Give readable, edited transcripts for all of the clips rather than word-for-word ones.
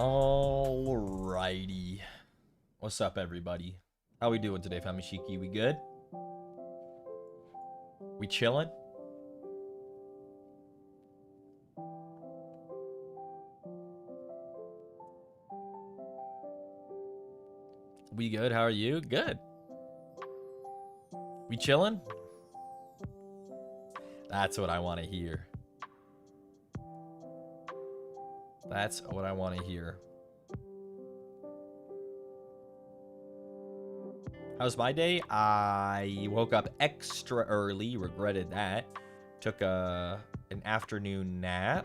Alrighty. What's up, everybody? How we doing today, family Shiki? We good? We chilling? We good? How are you? Good. We chilling? That's what I want to hear. That's what I want to hear. How's my day? I woke up extra early. Regretted that. Took an afternoon nap.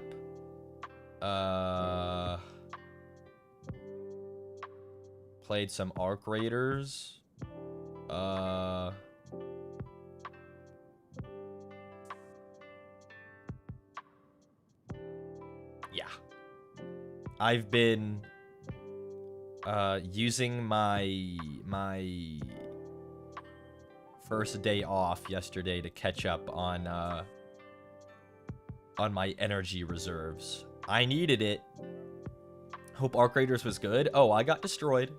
Played some Arc Raiders. Yeah. I've been using my first day off yesterday to catch up on my energy reserves. I needed it. Hope Arc Raiders was good. Oh, I got destroyed.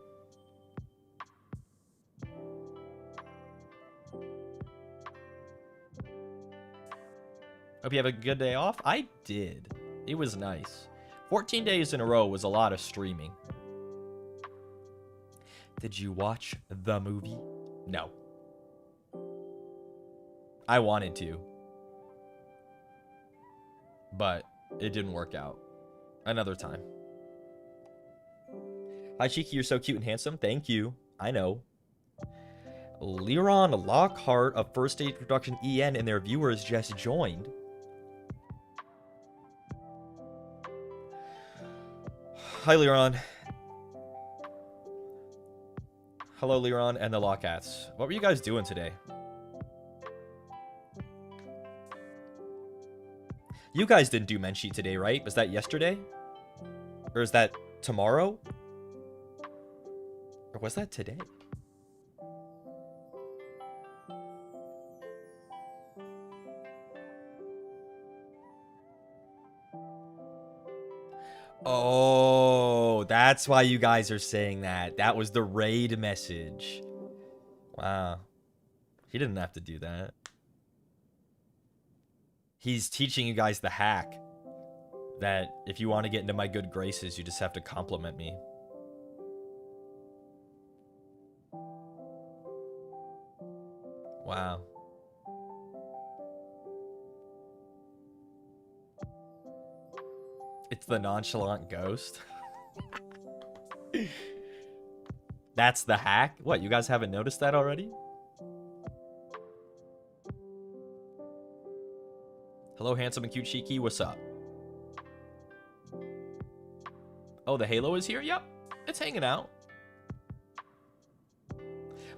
Hope you have a good day off. I did. It was nice. 14 days in a row was a lot of streaming. Did you watch the movie? No. I wanted to. But it didn't work out. Another time. Hi, Shiki. You're so cute and handsome. Thank you. I know. Liron Lockheart of First Stage Production EN and their viewers just joined. Hi, Liron. Hello, Liron and the Lockcats. What were you guys doing today? You guys didn't do Menchie today, right? Was that yesterday? Or is that tomorrow? Or was that today? Oh, that's why you guys are saying that. That was the raid message. Wow. He didn't have to do that. He's teaching you guys the hack. That if you want to get into my good graces, you just have to compliment me. Wow. It's the nonchalant ghost. That's the hack? What, you guys haven't noticed that already? Hello, handsome and cute Shiki. What's up? Oh, the Halo is here? Yep. It's hanging out.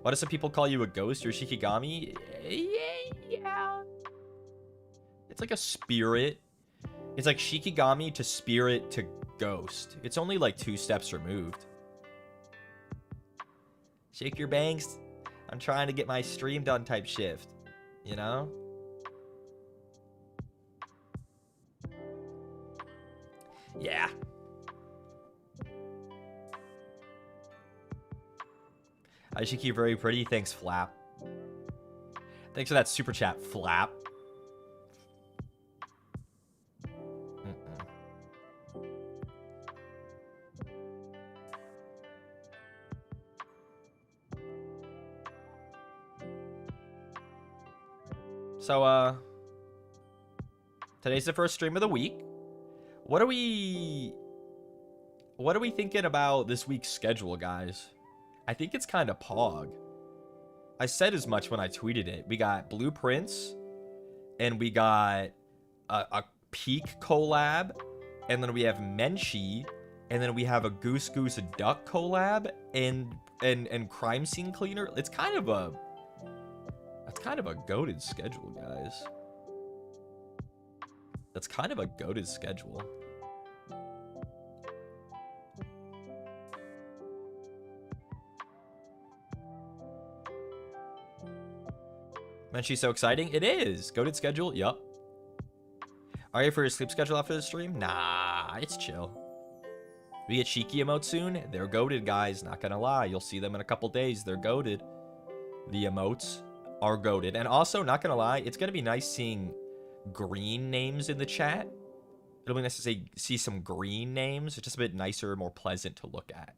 Why do some people call you a ghost or Shikigami? Yeah. It's like a spirit. It's like Shikigami to spirit to ghost. It's only like 2 steps removed. Shake your bangs. I'm trying to get my stream done type shift. You know? Yeah. I should keep very pretty. Thanks, Flap. Thanks for that super chat, Flap. So, today's the first stream of the week. What are we thinking about this week's schedule, guys? I think it's kind of pog. I said as much when I tweeted it. We got Blueprints, and we got a Peak collab, and then we have Menchie, and then we have a Goose Goose Duck collab, and Crime Scene Cleaner. That's kind of a goated schedule, guys. That's kind of a goated schedule. Menchie's so exciting. It is. Goated schedule. Yup. Are you for your sleep schedule after the stream? Nah, it's chill. We get Shiki emotes soon. They're goated, guys. Not gonna lie. You'll see them in a couple days. They're goated. The emotes are goated. And also, not gonna lie, it's gonna be nice seeing green names in the chat. It'll be nice to see some green names. It's just a bit nicer, more pleasant to look at.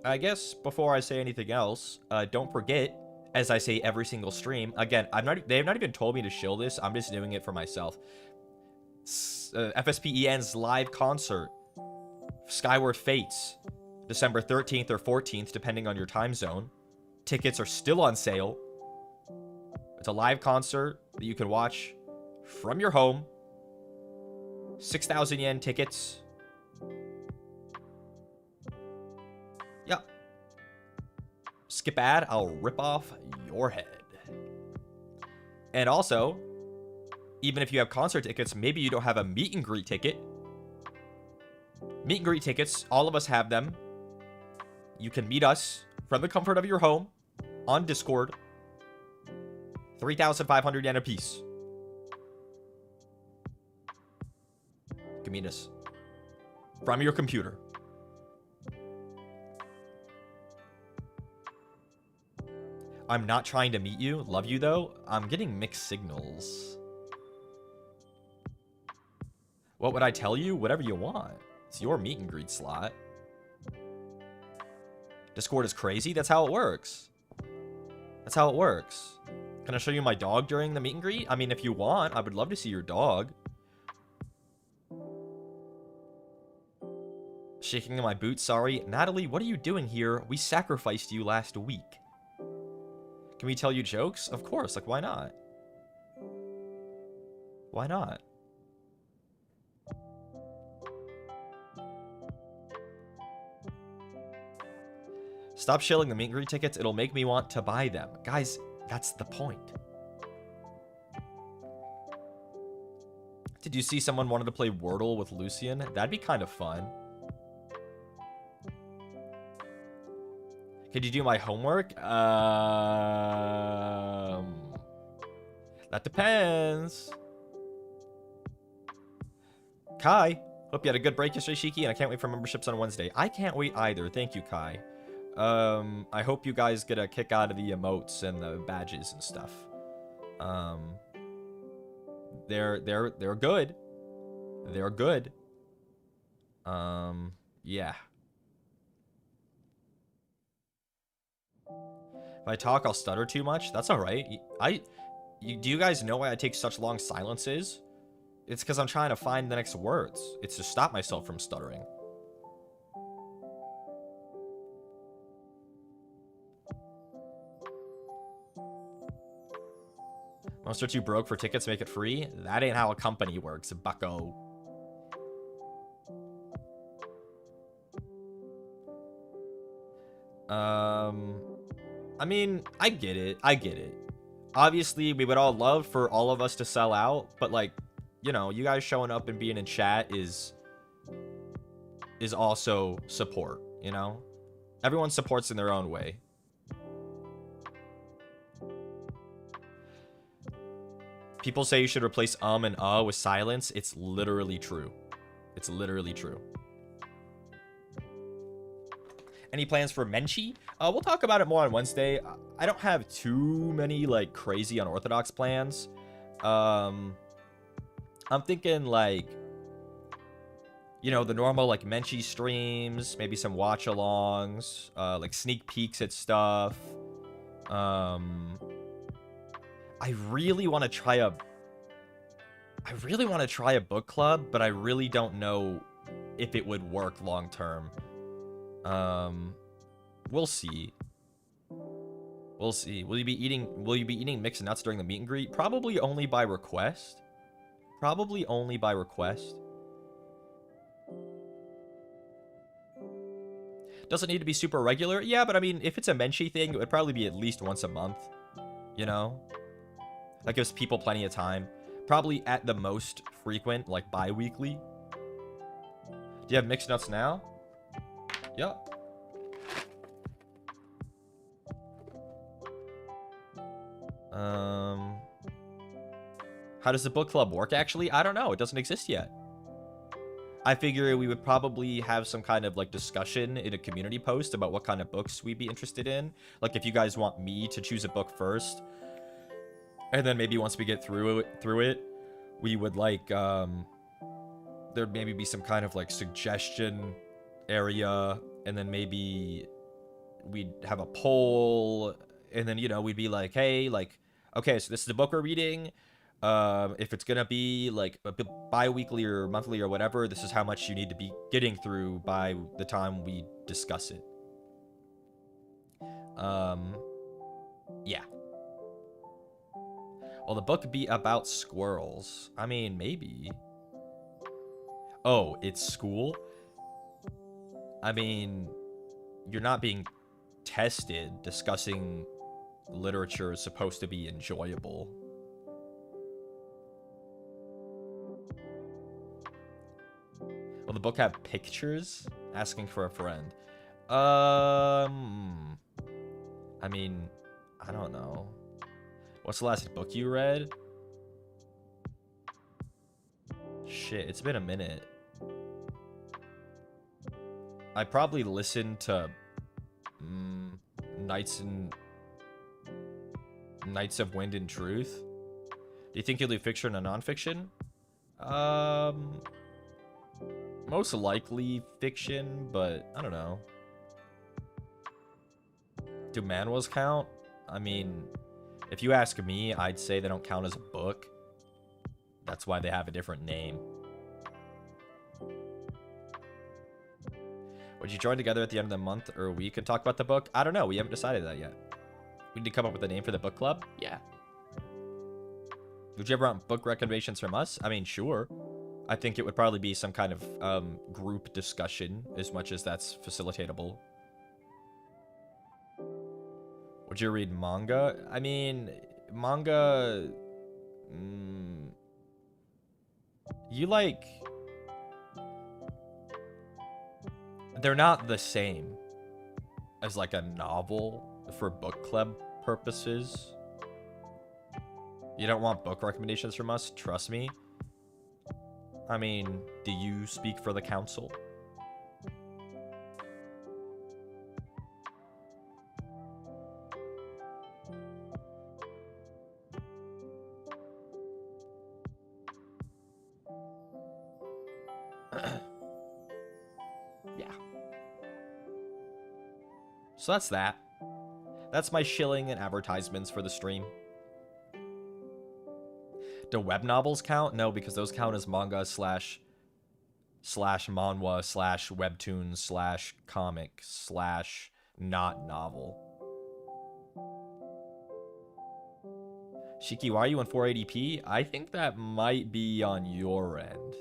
I guess before I say anything else, don't forget, as I say every single stream, again, they have not even told me to shill this. I'm just doing it for myself. FSPEN's live concert, Skyward Fates, December 13th or 14th, depending on your time zone. Tickets are still on sale. It's a live concert that you can watch from your home. 6,000 yen tickets. Yep. Skip ad, I'll rip off your head. And also, even if you have concert tickets, maybe you don't have a meet and greet ticket. Meet and greet tickets, all of us have them. You can meet us from the comfort of your home on Discord. 3,500 yen a piece. You can meet us from your computer. I'm not trying to meet you. Love you, though. I'm getting mixed signals. What would I tell you? Whatever you want. It's your meet and greet slot. Discord is crazy? That's how it works. That's how it works. Can I show you my dog during the meet and greet? I mean, if you want, I would love to see your dog. Shaking in my boots, sorry. Natalie, what are you doing here? We sacrificed you last week. Can we tell you jokes? Of course, like, why not? Why not? Stop shilling the meet and greet tickets. It'll make me want to buy them. Guys, that's the point. Did you see someone wanted to play Wordle with Lucian? That'd be kind of fun. Could you do my homework? That depends. Kai, hope you had a good break yesterday, Shiki, and I can't wait for memberships on Wednesday. I can't wait either. Thank you, Kai. I hope you guys get a kick out of the emotes and the badges and stuff. They're good. They're good. Yeah. If I talk, I'll stutter too much. That's all right. Do you guys know why I take such long silences? It's because I'm trying to find the next words. It's to stop myself from stuttering. Monster 2 broke for tickets, make it free? That ain't how a company works, bucko. I mean, I get it. I get it. Obviously, we would all love for all of us to sell out, but like, you know, you guys showing up and being in chat is also support, you know? Everyone supports in their own way. People say you should replace and with silence. It's literally true. It's literally true. Any plans for Menchi? We'll talk about it more on Wednesday. I don't have too many, like, crazy unorthodox plans. I'm thinking, like, you know, the normal, like, Menchi streams, maybe some watch-alongs, like, sneak peeks at stuff. I really want to try a book club, but I really don't know if it would work long term. We'll see. We'll see. Will you be eating mixed nuts during the meet and greet? Probably only by request. Probably only by request. Doesn't need to be super regular. Yeah, but I mean, if it's a Menchi thing, it would probably be at least once a month. You know? That gives people plenty of time. Probably at the most frequent, like bi-weekly. Do you have mixed nuts now? Yep. How does the book club work, actually? I don't know. It doesn't exist yet. I figure we would probably have some kind of, like, discussion in a community post about what kind of books we'd be interested in. Like, if you guys want me to choose a book first, and then maybe once we get through it, we would, like, there'd maybe be some kind of, like, suggestion area, and then maybe we'd have a poll, and then, you know, we'd be like, hey, like, okay, so this is the book we're reading. If it's gonna be like a bi-weekly or monthly or whatever, this is how much you need to be getting through by the time we discuss it. Yeah. Will the book be about squirrels? I mean, maybe. Oh, it's school? I mean, you're not being tested. Discussing literature is supposed to be enjoyable. Will the book have pictures? Asking for a friend. I mean, I don't know. What's the last book you read? Shit, it's been a minute. I probably listened to Knights of Wind and Truth. Do you think you'll do fiction or nonfiction? Most likely fiction, but I don't know. Do manhwas count? I mean, if you ask me, I'd say they don't count as a book. That's why they have a different name. Would you join together at the end of the month or week and talk about the book? I don't know. We haven't decided that yet. We need to come up with a name for the book club? Yeah. Would you ever want book recommendations from us? I mean, sure. I think it would probably be some kind of group discussion, as much as that's facilitatable. Would you read manga? I mean, manga... you like... They're not the same as, like, a novel for book club purposes. You don't want book recommendations from us? Trust me. I mean, do you speak for the council? Yeah. So that's that. That's my shilling and advertisements for the stream. Do web novels count? No, because those count as manga slash manhwa slash webtoon slash comic slash not novel. Shiki, why are you in 480p? I think that might be on your end.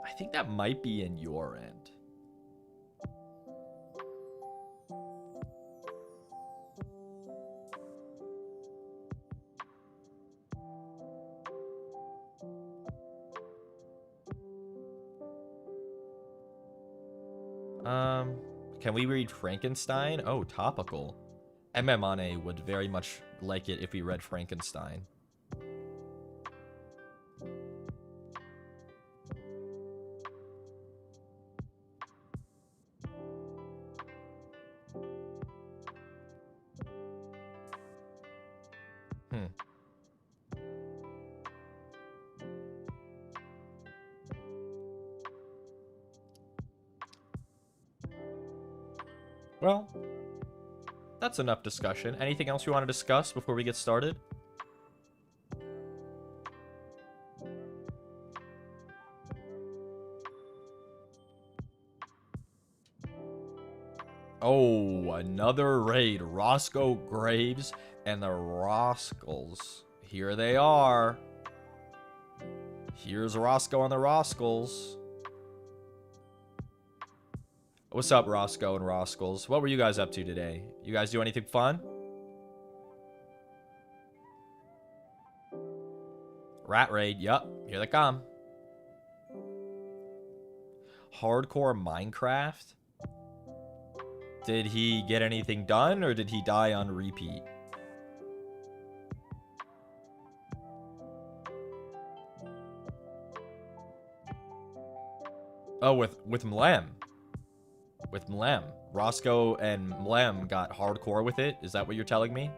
I think that might be in your end. Can we read Frankenstein? Oh, topical. Mane would very much like it if we read Frankenstein. Well, that's enough discussion. Anything else you want to discuss before we get started? Oh, another raid. Roscoe Graves and the Roscals. Here they are. Here's Roscoe and the Roscals. What's up, Roscoe and Roscals? What were you guys up to today? You guys do anything fun? Rat raid. Yup. Here they come. Hardcore Minecraft? Did he get anything done, or did he die on repeat? Oh, with Mlem. With Mlem. Roscoe and Mlem got hardcore with it. Is that what you're telling me?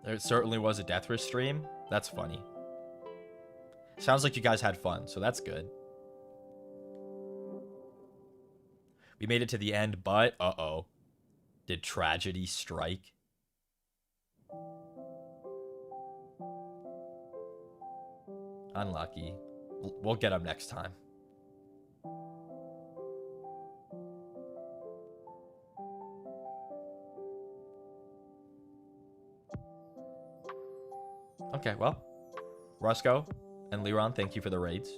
There certainly was a Death Wish stream. That's funny. Sounds like you guys had fun, so that's good. We made it to the end, but uh-oh. Did tragedy strike? Unlucky. We'll get him next time. Okay, well. Roscoe and Liron, thank you for the raids.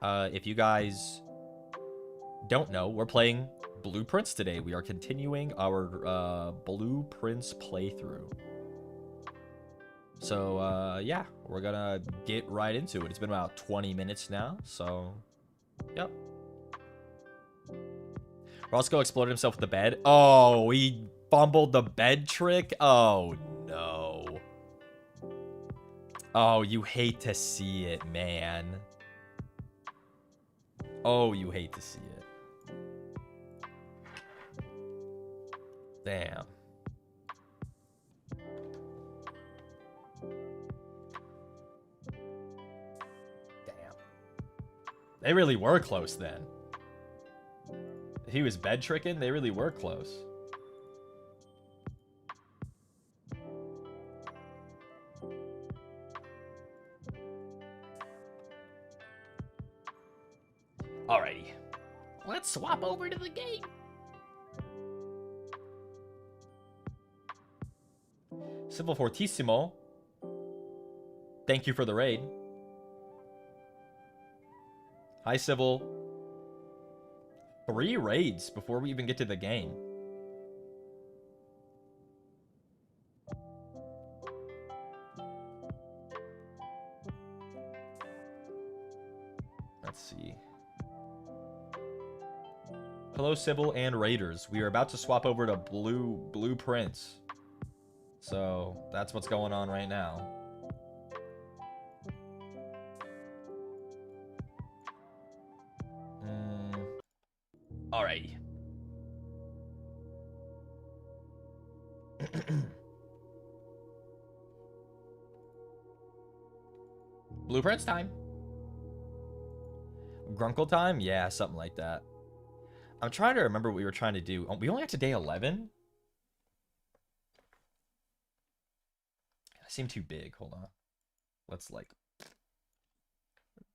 If you guys don't know, we're playing Blueprints today. We are continuing our Blueprints playthrough. So, yeah, we're gonna get right into it. It's been about 20 minutes now, so, yep. Roscoe exploded himself with the bed. Oh, he fumbled the bed trick? Oh, no. Oh, you hate to see it, man. Oh, you hate to see it. Damn. They really were close then. He was bed tricking. They really were close. Alrighty. Let's swap over to the game. Civil Fortissimo. Thank you for the raid. Hi, Civil. 3 raids before we even get to the game. Let's see. Hello, Sybil and Raiders. We are about to swap over to Blueprints. So, that's what's going on right now. Alrighty. Blueprints time. Grunkle time? Yeah, something like that. I'm trying to remember what we were trying to do. Oh, we only got to day 11? That seemed too big. Hold on. Let's like...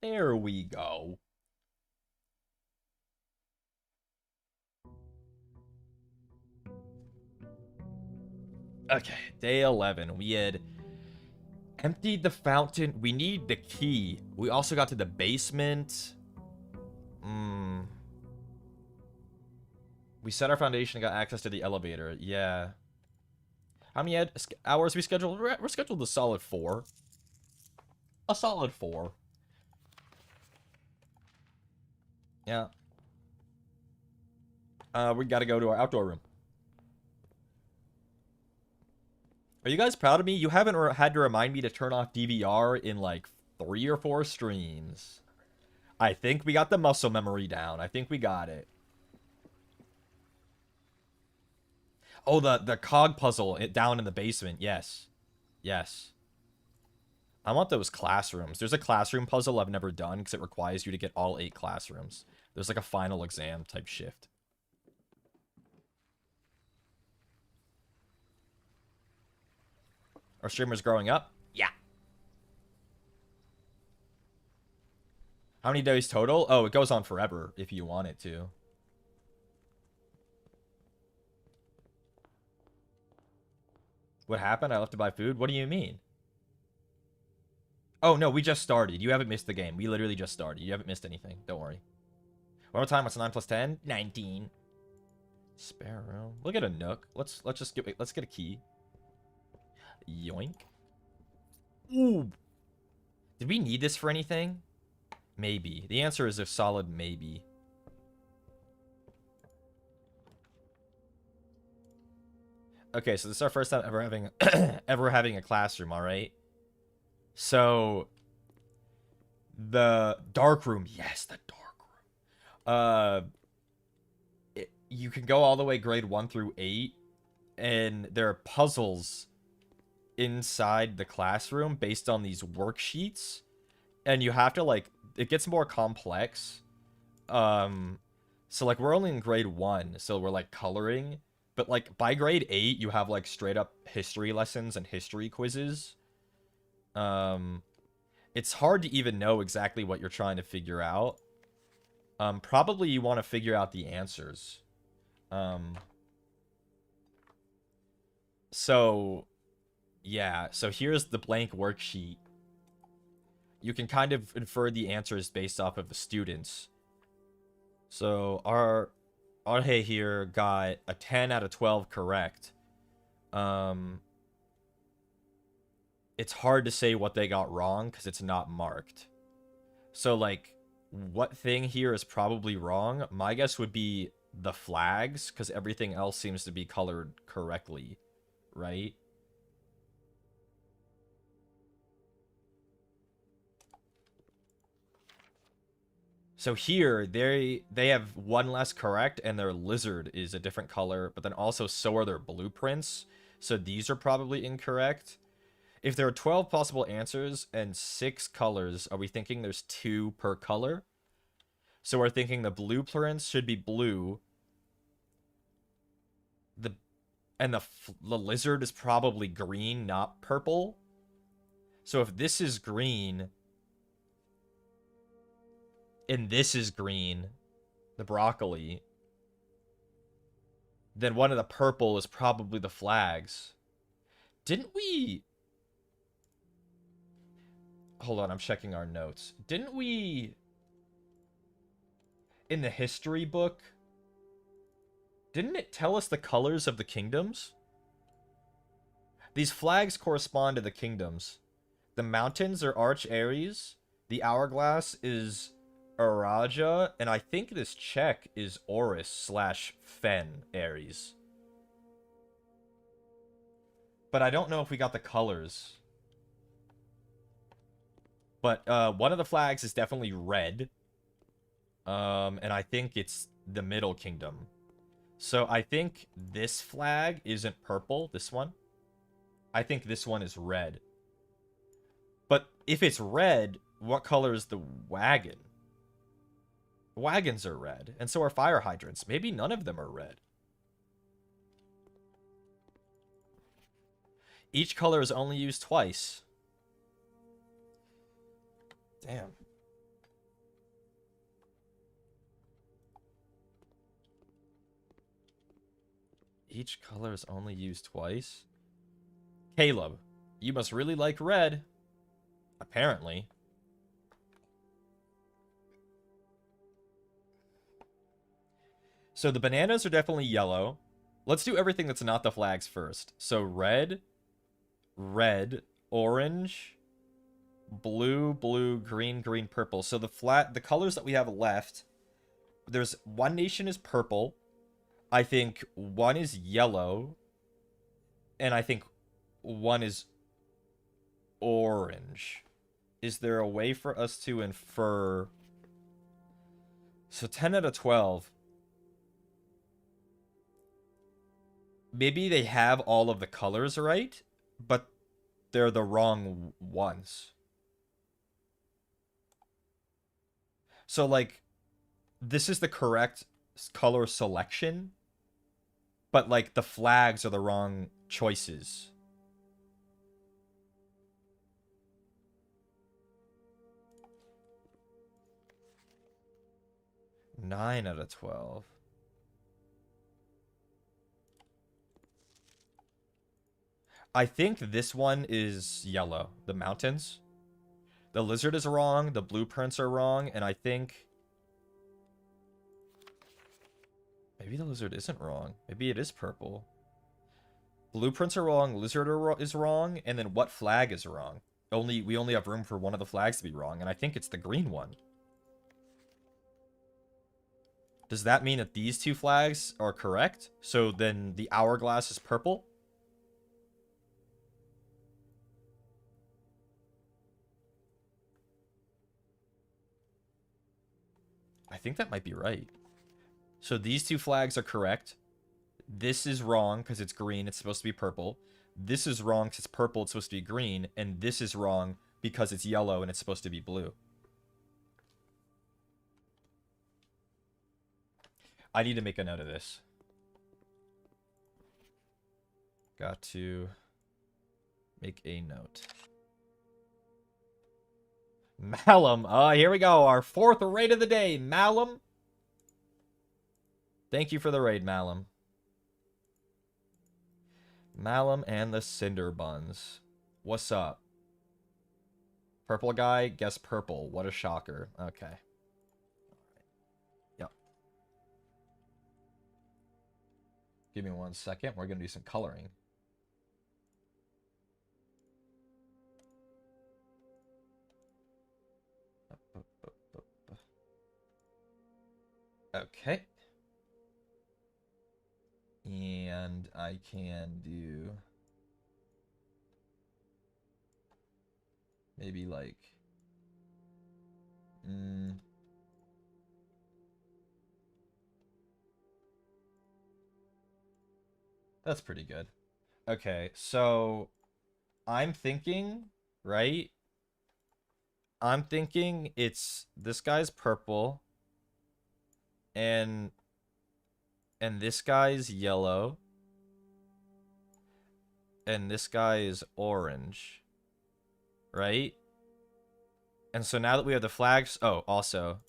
There we go. Okay, day 11. We had emptied the fountain. We need the key. We also got to the basement. We set our foundation and got access to the elevator. Yeah. How many hours we scheduled? We're scheduled a solid 4. A solid 4. Yeah. We gotta go to our outdoor room. Are you guys proud of me? You haven't had to remind me to turn off DVR in like 3 or 4 streams. I think we got the muscle memory down. I think we got it. Oh, the cog puzzle down in the basement. Yes. Yes. I want those classrooms. There's a classroom puzzle I've never done because it requires you to get all 8 classrooms. There's like a final exam type shift. Our streamers growing up? Yeah. How many days total? Oh, it goes on forever if you want it to. What happened? I left to buy food? What do you mean? Oh, no, we just started. You haven't missed the game. We literally just started. You haven't missed anything. Don't worry. One more time. What's 9 plus 10? 19. Spare room. Look at a nook. Let's get a key. Yoink. Ooh. Did we need this for anything? Maybe. The answer is a solid maybe. Okay, so this is our first time ever having ever having a classroom, all right? So the dark room, yes, the dark room. You can go all the way grade 1 through 8, and there are puzzles inside the classroom based on these worksheets, and you have to like it gets more complex. So like we're only in grade 1, so we're like coloring, but like by grade 8 you have like straight up history lessons and history quizzes. It's hard to even know exactly what you're trying to figure out. Probably you want to figure out the answers. So yeah, so here's the blank worksheet. You can kind of infer the answers based off of the students. So our Arhe here got a 10 out of 12 correct. It's hard to say what they got wrong because it's not marked. So like, what thing here is probably wrong? My guess would be the flags, because everything else seems to be colored correctly, right? So here, they have one less correct, and their lizard is a different color, but then also so are their blueprints. So these are probably incorrect. If there are 12 possible answers and 6 colors, are we thinking there's 2 per color? So we're thinking the blueprints should be blue. The lizard is probably green, not purple. So if this is green and this is green, the broccoli, then one of the purple is probably the flags. Didn't we... Hold on, I'm checking our notes. Didn't we... In the history book, didn't it tell us the colors of the kingdoms? These flags correspond to the kingdoms. The mountains are Arch Aries. The hourglass is Araja. And I think this check is Oris / Fen Aries. But I don't know if we got the colors. But one of the flags is definitely red. And I think it's the Middle Kingdom. So I think this flag isn't purple, this one. I think this one is red. But if it's red, what color is the wagon? Wagons are red, and so are fire hydrants. Maybe none of them are red. Each color is only used twice. Damn. Each color is only used twice? Caleb, you must really like red. Apparently. So the bananas are definitely yellow. Let's do everything that's not the flags first. So red, orange, blue, green, purple. So the colors that we have left, there's one nation is purple. I think one is yellow. And I think one is orange. Is there a way for us to infer... So 10 out of 12. Maybe they have all of the colors right, but they're the wrong ones. So, like, this is the correct color selection, but, like, the flags are the wrong choices. Nine out of 12. I think this one is yellow. The mountains. The lizard is wrong. The blueprints are wrong. And I think... Maybe the lizard isn't wrong. Maybe it is purple. Blueprints are wrong. Lizard is wrong. And then what flag is wrong? We only have room for one of the flags to be wrong. And I think it's the green one. Does that mean that these two flags are correct? So then the hourglass is purple? I think that might be right. So these two flags are correct. This is wrong because it's green. It's supposed to be purple. This is wrong because it's purple. It's supposed to be green. And this is wrong because it's yellow and it's supposed to be blue. I need to make a note of this. Got to make a note. Malum. Here we go. Our fourth raid of the day. Malum. Thank you for the raid, Malum. Malum and the Cinder Buns. What's up? Purple guy, guess purple. What a shocker. Okay. Yep. Give me 1 second. We're going to do some coloring. Okay. And I can do maybe like that's pretty good. Okay, so I'm thinking, right? I'm thinking it's this guy's purple and this guy's yellow and this guy is orange, right? And so now that we have the flags, oh, also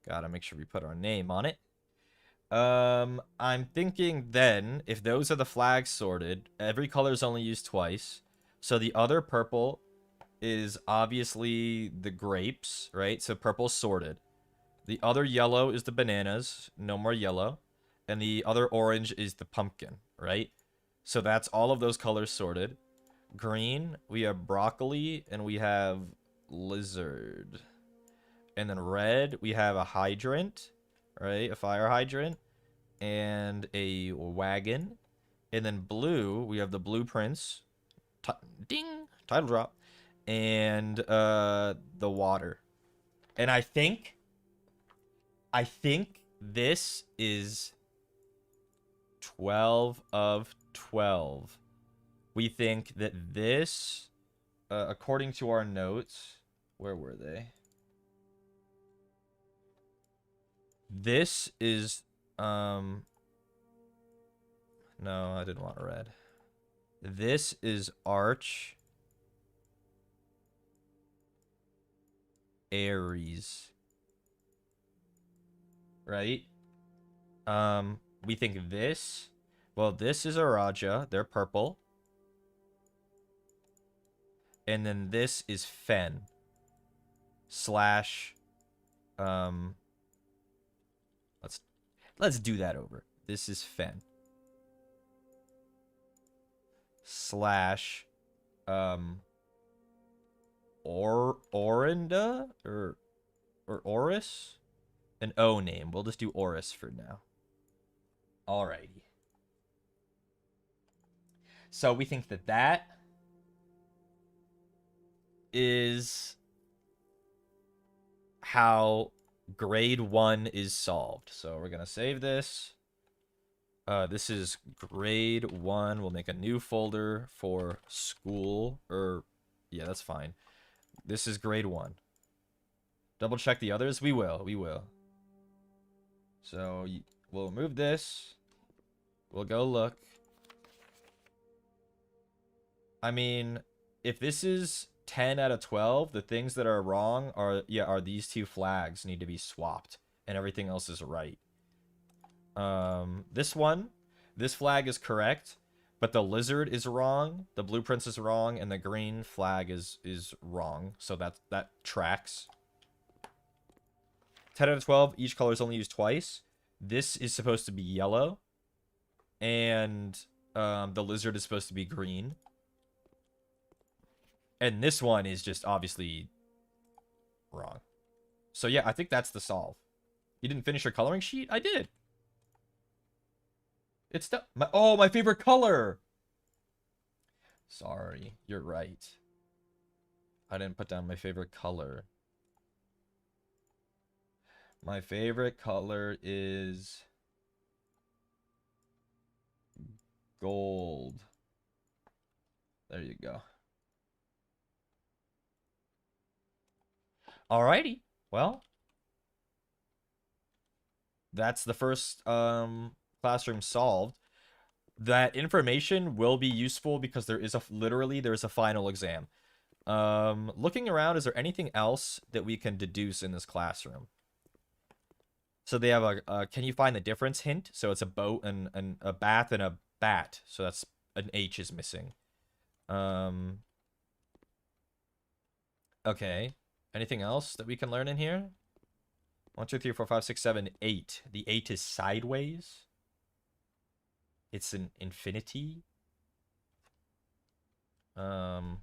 gotta make sure we put our name on it. I'm thinking then, if those are the flags sorted, every color is only used twice. So the other purple is obviously the grapes, right? So purple's sorted. The other yellow is the bananas, no more yellow. And the other orange is the pumpkin, right? So that's all of those colors sorted. Green, we have broccoli, and we have lizard. And then red, we have a hydrant, right? A fire hydrant. And a wagon. And then blue, we have the blueprints. Ding! Title drop. And the water. And I think this is 12 of 12. We think that this, according to our notes, where were they? This is, no, I didn't want red. This is Arch Aries. Right? We think this, well, this is a Raja. They're purple. And then this is Fen. Slash, let's do that over. This is Fen. Slash, Orinda or Oris? An O name. We'll just do Oris for now. Alrighty. So we think that that is how grade 1 is solved. So we're going to save this. This is grade 1. We'll make a new folder for school. Yeah, that's fine. This is grade 1. Double check the others. We will. So we'll move this. We'll go look. I mean, if this is 10 out of 12, the things that are wrong are these two flags need to be swapped and everything else is right. This flag is correct, but the lizard is wrong, the blueprints is wrong, and the green flag is wrong. So that tracks. 10 out of 12, each color is only used twice. This is supposed to be yellow, and the lizard is supposed to be green. And this one is just obviously wrong. So yeah, I think that's the solve. You didn't finish your coloring sheet? I did. It's the my favorite color. Sorry, you're right. I didn't put down my favorite color. My favorite color is gold. There you go. Alrighty. Well, that's the first classroom solved. That information will be useful because there is a final exam. Looking around, is there anything else that we can deduce in this classroom? So they have a can you find the difference hint? So it's a boat and a bath and a bat. So that's an H is missing. Okay. Anything else that we can learn in here? 1, 2, 3, 4, 5, 6, 7, 8. The 8 is sideways. It's an infinity. Oh,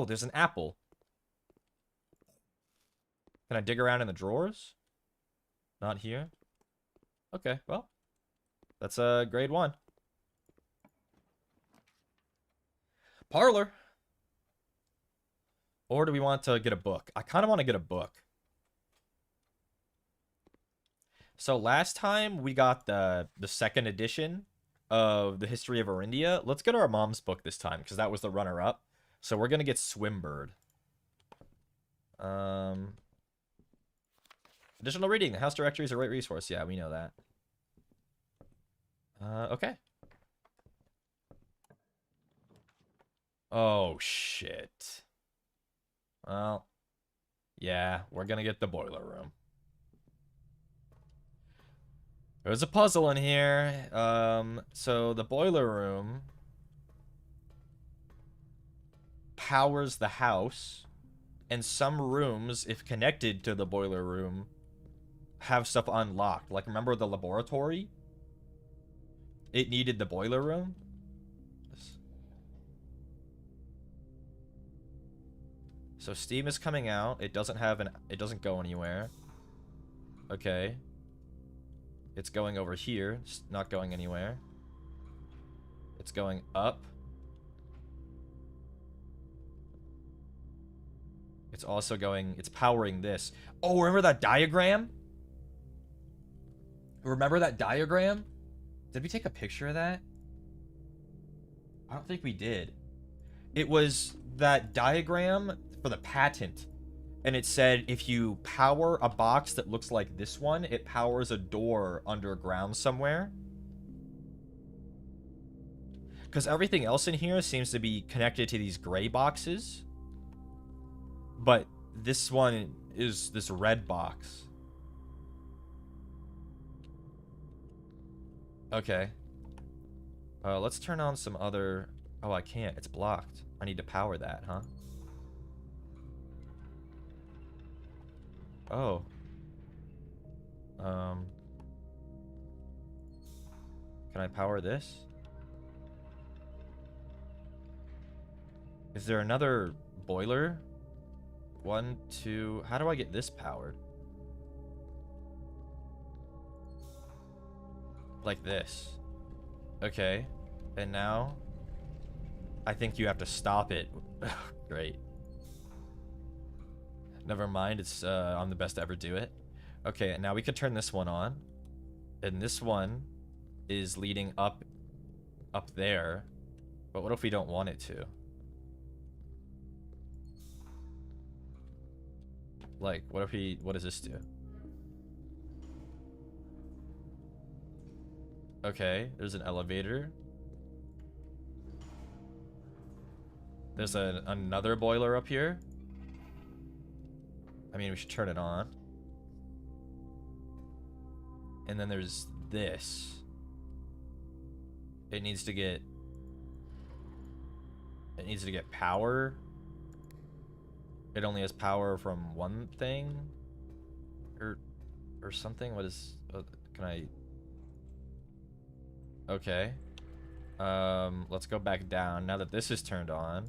there's an apple. Can I dig around in the drawers? Not here. Okay, well, that's grade 1. Parlor. Or do we want to get a book? I kind of want to get a book. So last time we got the second edition of the History of Arindia. Let's get our mom's book this time because that was the runner-up. So we're gonna get Swimbird. Additional reading. The house directory is a great resource. Yeah, we know that. Okay. Oh shit. Well, yeah, we're gonna get the boiler room. There's a puzzle in here. So the boiler room powers the house, and some rooms, if connected to the boiler room, have stuff unlocked. Like, remember the laboratory? It needed the boiler room. So steam is coming out. It doesn't go anywhere. Okay. It's going over here. It's not going anywhere. It's going up. It's also going... It's powering this. Oh, remember that diagram? Remember that diagram? Did we take a picture of that? I don't think we did. It was that diagram for the patent. And it said if you power a box that looks like this one, it powers a door underground somewhere. Because everything else in here seems to be connected to these gray boxes. But this one is this red box. Okay. Let's turn on some other... Oh, I can't. It's blocked. I need to power that, huh? Oh. Can I power this? Is there another boiler? 1, 2... How do I get this powered? Like this. Okay. And now... I think you have to stop it. Great. Never mind, it's I'm the best to ever do it. Okay, and now we could turn this one on. And this one is leading up there. But what if we don't want it to? Like, what does this do? Okay, there's an elevator. There's another boiler up here. I mean, we should turn it on. And then there's this. It needs to get power. It only has power from one thing or something. What is can I... Okay. Let's go back down now that this is turned on.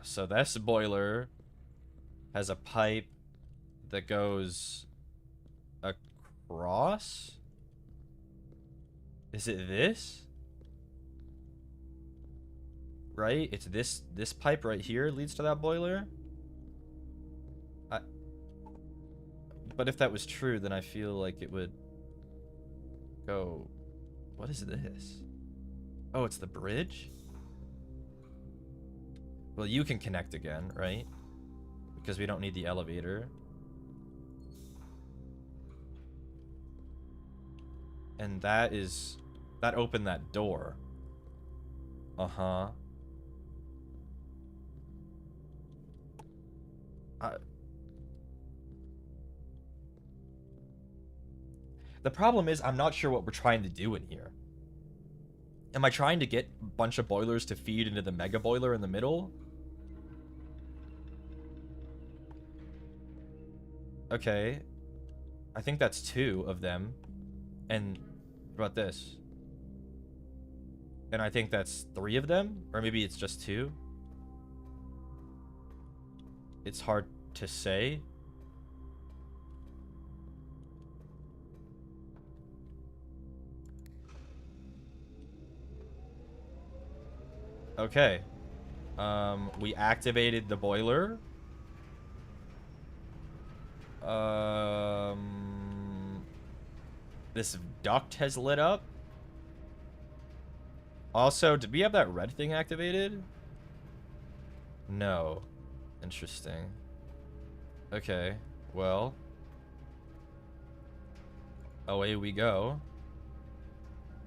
So this boiler has a pipe that goes across? Is it this? Right? It's this pipe right here leads to that boiler? But if that was true, then I feel like it would go... What is this? Oh, it's the bridge? Well, you can connect again, right? Because we don't need the elevator. And that opened that door. Uh-huh. The problem is, I'm not sure what we're trying to do in here. Am I trying to get a bunch of boilers to feed into the mega boiler in the middle? Okay. I think that's 2 of them. And what about this? And I think that's 3 of them? Or maybe it's just 2? It's hard to say. Okay. We activated the boiler. This duct has lit up. Also, did we have that red thing activated? No. Interesting. Okay, well. Away we go.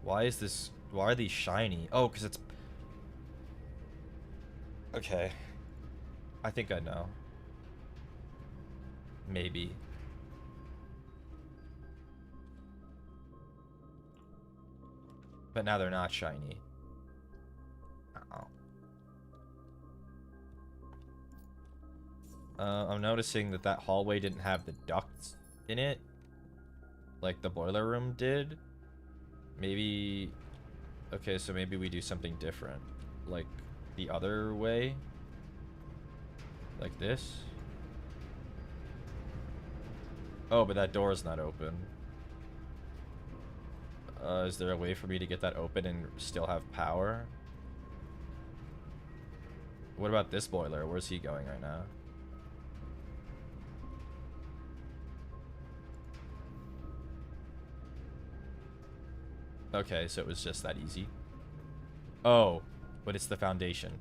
Why are these shiny? Oh, because it's... Okay. I think I know. Maybe. But now they're not shiny. I'm noticing that hallway didn't have the ducts in it, like the boiler room did. Maybe... Okay, so maybe we do something different. Like, the other way? Like this? Oh, but that door is not open. Is there a way for me to get that open and still have power? What about this boiler? Where's he going right now? Okay, so it was just that easy. Oh, but it's the foundation.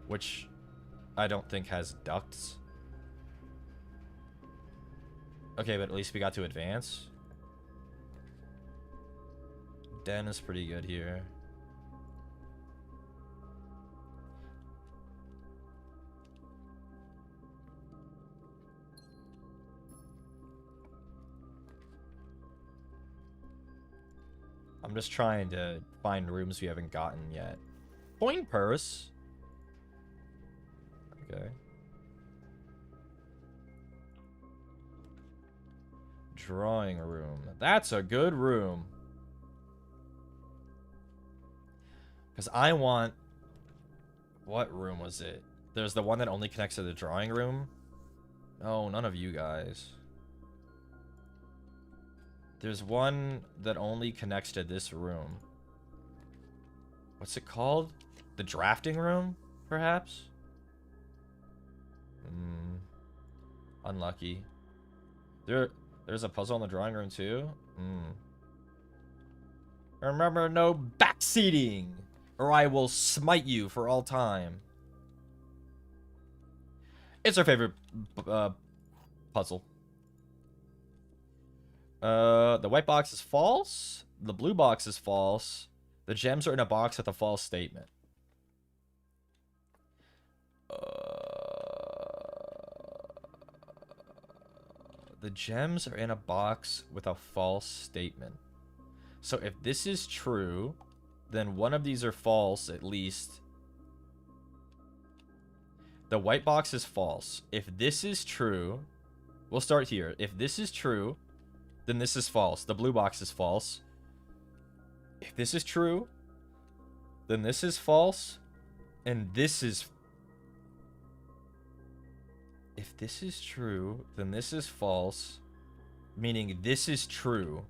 Which I don't think has ducts. Okay, but at least we got to advance. Den is pretty good here. I'm just trying to find rooms we haven't gotten yet. Coin purse. Okay. Drawing room. That's a good room. Because I want... What room was it? There's the one that only connects to the drawing room. No, none of you guys. There's one that only connects to this room. What's it called? The drafting room, perhaps? Unlucky. There's a puzzle in the drawing room too? Remember, no backseating, or I will smite you for all time. It's our favorite puzzle. The white box is false. The blue box is false. The gems are in a box with a false statement. The gems are in a box with a false statement. So if this is true, then one of these are false at least. The white box is false. If this is true, we'll start here. If this is true, then this is false. The blue box is false. If this is true, then this is false. And this is... If this is true, then this is false. Meaning this is true.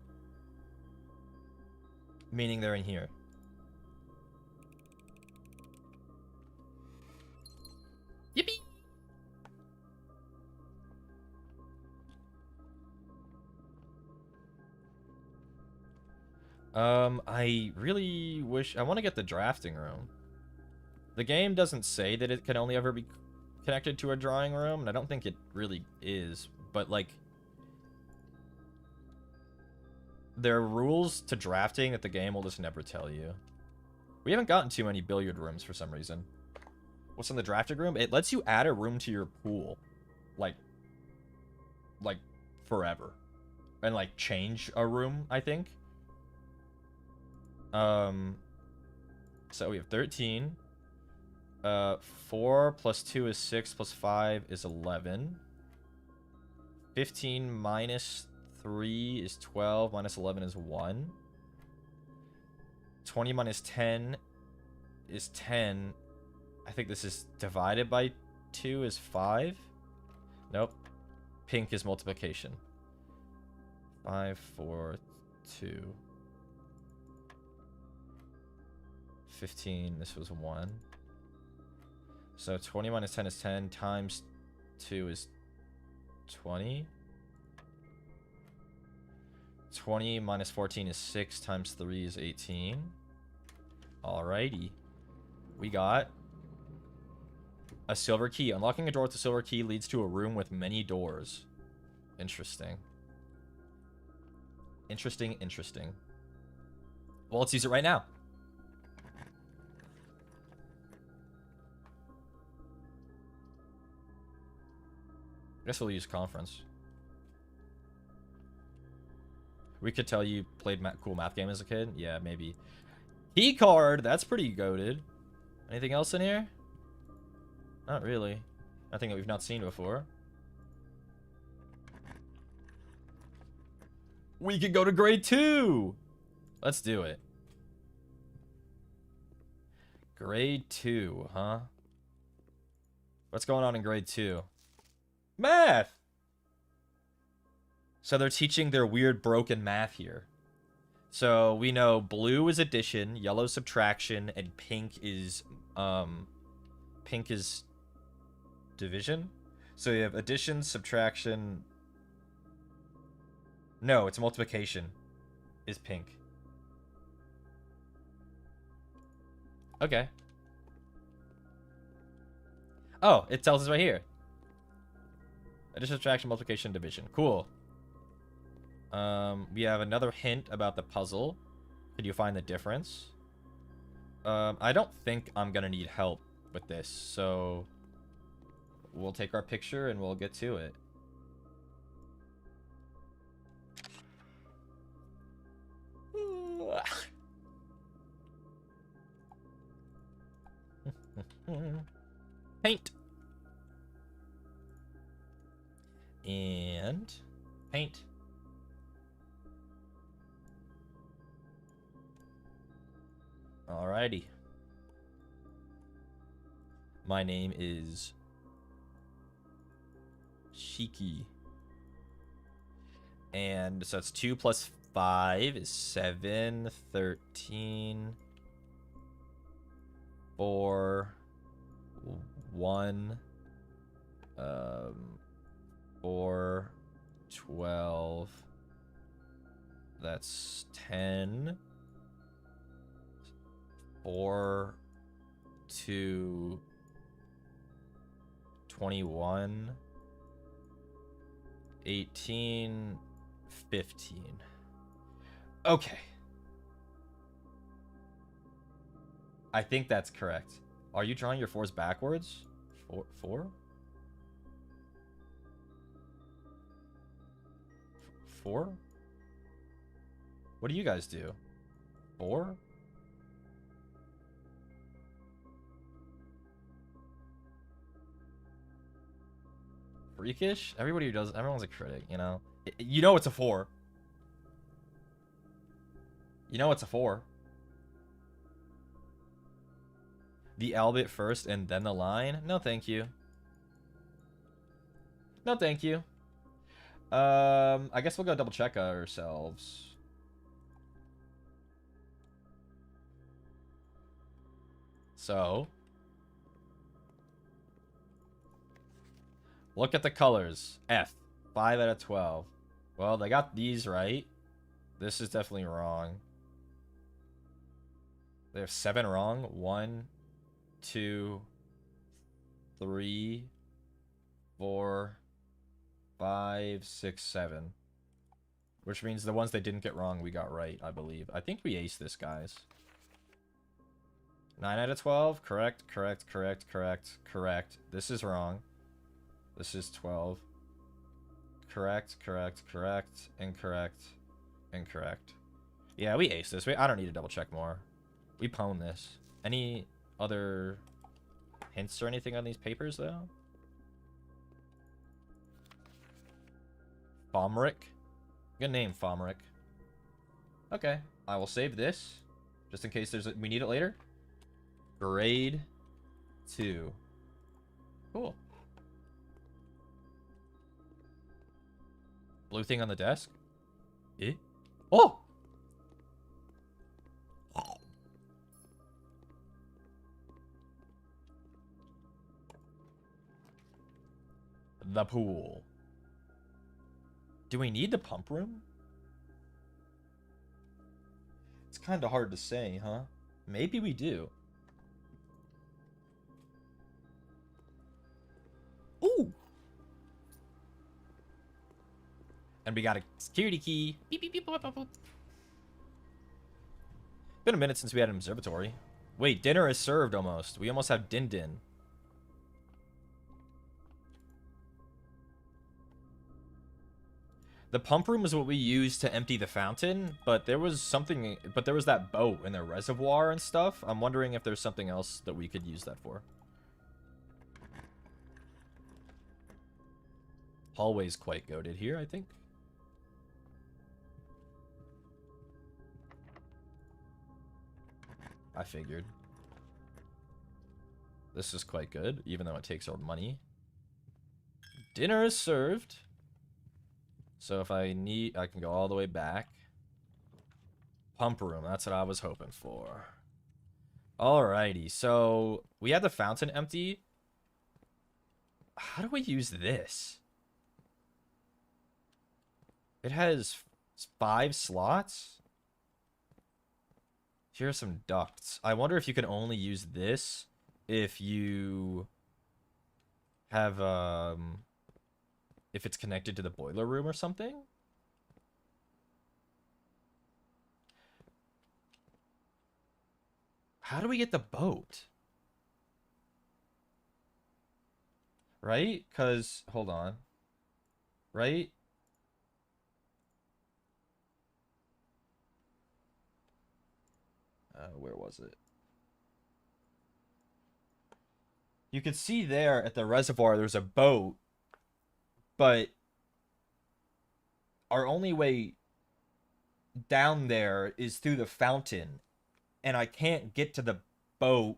Meaning they're in here. Yippee! I really wish... I want to get the drafting room. The game doesn't say that it can only ever be connected to a drawing room, and I don't think it really is. But, like... there are rules to drafting that the game will just never tell you. We haven't gotten too many billiard rooms for some reason. What's in the drafting room? It lets you add a room to your pool. Like, forever. And, like, change a room, I think. So we have 13. 4 plus 2 is 6, plus 5 is 11. 15 minus 3 is 12, minus 11 is 1. 20 minus 10 is 10. I think this is divided by 2 is 5. Nope. Pink is multiplication. 5, 4, 2. 15, this was 1. So 20 minus 10 is 10, times 2 is 20. 20 minus 14 is 6, times 3 is 18. Alrighty. We got a silver key. Unlocking a door with a silver key leads to a room with many doors. Interesting. Interesting, interesting. Well, let's use it right now. I guess we'll use conference. We could tell you played cool math game as a kid. Yeah, maybe. Key card. That's pretty goated. Anything else in here? Not really. Nothing that we've not seen before. We could go to grade 2. Let's do it. Grade 2, huh? What's going on in grade 2? Math! So they're teaching their weird broken math here. So we know blue is addition, yellow subtraction, and pink is division. So you have addition, subtraction. No, it's multiplication is pink. Okay. Oh, it tells us right here. Addition, subtraction, multiplication, division. Cool. We have another hint about the puzzle. Could you find the difference? I don't think I'm gonna need help with this, so we'll take our picture and we'll get to it. Paint. And paint. Alrighty. My name is Shiki. And so it's 2 plus 5 is 7, 13, 4, 1, 4, 12, that's 10, 4, 2, 21, 18, 15. Okay. I think that's correct. Are you drawing your 4s backwards? 4? 4? What do you guys do? 4? Freakish? Everybody who does, everyone's a critic, you know? You know it's a 4. You know it's a 4. The L bit first and then the line? No, thank you. No, thank you. I guess we'll go double check ourselves. So, look at the colors. F, 5 out of 12. Well, they got these right. This is definitely wrong. They have 7 wrong. 1, 2, 3, 4, 5, 6, 7. Which means the ones they didn't get wrong, we got right, I believe. I think we aced this, guys. 9 out of 12. Correct, correct, correct, correct, correct. This is wrong. This is 12. Correct, correct, correct, incorrect, incorrect. Yeah, we aced this. I don't need to double check more. We pwned this. Any other hints or anything on these papers, though? Fomric. Good name, Fomric. Okay, I will save this just in case we need it later. Grade 2. Cool. Blue thing on the desk? Eh? Oh! The pool. Do we need the pump room? It's kind of hard to say, huh? Maybe we do. Ooh! And we got a security key. Beep, beep, beep, boop, boop, boop. Been a minute since we had an observatory. Wait, dinner is served almost. We almost have din-din. The pump room is what we used to empty the fountain, but there was something, there was that boat in the reservoir and stuff. I'm wondering if there's something else that we could use that for. Hallway's quite goated here, I think. I figured. This is quite good, even though it takes our money. Dinner is served. So if I need, I can go all the way back. Pump room, that's what I was hoping for. Alrighty, so we had the fountain empty. How do we use this? It has 5 slots. Here are some ducts. I wonder if you can only use this if you have, if it's connected to the boiler room or something. How do we get the boat? Right? Because, hold on. Right? Where was it? You can see there at the reservoir there's a boat, but our only way down there is through the fountain, and I can't get to the boat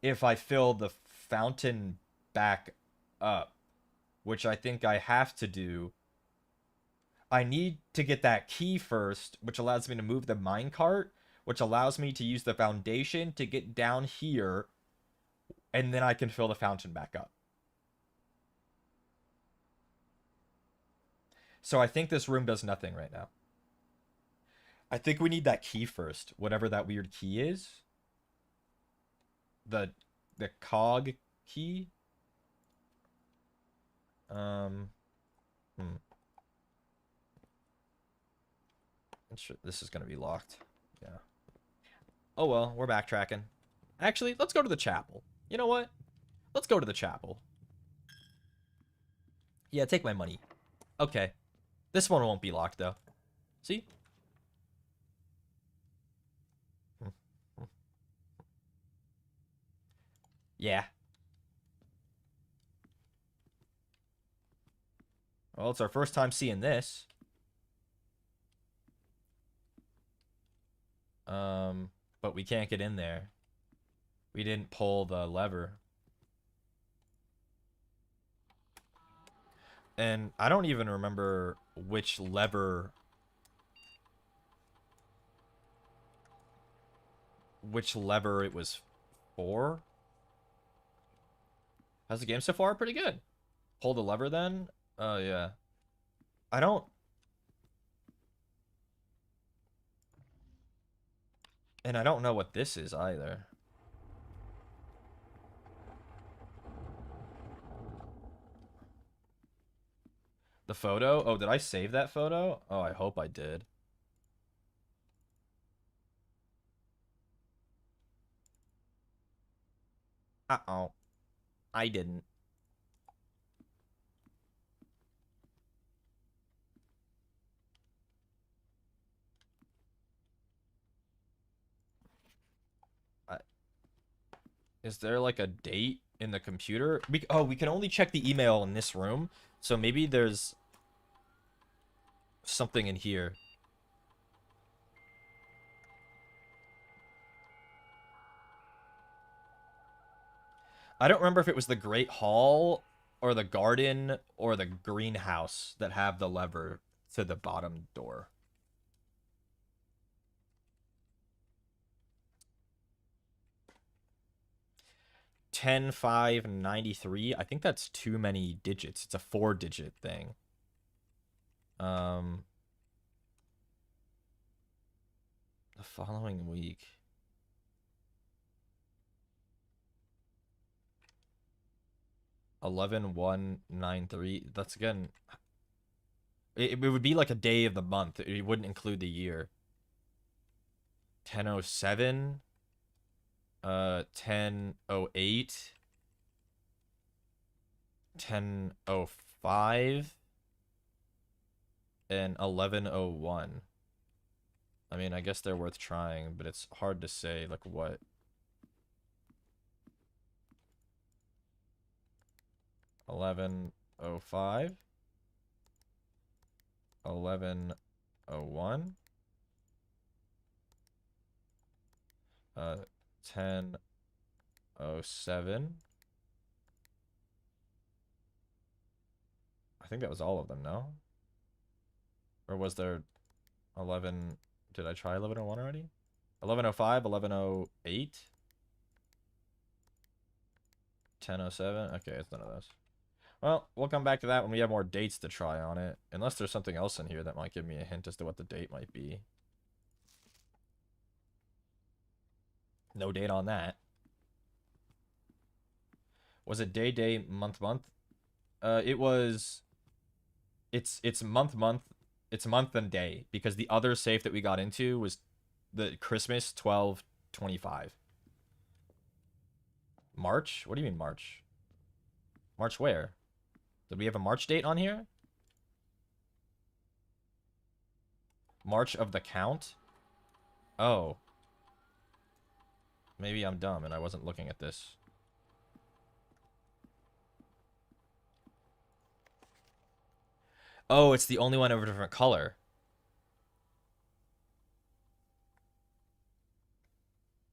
if I fill the fountain back up, which I think I have to do. I need to get that key first, which allows me to move the minecart, which allows me to use the foundation to get down here, and then I can fill the fountain back up. So I think this room does nothing right now. I think we need that key first, whatever that weird key is. The cog key. This is gonna be locked. Yeah. Oh well, we're backtracking. Actually, let's go to the chapel. You know what? Let's go to the chapel. Yeah, take my money. Okay. This one won't be locked, though. See? Yeah. Well, it's our first time seeing this. But we can't get in there. We didn't pull the lever. And I don't even remember which lever... which lever it was for. How's the game so far? Pretty good. Pull the lever then? Oh, yeah. I don't... And I don't know what this is either. The photo? Oh, did I save that photo? Oh, I hope I did. Uh-oh. I didn't. Is there like a date in the computer? We can only check the email in this room. So maybe there's something in here. I don't remember if it was the Great Hall or the garden or the greenhouse that have the lever to the bottom door. $10,593. I think that's too many digits. It's a 4-digit thing. The following week. $11,193. That's again. It would be like a day of the month. It wouldn't include the year. 10:07. 10:08. 10:05. And 11:01. I mean, I guess they're worth trying, but it's hard to say like what. 11:05. 11:01. 10:07. I think that was all of them, no? Or was there 11? Did I try 11:01 already? 11:05, 11:08, 10:07. Okay, it's none of those. Well, we'll come back to that when we have more dates to try on it. Unless there's something else in here that might give me a hint as to what the date might be. No date on that. Was it day, month? It was... It's month. It's month and day. Because the other safe that we got into was the Christmas 12/25. March? What do you mean March? March where? Did we have a March date on here? March of the count? Oh. Maybe I'm dumb and I wasn't looking at this. Oh, it's the only one of a different color.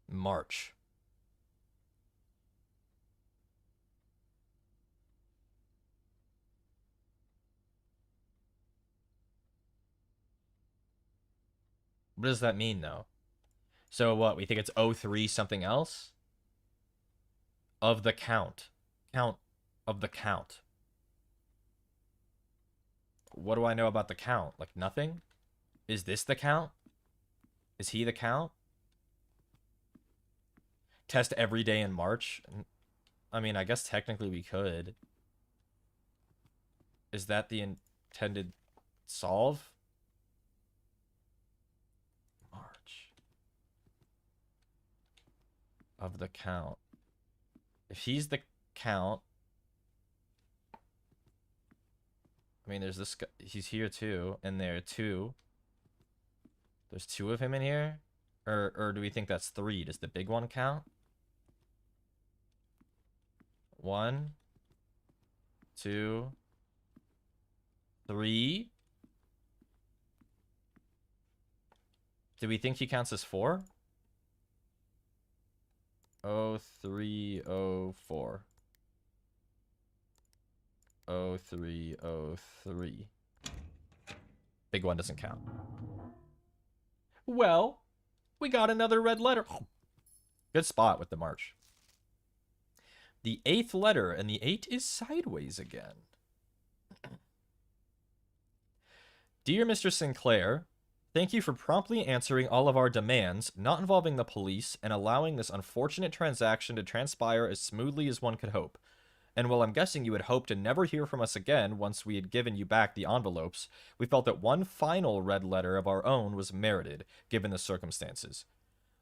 March. What does that mean, though? So what? We think it's 03 something else? Of the count. Count of the count. What do I know about the count? Like, nothing? Is this the count? Is he the count? Test every day in March? I mean, I guess technically we could. Is that the intended solve? March. Of the count. If he's the count... I mean, there's this guy. He's here too, and there too. There's 2 of him in here? Or do we think that's 3? Does the big one count? 1, 2, 3. Do we think he counts as 4? 0, 0304. 0303. Big one doesn't count. Well, we got another red letter. Good spot with the march. The 8th letter, and the 8 is sideways again. Dear Mr. Sinclair, thank you for promptly answering all of our demands, not involving the police, and allowing this unfortunate transaction to transpire as smoothly as one could hope. And while I'm guessing you had hoped to never hear from us again once we had given you back the envelopes, we felt that one final red letter of our own was merited, given the circumstances.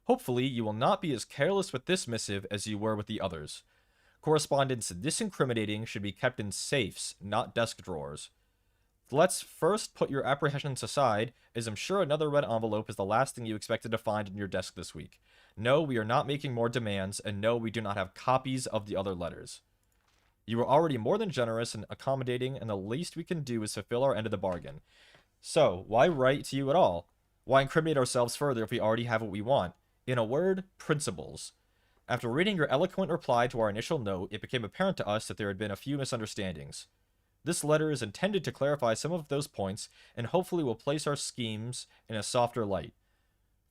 Hopefully, you will not be as careless with this missive as you were with the others. Correspondence this incriminating should be kept in safes, not desk drawers. Let's first put your apprehensions aside, as I'm sure another red envelope is the last thing you expected to find in your desk this week. No, we are not making more demands, and no, we do not have copies of the other letters. You are already more than generous and accommodating, and the least we can do is fulfill our end of the bargain. So, why write to you at all? Why incriminate ourselves further if we already have what we want? In a word, principles. After reading your eloquent reply to our initial note, it became apparent to us that there had been a few misunderstandings. This letter is intended to clarify some of those points, and hopefully will place our schemes in a softer light.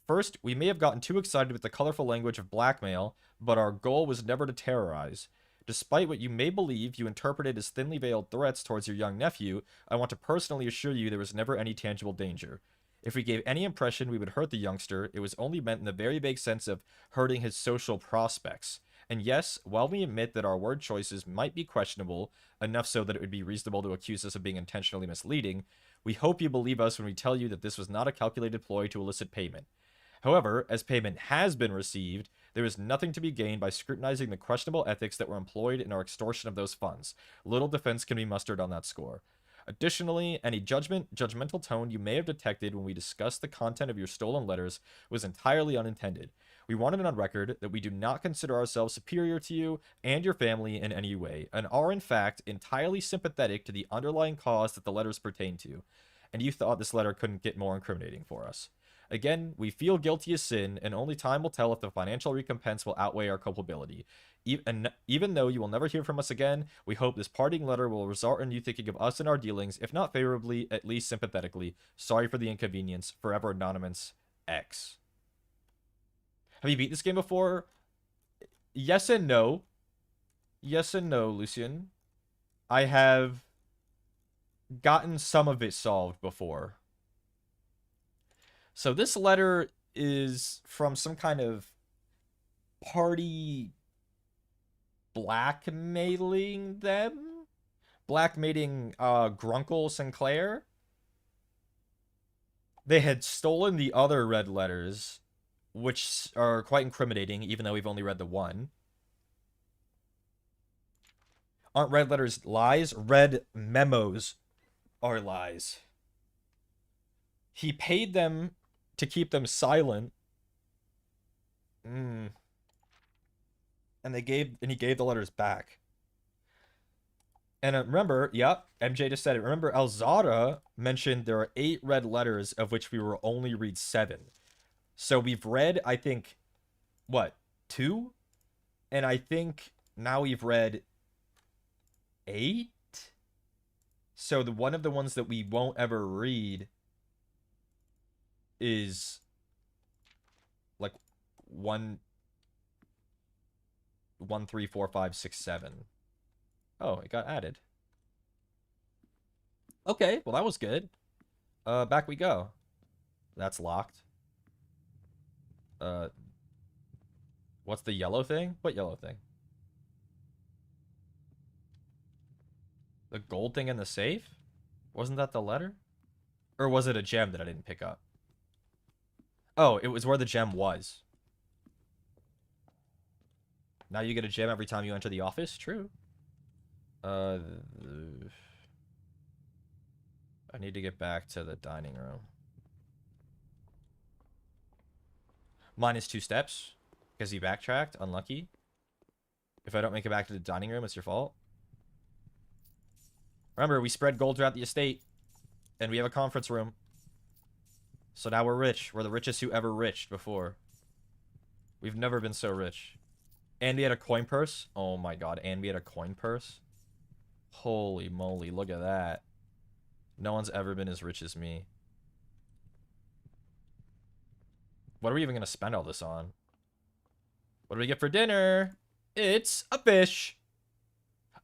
First, we may have gotten too excited with the colorful language of blackmail, but our goal was never to terrorize. Despite what you may believe you interpreted as thinly veiled threats towards your young nephew, I want to personally assure you there was never any tangible danger. If we gave any impression we would hurt the youngster, it was only meant in the very vague sense of hurting his social prospects. And yes, while we admit that our word choices might be questionable, enough so that it would be reasonable to accuse us of being intentionally misleading, we hope you believe us when we tell you that this was not a calculated ploy to elicit payment. However, as payment has been received, there is nothing to be gained by scrutinizing the questionable ethics that were employed in our extortion of those funds. Little defense can be mustered on that score. Additionally, any judgmental tone you may have detected when we discussed the content of your stolen letters was entirely unintended. We wanted it on record that we do not consider ourselves superior to you and your family in any way, and are in fact entirely sympathetic to the underlying cause that the letters pertain to. And you thought this letter couldn't get more incriminating for us. Again, we feel guilty as sin, and only time will tell if the financial recompense will outweigh our culpability. Even though you will never hear from us again, we hope this parting letter will result in you thinking of us and our dealings, if not favorably, at least sympathetically. Sorry for the inconvenience. Forever Anonymous X. Have you beat this game before? Yes and no. Yes and no, Lucian. I have gotten some of it solved before. So this letter is from some kind of party blackmailing them? Blackmailing Grunkle Sinclair? They had stolen the other red letters, which are quite incriminating, even though we've only read the one. Aren't red letters lies? Red memos are lies. He paid them to keep them silent. And he gave the letters back. And remember, yep, MJ just said it. Remember, Alzada mentioned there are 8 red letters, of which we will only read 7. So we've read, I think, what, 2? And I think now we've read 8? So one of the ones that we won't ever read is like 1, 3, 4, 5, 6, 7. Oh, it got added. Okay, well that was good. Back we go. That's locked. What's the yellow thing? What yellow thing? The gold thing in the safe? Wasn't that the letter? Or was it a gem that I didn't pick up? Oh, it was where the gem was. Now you get a gem every time you enter the office? True. I need to get back to the dining room. Minus 2 steps. Because he backtracked. Unlucky. If I don't make it back to the dining room, it's your fault. Remember, we spread gold throughout the estate. And we have a conference room. So now we're rich. We're the richest who ever riched before. We've never been so rich. And we had a coin purse. Oh my god, and we had a coin purse. Holy moly, look at that. No one's ever been as rich as me. What are we even going to spend all this on? What do we get for dinner? It's a fish.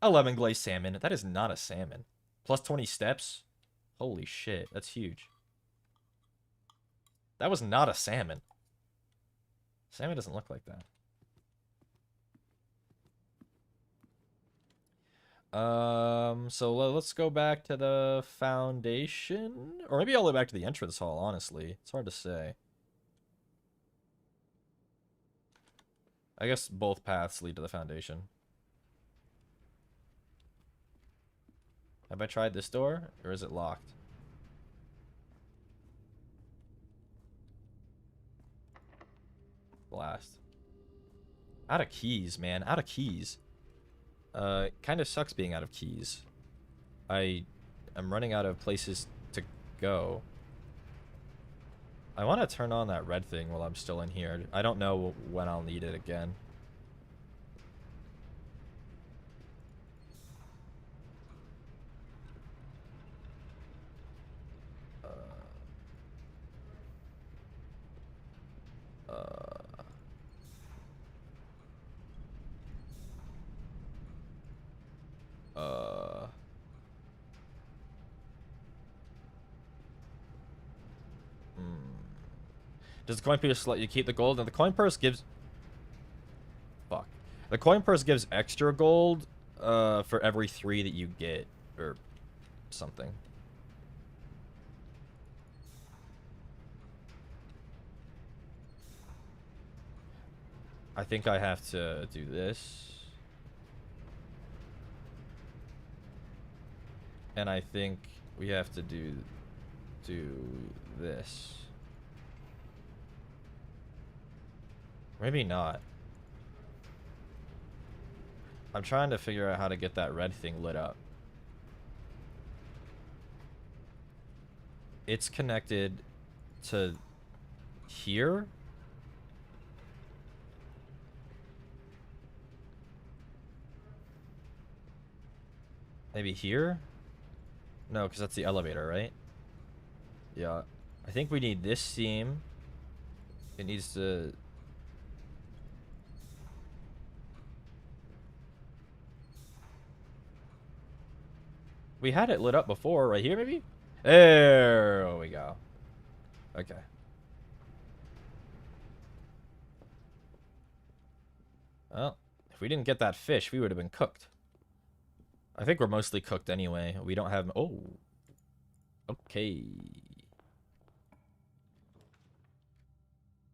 A lemon glazed salmon. That is not a salmon. Plus 20 steps. Holy shit, that's huge. That was not a salmon. Salmon doesn't look like that. So let's go back to the foundation. Or maybe all the way back to the entrance hall, honestly. It's hard to say. I guess both paths lead to the foundation. Have I tried this door? Or is it locked? Blast. Out of keys, man. Out of keys. Kind of sucks being out of keys. I'm running out of places to go. I want to turn on that red thing while I'm still in here. I don't know when I'll need it again. Does the coin purse let you keep the gold? And the coin purse gives... Fuck. The coin purse gives extra gold for every 3 that you get. Or something. I think I have to do this. And I think we have to do this. Maybe not. I'm trying to figure out how to get that red thing lit up. It's connected to here. Maybe here? No, because that's the elevator, right? Yeah. I think we need this seam. It needs to... We had it lit up before, right here, maybe? There we go. Okay. Well, if we didn't get that fish, we would have been cooked. I think we're mostly cooked anyway. We don't have... Oh. Okay.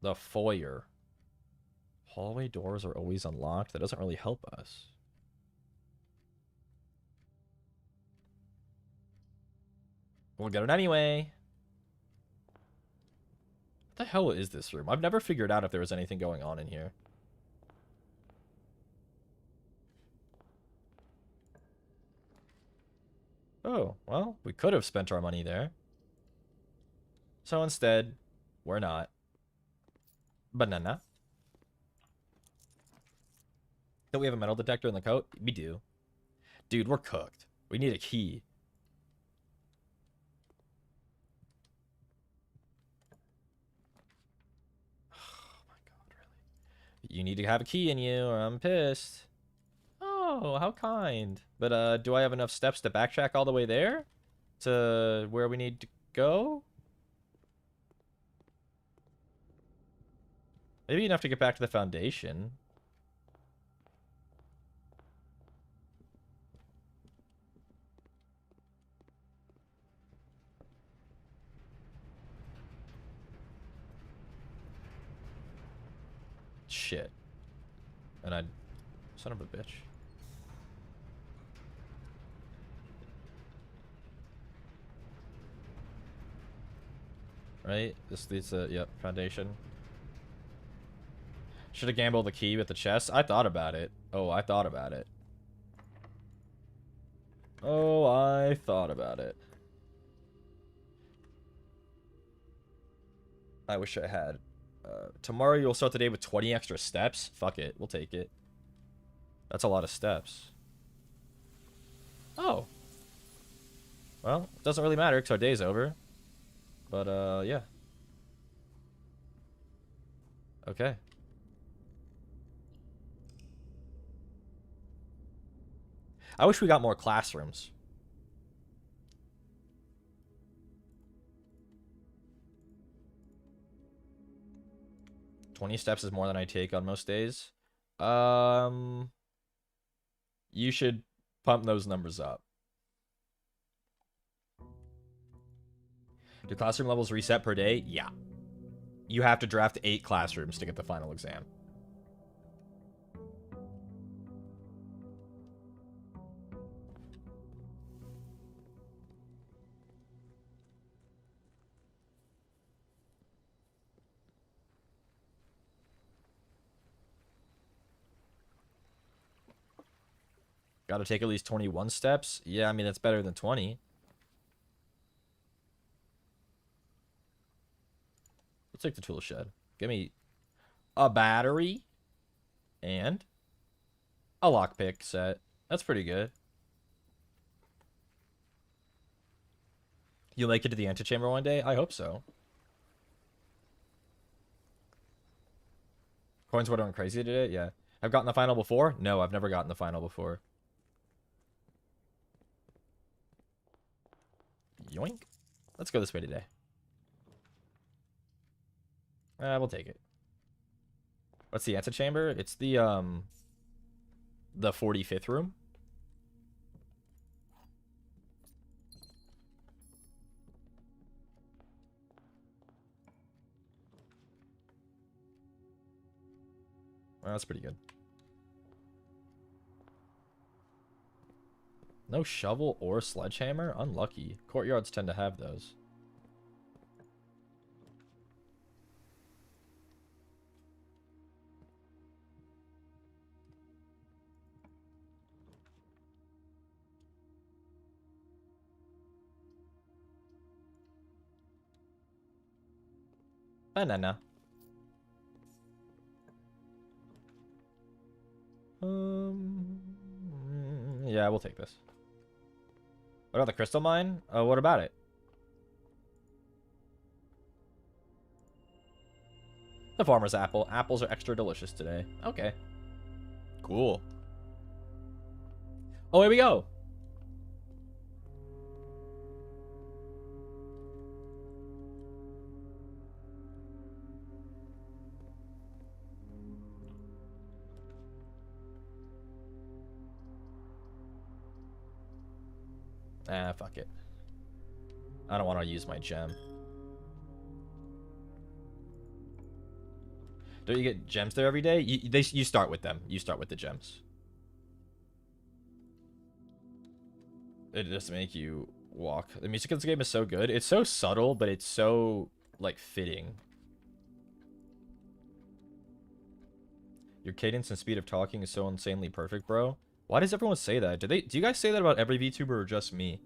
The foyer. Hallway doors are always unlocked. That doesn't really help us. We'll get it anyway. What the hell is this room? I've never figured out if there was anything going on in here. Oh, well, we could have spent our money there. So instead, we're not. Banana. Don't we have a metal detector in the coat? We do. Dude, we're cooked. We need a key. Oh my god, really? You need to have a key in you or I'm pissed. Oh, how kind. But do I have enough steps to backtrack all the way there? To where we need to go? Maybe enough to get back to the foundation. Shit. And I... Son of a bitch. Right? This leads to... Yep, foundation. Should have gambled the key with the chest. I thought about it. Oh, I thought about it. Oh, I thought about it. I wish I had. Tomorrow you'll start the day with 20 extra steps. Fuck it. We'll take it. That's a lot of steps. Oh. Well, it doesn't really matter because our day's over. But, yeah. Okay. I wish we got more classrooms. "20 steps is more than I take on most days." You should pump those numbers up. Do classroom levels reset per day? Yeah. You have to draft 8 classrooms to get the final exam. Got to take at least 21 steps? Yeah, I mean, that's better than 20. Let's take the tool shed. Give me a battery and a lockpick set. That's pretty good. You'll make it to the antechamber one day? I hope so. Coins were going crazy today? Yeah. I've gotten the final before? No, I've never gotten the final before. Yoink. Let's go this way today. We'll take it. What's the antechamber? It's the 45th room. Well, that's pretty good. No shovel or sledgehammer? Unlucky. Courtyards tend to have those. Banana. Yeah, we'll take this. What about the crystal mine? What about it? The farmer's apple. Apples are extra delicious today. Okay. Cool. Oh, here we go. Ah, fuck it. I don't want to use my gem. Don't you get gems there every day? You start with them. You start with the gems. It just make you walk. The music in this game is so good. It's so subtle, but it's so, like, fitting. Your cadence and speed of talking is so insanely perfect, bro. Why does everyone say that? Do you guys say that about every VTuber or just me?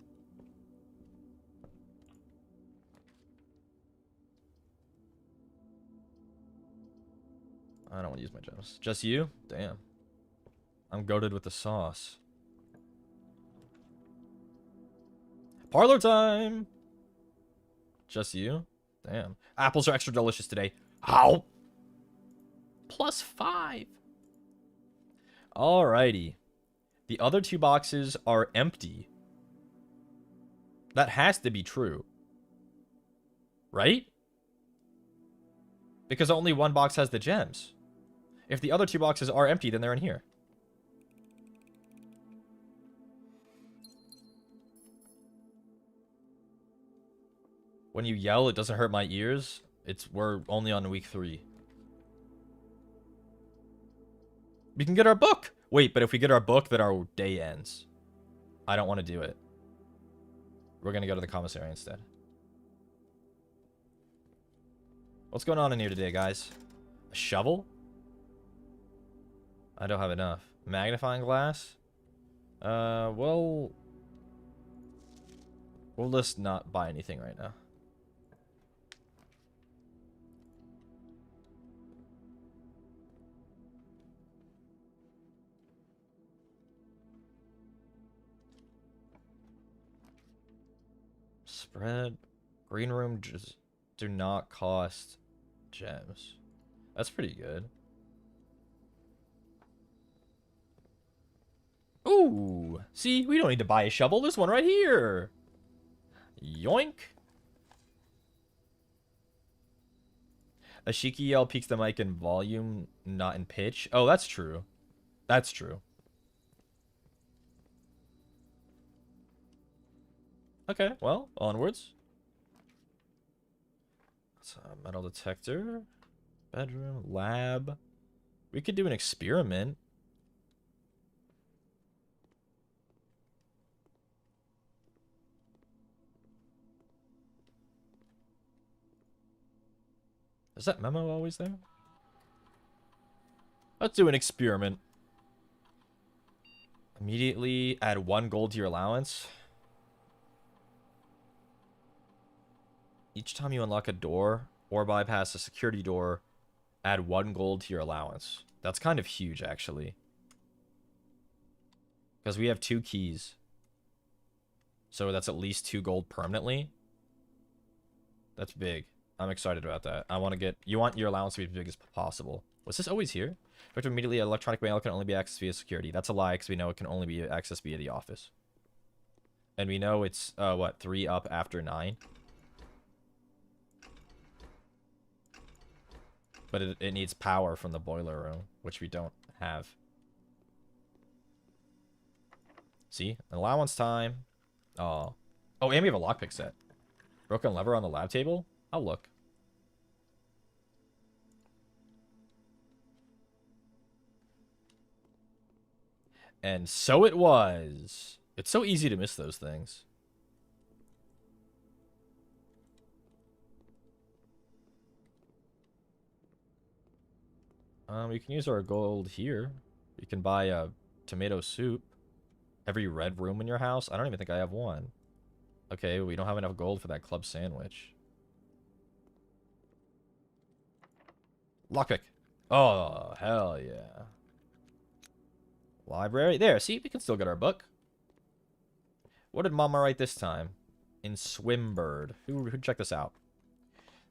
I don't want to use my gems. Just you? Damn. I'm goated with the sauce. Parlor time! Just you? Damn. Apples are extra delicious today. Ow! +5. Alrighty. The other 2 boxes are empty. That has to be true. Right? Because only one box has the gems. If the other 2 boxes are empty, then they're in here. When you yell, it doesn't hurt my ears. We're only on week 3. We can get our book. Wait, but if we get our book, then our day ends. I don't want to do it. We're going to go to the commissary instead. What's going on in here today, guys? A shovel? I don't have enough. Magnifying glass? Well... We'll just not buy anything right now. Bread. Green room just do not cost gems. That's pretty good. Ooh. See, we don't need to buy a shovel. There's one right here. Yoink. Ashkariel peaks the mic in volume, not in pitch. Oh, that's true. That's true. Okay, well, onwards. It's a metal detector. Bedroom. Lab. We could do an experiment. Is that memo always there? Let's do an experiment. Immediately add 1 gold to your allowance. Each time you unlock a door or bypass a security door, add 1 gold to your allowance. That's kind of huge, actually. Because we have 2 keys. So that's at least 2 gold permanently. That's big. I'm excited about that. I want to get... You want your allowance to be as big as possible. Was this always here? Effective immediately, electronic mail can only be accessed via security. That's a lie, because we know it can only be accessed via the office. And we know it's, what, 3 up after 9? But it needs power from the boiler room, which we don't have. See? Allowance time. Oh. Oh, and we have a lockpick set. Broken lever on the lab table? I'll look. And so it was. It's so easy to miss those things. We can use our gold here. You can buy a tomato soup. Every red room in your house? I don't even think I have one. Okay, we don't have enough gold for that club sandwich. Lockpick. Oh, hell yeah. Library. There, see? We can still get our book. What did Mama write this time? In Swimbird. Who checked this out?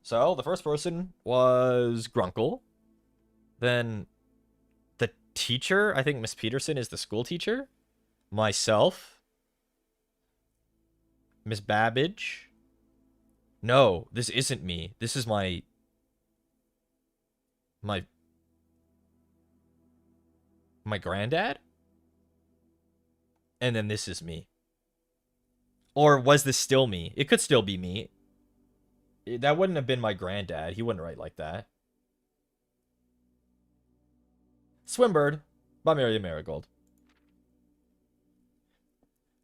So, the first person was Grunkle. Then, the teacher. I think Miss Peterson is the school teacher. Myself. Miss Babbage. No, this isn't me. This is my granddad? And then this is me. Or was this still me? It could still be me. That wouldn't have been my granddad. He wouldn't write like that. Swimbird by Mary Marigold.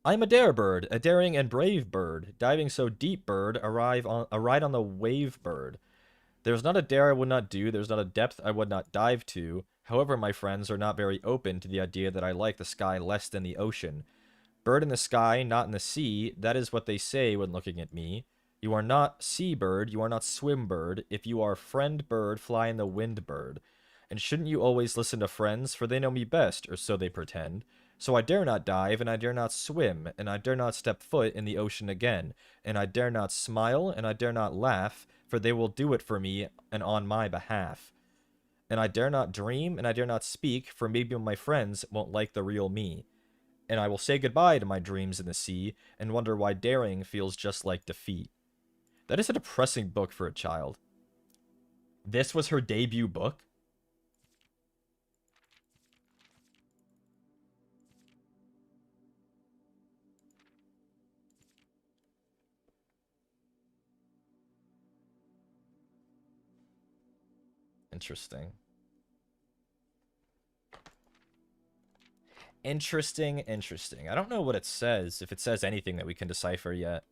I'm a dare bird, a daring and brave bird, diving so deep bird, a ride on the wave bird. There's not a dare I would not do, there's not a depth I would not dive to. However, my friends are not very open to the idea that I like the sky less than the ocean. Bird in the sky, not in the sea, that is what they say when looking at me. You are not sea bird, you are not swim bird. If you are friend bird, fly in the wind bird. And shouldn't you always listen to friends, for they know me best, or so they pretend. So I dare not dive, and I dare not swim, and I dare not step foot in the ocean again, and I dare not smile, and I dare not laugh, for they will do it for me and on my behalf. And I dare not dream, and I dare not speak, for maybe my friends won't like the real me. And I will say goodbye to my dreams in the sea, and wonder why daring feels just like defeat. That is a depressing book for a child. This was her debut book? Interesting. Interesting. I don't know what it says, if it says anything that we can decipher yet.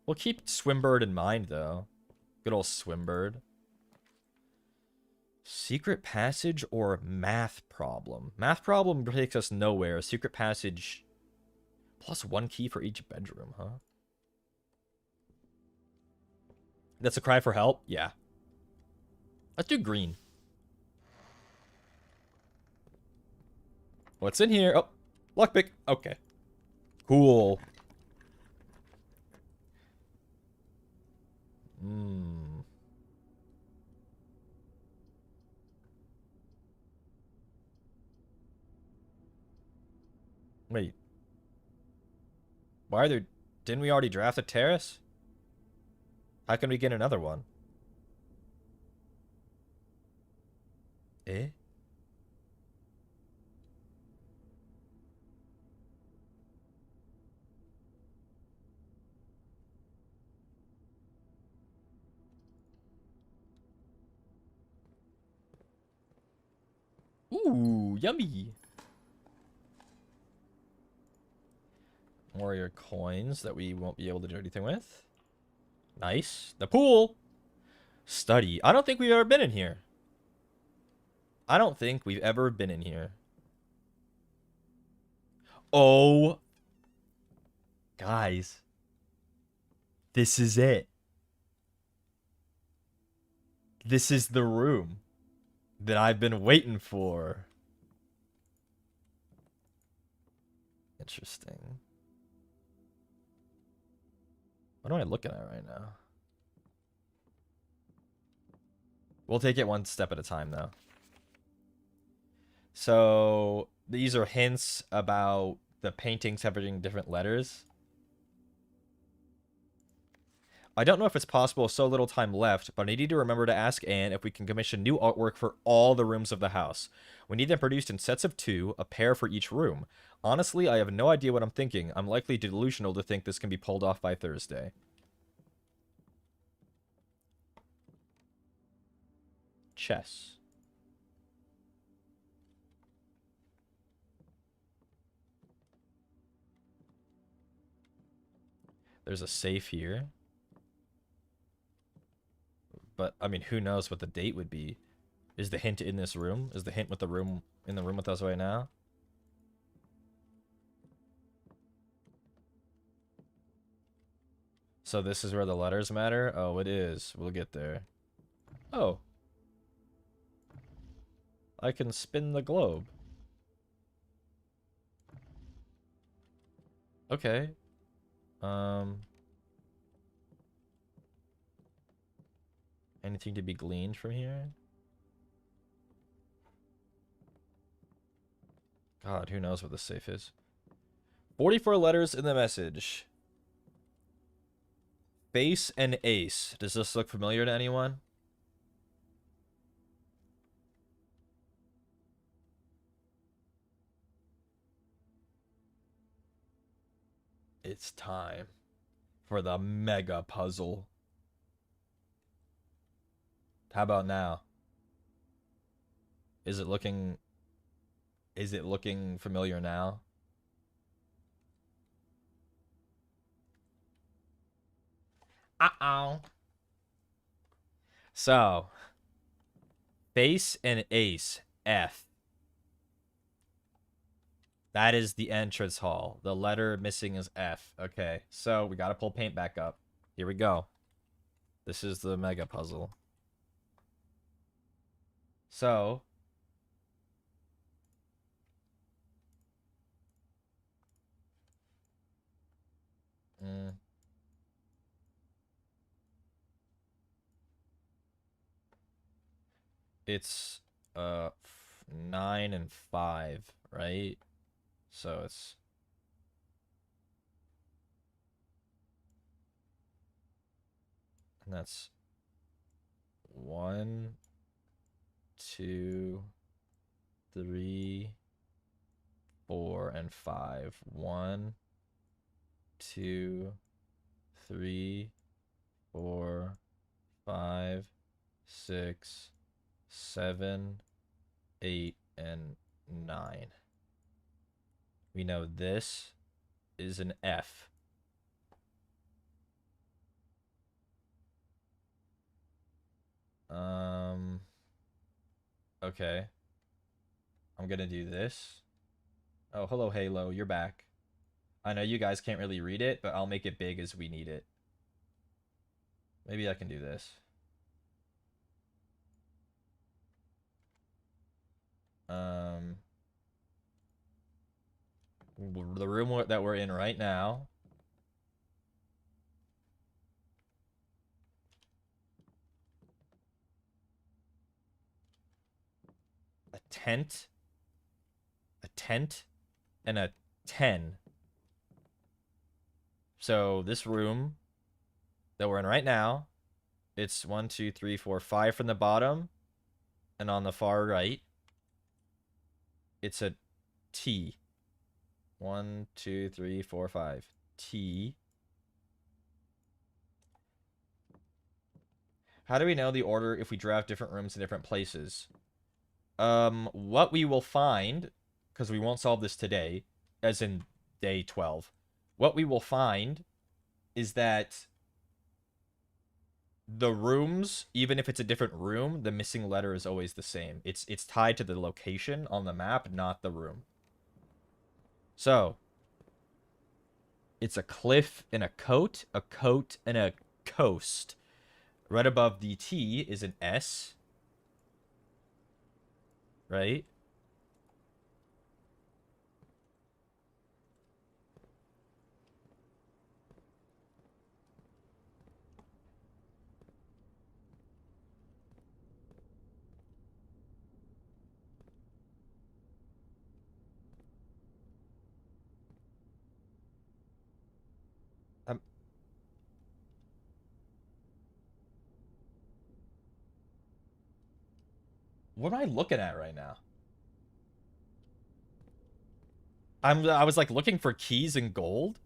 We'll keep Swimbird in mind, though. Good old Swimbird. Secret passage or math problem? Math problem takes us nowhere. Secret passage plus 1 key for each bedroom, huh? That's a cry for help? Yeah. Let's do green. What's in here? Oh, lockpick. Okay. Cool. Hmm. Wait. Why are there... Didn't we already draft a terrace? How can we get another one? Eh? Ooh, yummy. Warrior coins that we won't be able to do anything with. Nice. The pool. Study. I don't think we've ever been in here. I don't think we've ever been in here. Oh. Guys. This is it. This is the room that I've been waiting for. Interesting. What am I looking at right now? We'll take it one step at a time, though. So, these are hints about the paintings having different letters. I don't know if it's possible with so little time left, but I need to remember to ask Anne if we can commission new artwork for all the rooms of the house. We need them produced in sets of 2, a pair for each room. Honestly, I have no idea what I'm thinking. I'm likely delusional to think this can be pulled off by Thursday. Chess. There's a safe here. But, I mean, who knows what the date would be. Is the hint in this room? Is the hint with the room in the room with us right now? So this is where the letters matter? Oh, it is. We'll get there. Oh. I can spin the globe. Okay. Anything to be gleaned from here? God, who knows what the safe is? 44 letters in the message. Face and ace. Does this look familiar to anyone? It's time for the mega puzzle. How about now? Is it looking familiar now? Uh-oh. So, face and ace, F. That is the entrance hall. The letter missing is F. Okay, so we gotta pull paint back up. Here we go. This is the mega puzzle. So, it's 9 and 5, right? So it's and that's 1, 2, 3, 4, and 5. 1, 2, 3, 4, 5, 6, 7, 8, and 9. We know this is an F. Okay. I'm gonna do this. Oh, hello, Halo. You're back. I know you guys can't really read it, but I'll make it big as we need it. Maybe I can do this. The room that we're in right now tent, and a 10. So this room that we're in right now, it's 1, 2, 3, 4, 5 from the bottom, and on the far right, it's a T. 1, 2, 3, 4, 5. T. How do we know the order if we draft different rooms in different places? What we will find, because we won't solve this today, as in day 12, what we will find is that the rooms, even if it's a different room, the missing letter is always the same. It's tied to the location on the map, not the room. So, it's a cliff and a coat and a coast. Right above the T is an S. Right? Um, what am I looking at right now? I was like looking for keys and gold.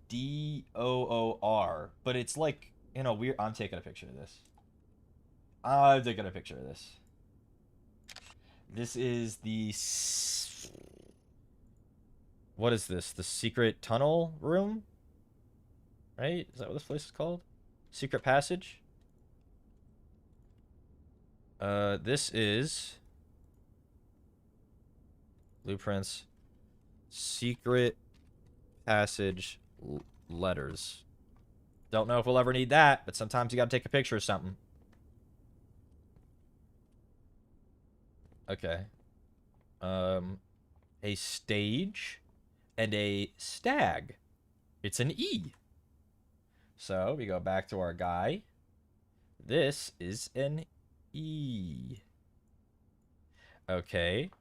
Door, but it's like in a weird. I'm taking a picture of this. I'm taking a picture of this. This is the. What is this? The secret tunnel room? Right? Is that what this place is called? Secret passage? This is blueprints. Secret passage letters. Don't know if we'll ever need that, but sometimes you gotta take a picture of something. Okay. A stage and a stag. It's an E. So we go back to our guy. This is an E. Okay.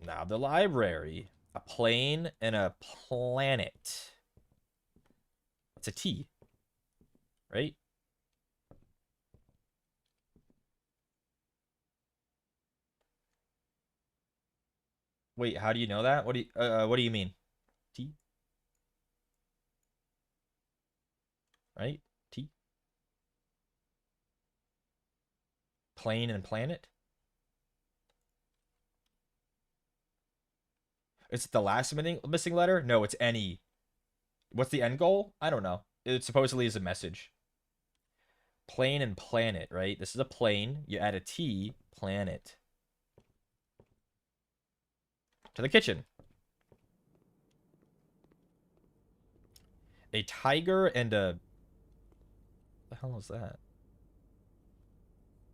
Now the library. A plane and a planet. It's a T. Right? Wait, how do you know that? What do you mean? T? Right? T? Plane and planet? Is it the last missing letter? No, it's any. What's the end goal? I don't know. It supposedly is a message. Plane and planet, right? This is a plane. You add a T, planet. To the kitchen. A tiger and a... What the hell is that?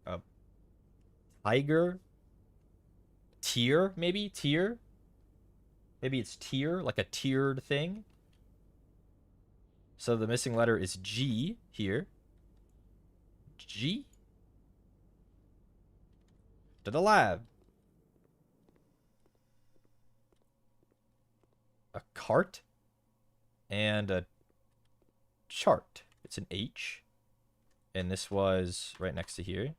A tiger? Tier, maybe? Tier? Maybe it's tier, like a tiered thing. So the missing letter is G here. G? To the lab. A cart and a chart. It's an H. And this was right next to here.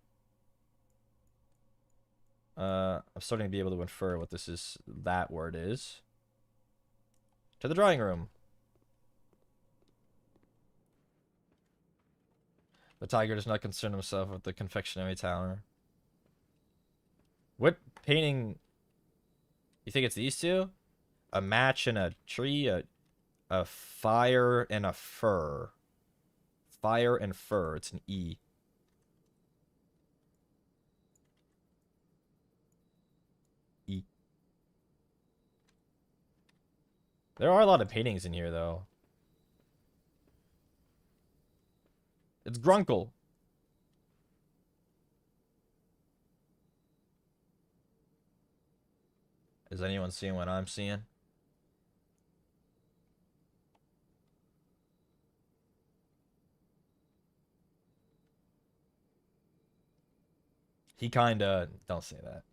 I'm starting to be able to infer what that word is. To the drawing room. The tiger does not concern himself with the confectionery tower. What painting? You think it's these two? A match and a tree, a fire and a fur. Fire and fur. It's an E. E. There are a lot of paintings in here, though. It's Grunkle. Is anyone seeing what I'm seeing? He kinda... Don't say that.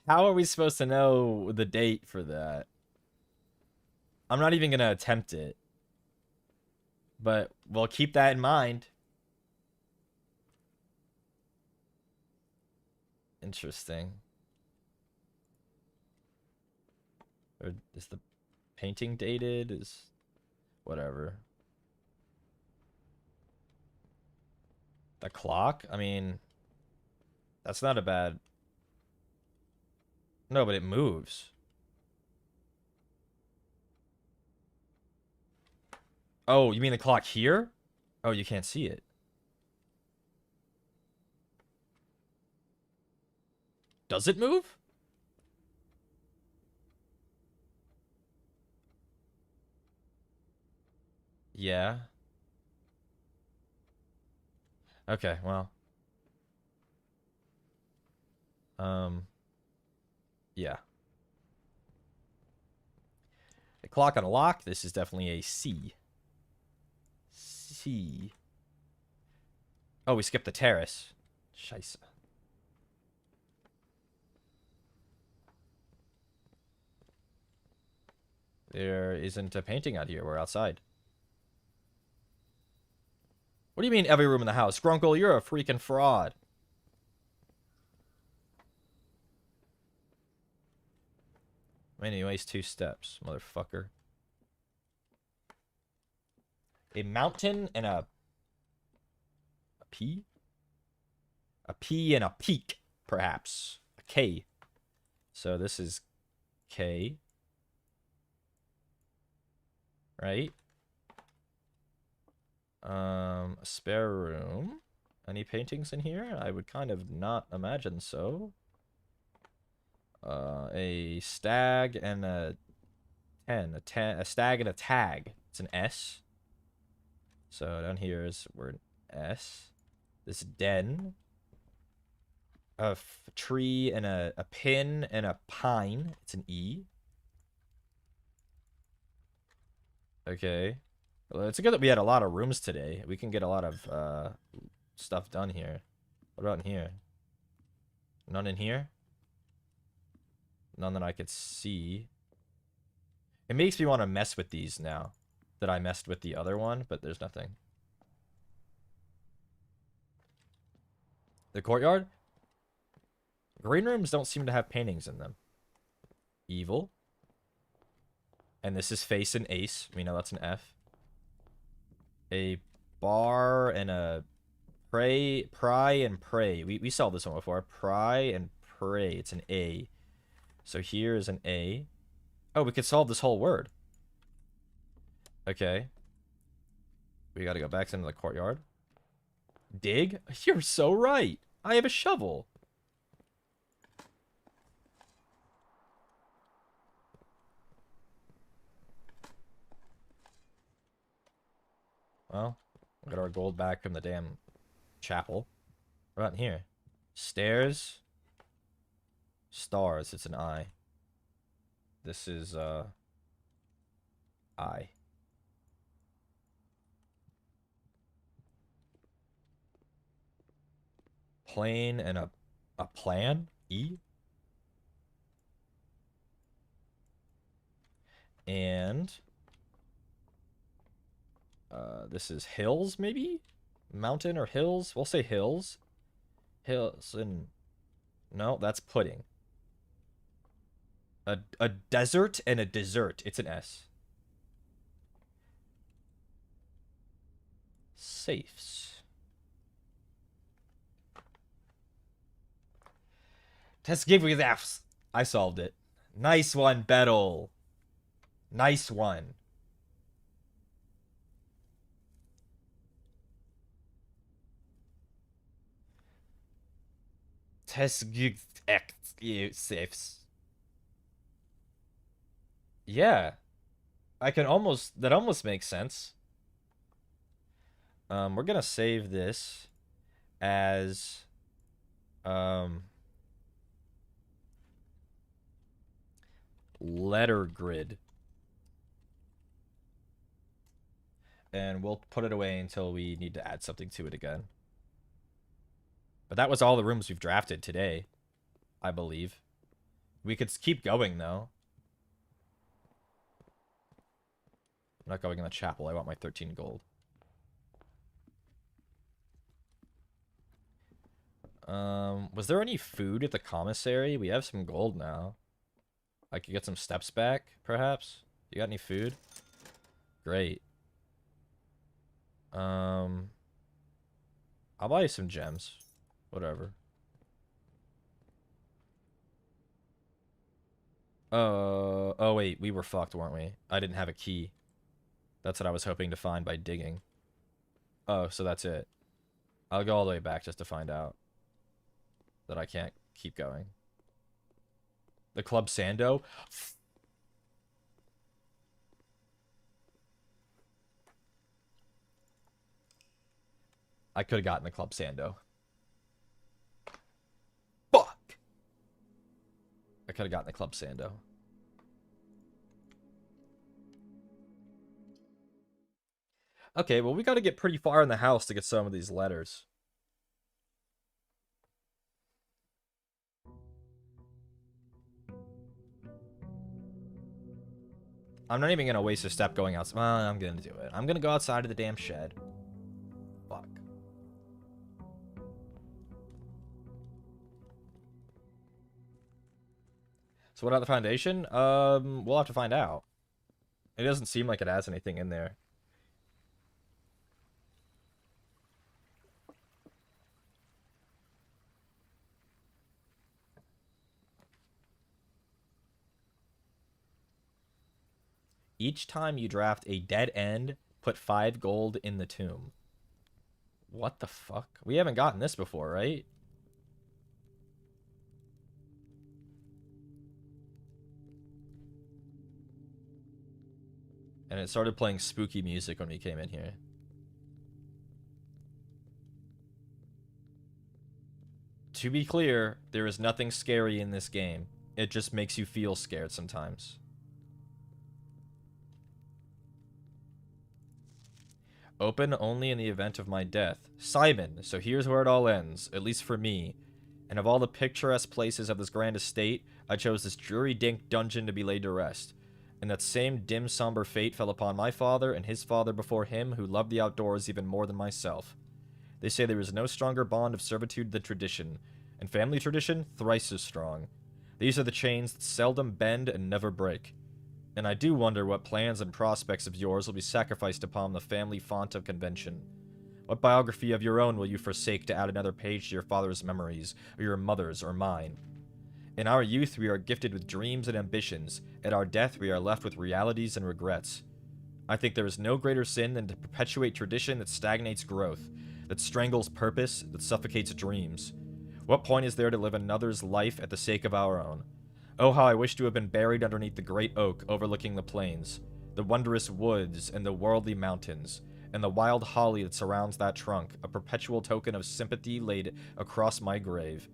How are we supposed to know the date for that? I'm not even gonna attempt it. But we'll keep that in mind. Interesting. Or is the painting dated? Is whatever. The clock? I mean, that's not a bad... No, but it moves. Oh, you mean the clock here? Oh, you can't see it. Does it move? Yeah. Okay, well. Yeah. The clock on a lock. This is definitely a C. C. Oh, we skipped the terrace. Scheisse. There isn't a painting out here. We're outside. What do you mean every room in the house? Grunkle, you're a freaking fraud. Anyways, 2 steps, motherfucker. A mountain and a P? A P and a peak, perhaps. A K. So this is K. Right? A spare room. Any paintings in here? I would kind of not imagine so. A stag and a 10. A stag and a tag. It's an S. So down here is word S. This den. A tree and a pin and a pine. It's an E. Okay. Well, it's good that we had a lot of rooms today. We can get a lot of stuff done here. What about in here? None in here? None that I could see. It makes me want to mess with these now that I messed with the other one, but there's nothing. The courtyard? Green rooms don't seem to have paintings in them. Evil. And this is face and ace. We know that's an F. A bar and a pry and pray. We saw this one before. Pry and pray. It's an A. So here is an A. Oh, we could solve this whole word. Okay. We gotta go back into the courtyard. Dig? You're so right. I have a shovel. Well, we got our gold back from the damn chapel. What about in here? Stairs. Stars. It's an I. This is, I. Plane and a plan? E? And... this is hills, maybe? Mountain or hills? We'll say hills. Hills and... No, that's pudding. A desert and a dessert. It's an S. Safes. Let's give me F's. I solved it. Nice one, Bettle. Nice one. Safes. Yeah. I can almost... That almost makes sense. We're gonna save this as letter grid. And we'll put it away until we need to add something to it again. But that was all the rooms we've drafted today, I believe. We could keep going, though. I'm not going in the chapel. I want my 13 gold. Was there any food at the commissary? We have some gold now. I could get some steps back, perhaps. You got any food? Great. I'll buy you some gems. Whatever. Oh wait, we were fucked, weren't we? I didn't have a key. That's what I was hoping to find by digging. Oh, so that's it. I'll go all the way back just to find out that I can't keep going. The Club Sando? I could have gotten the Club Sando. Fuck! I could have gotten the Club Sando. Okay, well, we got to get pretty far in the house to get some of these letters. I'm not even going to waste a step going outside. Well, I'm going to do it. I'm going to go outside of the damn shed. Fuck. So what about the foundation? We'll have to find out. It doesn't seem like it has anything in there. Each time you draft a dead end, put 5 gold in the tomb. What the fuck? We haven't gotten this before, right? And it started playing spooky music when we came in here. To be clear, there is nothing scary in this game. It just makes you feel scared sometimes. Open only in the event of my death. Simon, so here's where it all ends, at least for me. And of all the picturesque places of this grand estate, I chose this dreary dink dungeon to be laid to rest. And that same dim somber fate fell upon my father and his father before him, who loved the outdoors even more than myself. They say there is no stronger bond of servitude than tradition, and family tradition thrice as strong. These are the chains that seldom bend and never break. And I do wonder what plans and prospects of yours will be sacrificed upon the family font of convention. What biography of your own will you forsake to add another page to your father's memories, or your mother's, or mine? In our youth we are gifted with dreams and ambitions. At our death we are left with realities and regrets. I think there is no greater sin than to perpetuate tradition that stagnates growth, that strangles purpose, that suffocates dreams. What point is there to live another's life at the sake of our own? Oh, how I wish to have been buried underneath the great oak overlooking the plains, the wondrous woods, and the worldly mountains, and the wild holly that surrounds that trunk, a perpetual token of sympathy laid across my grave.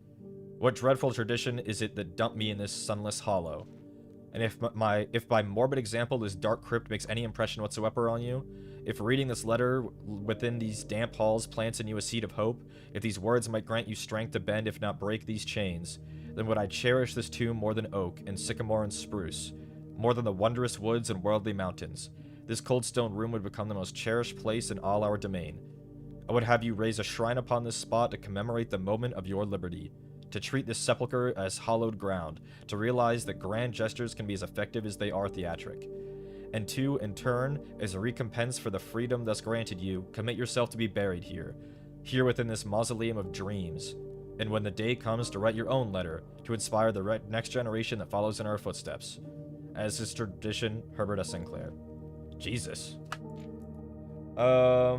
What dreadful tradition is it that dumped me in this sunless hollow? And if by morbid example this dark crypt makes any impression whatsoever on you, if reading this letter within these damp halls plants in you a seed of hope, if these words might grant you strength to bend if not break these chains, then would I cherish this tomb more than oak and sycamore and spruce, more than the wondrous woods and worldly mountains. This cold stone room would become the most cherished place in all our domain. I would have you raise a shrine upon this spot to commemorate the moment of your liberty, to treat this sepulchre as hallowed ground, to realize that grand gestures can be as effective as they are theatric. And to, in turn, as a recompense for the freedom thus granted you, commit yourself to be buried here, here within this mausoleum of dreams. And when the day comes to write your own letter, to inspire the next generation that follows in our footsteps. As is tradition, Herbert S. Sinclair. Jesus. That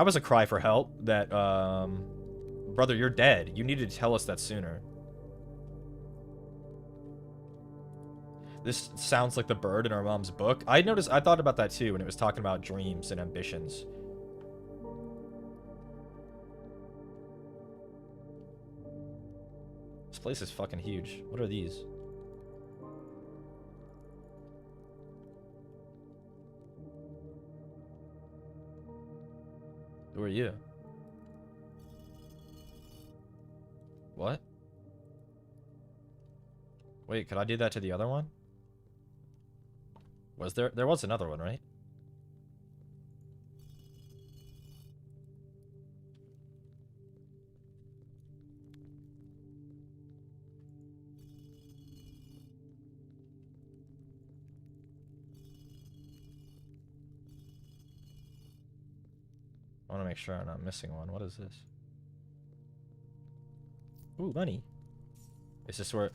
was a cry for help. That, brother, you're dead. You needed to tell us that sooner. This sounds like the bird in our mom's book. I thought about that too when it was talking about dreams and ambitions. This place is fucking huge. What are these? Who are you? What? Wait, could I do that to the other one? Was there? There was another one, right? I want to make sure I'm not missing one. What is this? Ooh, money. Is this where...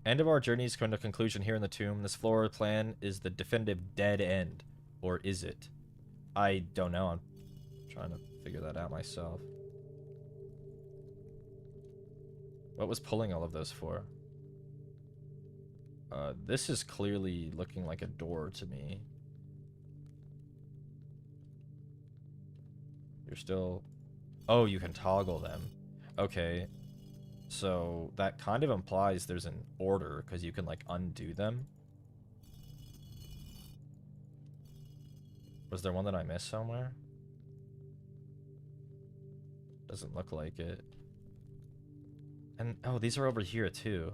End of our journey's come to conclusion here in the tomb. This floor plan is the definitive dead end. Or is it? I don't know. I'm trying to figure that out myself. What was pulling all of those for? This is clearly looking like a door to me. You're still... Oh, you can toggle them. Okay. So that kind of implies there's an order, because you can, like, undo them. Was there one that I missed somewhere? Doesn't look like it. And, oh, these are over here, too.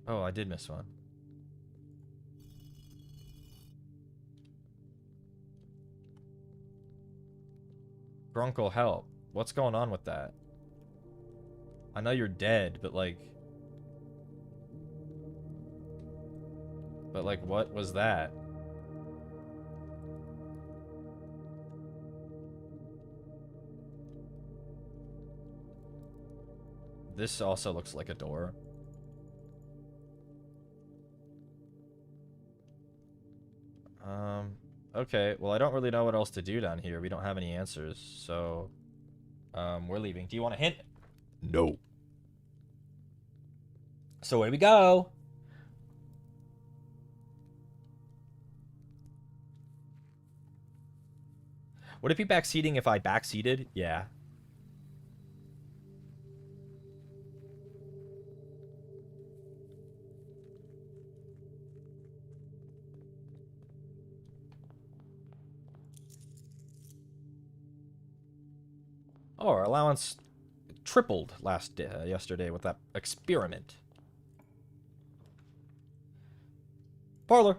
Oh, I did miss one. Grunkle, help. What's going on with that? I know you're dead, but like... But like, what was that? This also looks like a door. Okay, well, I don't really know what else to do down here. We don't have any answers, so... we're leaving. Do you want a hint? No. So away we go! Would it be backseating if I backseated? Yeah. Oh, our allowance tripled yesterday with that experiment. Parlor.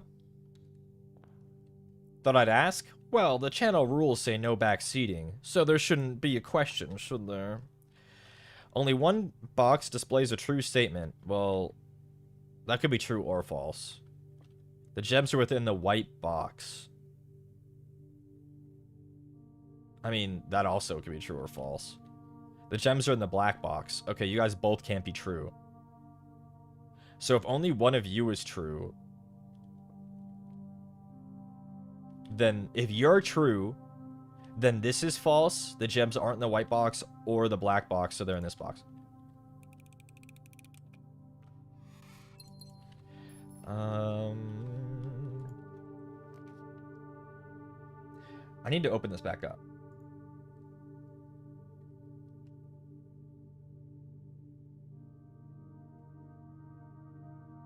Thought I'd ask? Well, the channel rules say no backseating, so there shouldn't be a question, should there? Only one box displays a true statement. Well, that could be true or false. The gems are within the white box. I mean, that also could be true or false. The gems are in the black box. Okay, you guys both can't be true. So if only one of you is true, then if you're true, then this is false. The gems aren't in the white box or the black box, so they're in this box. I need to open this back up.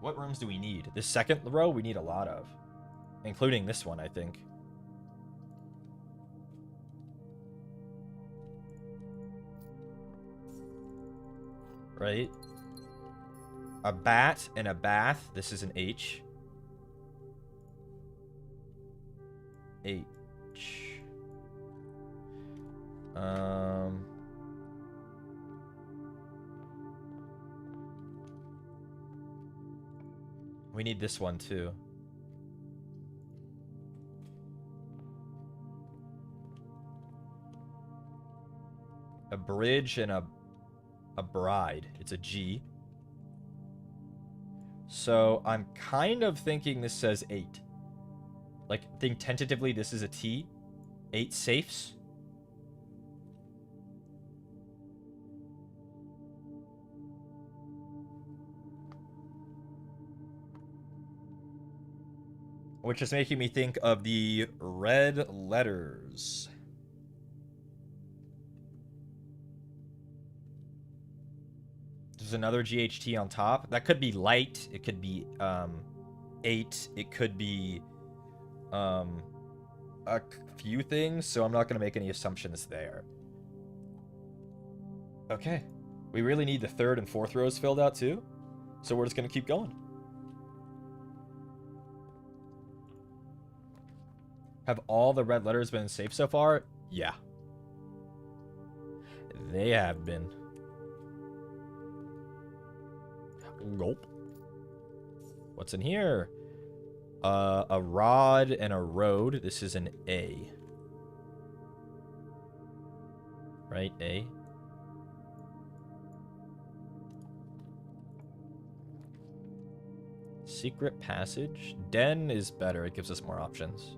What rooms do we need? This second row we need a lot of. Including this one, I think. Right? A bat and a bath. This is an H. H. We need this one too. A bridge and a bride. It's a G. So I'm kind of thinking this says 8. Like, think tentatively this is a T. 8 safes. which is making me think of the red letters. There's another GHT on top. That could be light. It could be 8. It could be a few things, so I'm not going to make any assumptions there. Okay. We really need the 3rd and 4th rows filled out too, so we're just going to keep going. Have all the red letters been safe so far? Yeah. They have been. Gulp. What's in here? A rod and a road. This is an A. Right? A. Secret passage. Den is better. It gives us more options.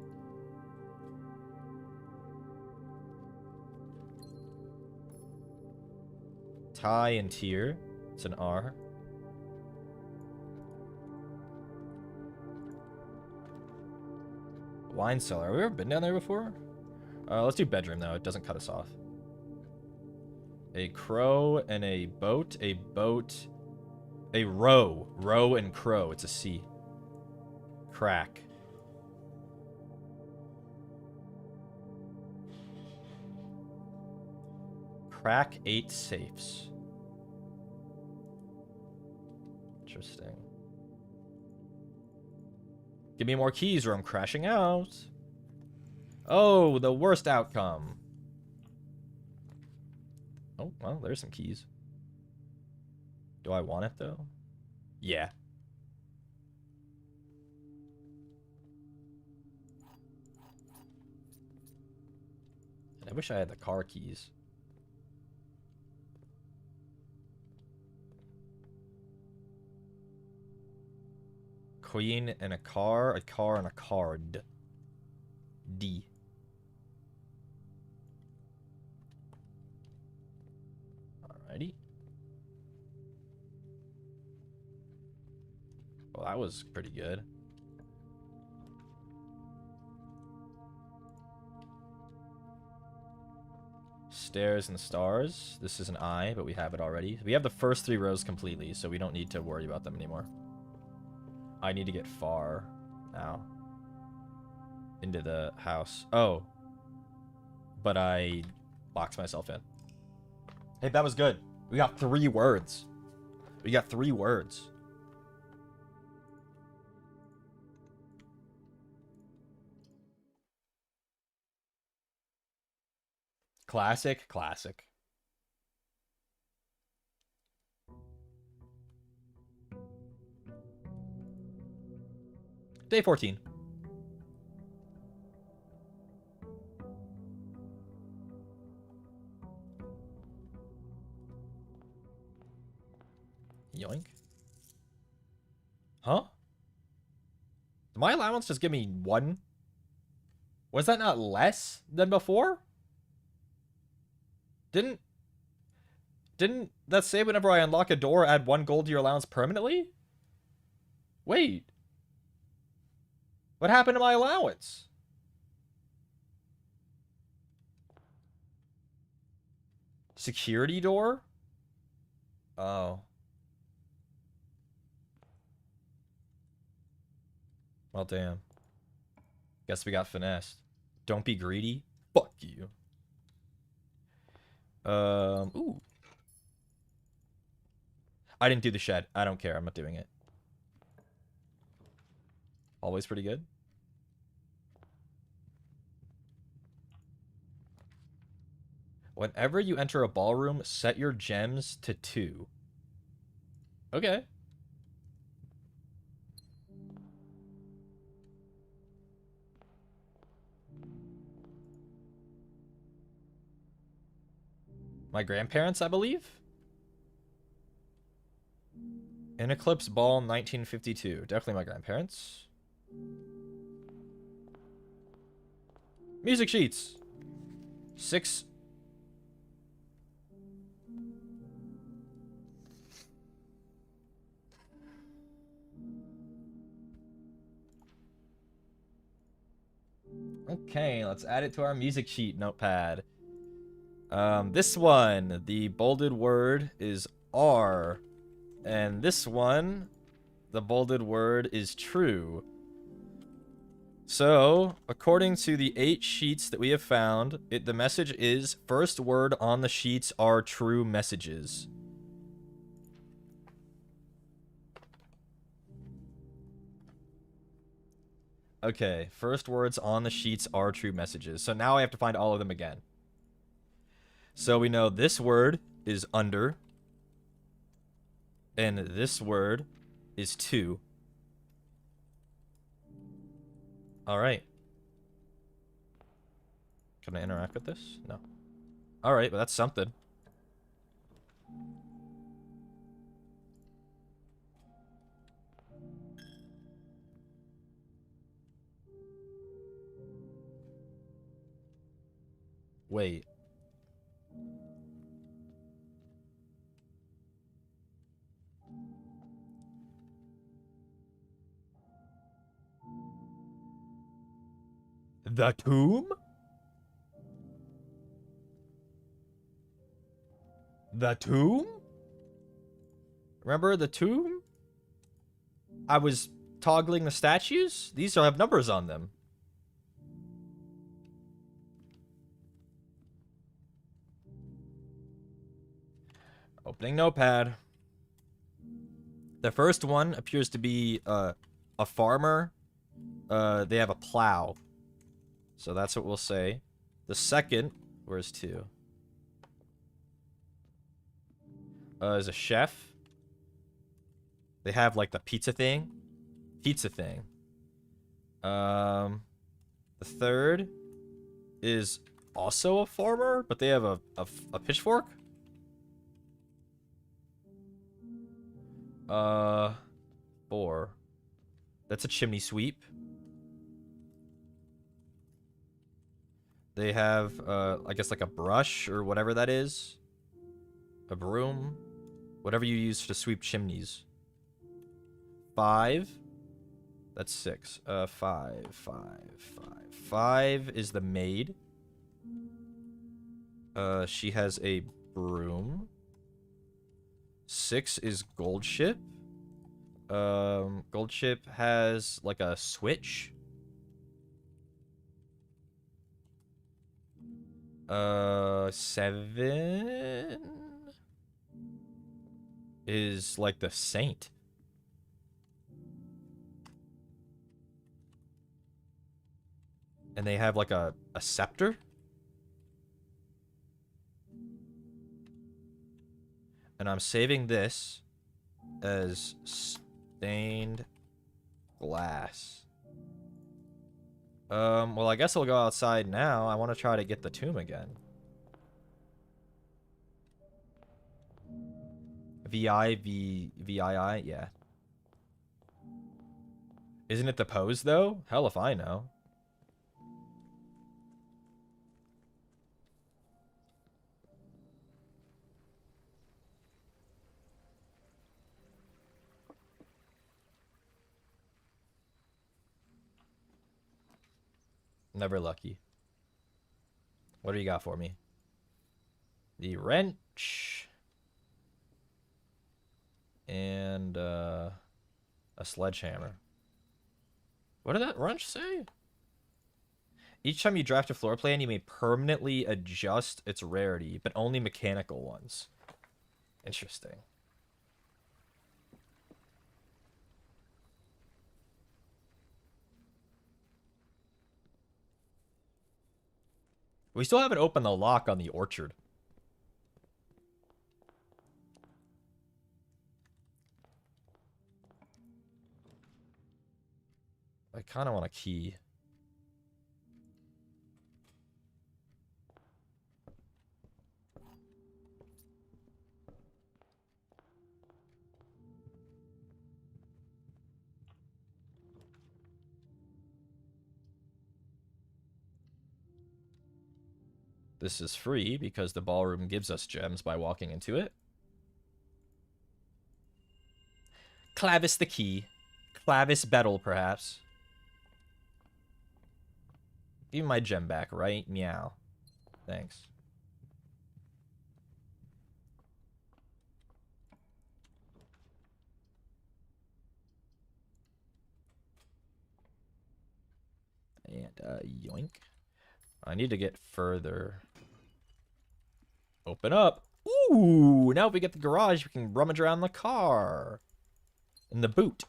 Tie and tier. It's an R. Wine cellar. Have we ever been down there before? Let's do bedroom, though. It doesn't cut us off. A crow and a boat. A boat. A row. Row and crow. It's a C. Crack. Crack 8 safes. Interesting. Give me more keys or I'm crashing out. Oh, the worst outcome. Oh, well, there's some keys. Do I want it, though? Yeah. And I wish I had the car keys. Queen and a car and a card. D. Alrighty. Well, that was pretty good. Stairs and stars. This is an I, but we have it already. We have the first 3 rows completely, so we don't need to worry about them anymore. I need to get far now into the house. Oh. But I locked myself in. Hey, that was good. We got 3 words. We got 3 words. Classic, classic. Day 14. Yoink. Huh? Did my allowance just give me 1? Was that not less than before? Didn't that say whenever I unlock a door, add 1 gold to your allowance permanently? Wait. What happened to my allowance? Security door? Oh. Well, damn. Guess we got finessed. Don't be greedy. Fuck you. Ooh. I didn't do the shed. I don't care. I'm not doing it. Always pretty good. Whenever you enter a ballroom, set your gems to 2. Okay. My grandparents, I believe? An Eclipse Ball 1952. Definitely my grandparents. Music sheets. 6. Okay, let's add it to our music sheet notepad. This one, the bolded word is R. And this one, the bolded word is true. So, according to the 8 sheets that we have found, the message is, first word on the sheets are true messages. Okay, first words on the sheets are true messages. So now I have to find all of them again. So we know this word is under. And this word is to. Alright. Can I interact with this? No. Alright, but that's something. Wait. The tomb? The tomb? Remember the tomb? I was toggling the statues? These have numbers on them. Opening notepad. The first one appears to be a farmer. They have a plow. So that's what we'll say. The second, where's 2? Is a chef. They have like the pizza thing. The third is also a farmer, but they have a pitchfork. Four. That's a chimney sweep. They have, I guess like a brush or whatever that is. A broom. Whatever you use to sweep chimneys. 5. That's 6. 5. 5 is the maid. She has a broom. 6 is gold ship. Gold ship has like a switch. 7 is like the saint. And they have like a scepter. And I'm saving this as stained glass. Well, I guess I'll go outside now. I want to try to get the tomb again. VII, yeah. Isn't it the pose, though? Hell if I know. Never lucky. What do you got for me? The wrench. And, a sledgehammer. What did that wrench say? Each time you draft a floor plan, you may permanently adjust its rarity, but only mechanical ones. Interesting. We still haven't opened the lock on the orchard. I kind of want a key. This is free because the ballroom gives us gems by walking into it. Clavis the key. Clavis Bettel, perhaps. Give me my gem back, right? Meow. Thanks. And, yoink. I need to get further. Open up. Ooh, now if we get the garage, we can rummage around the car. In the boot.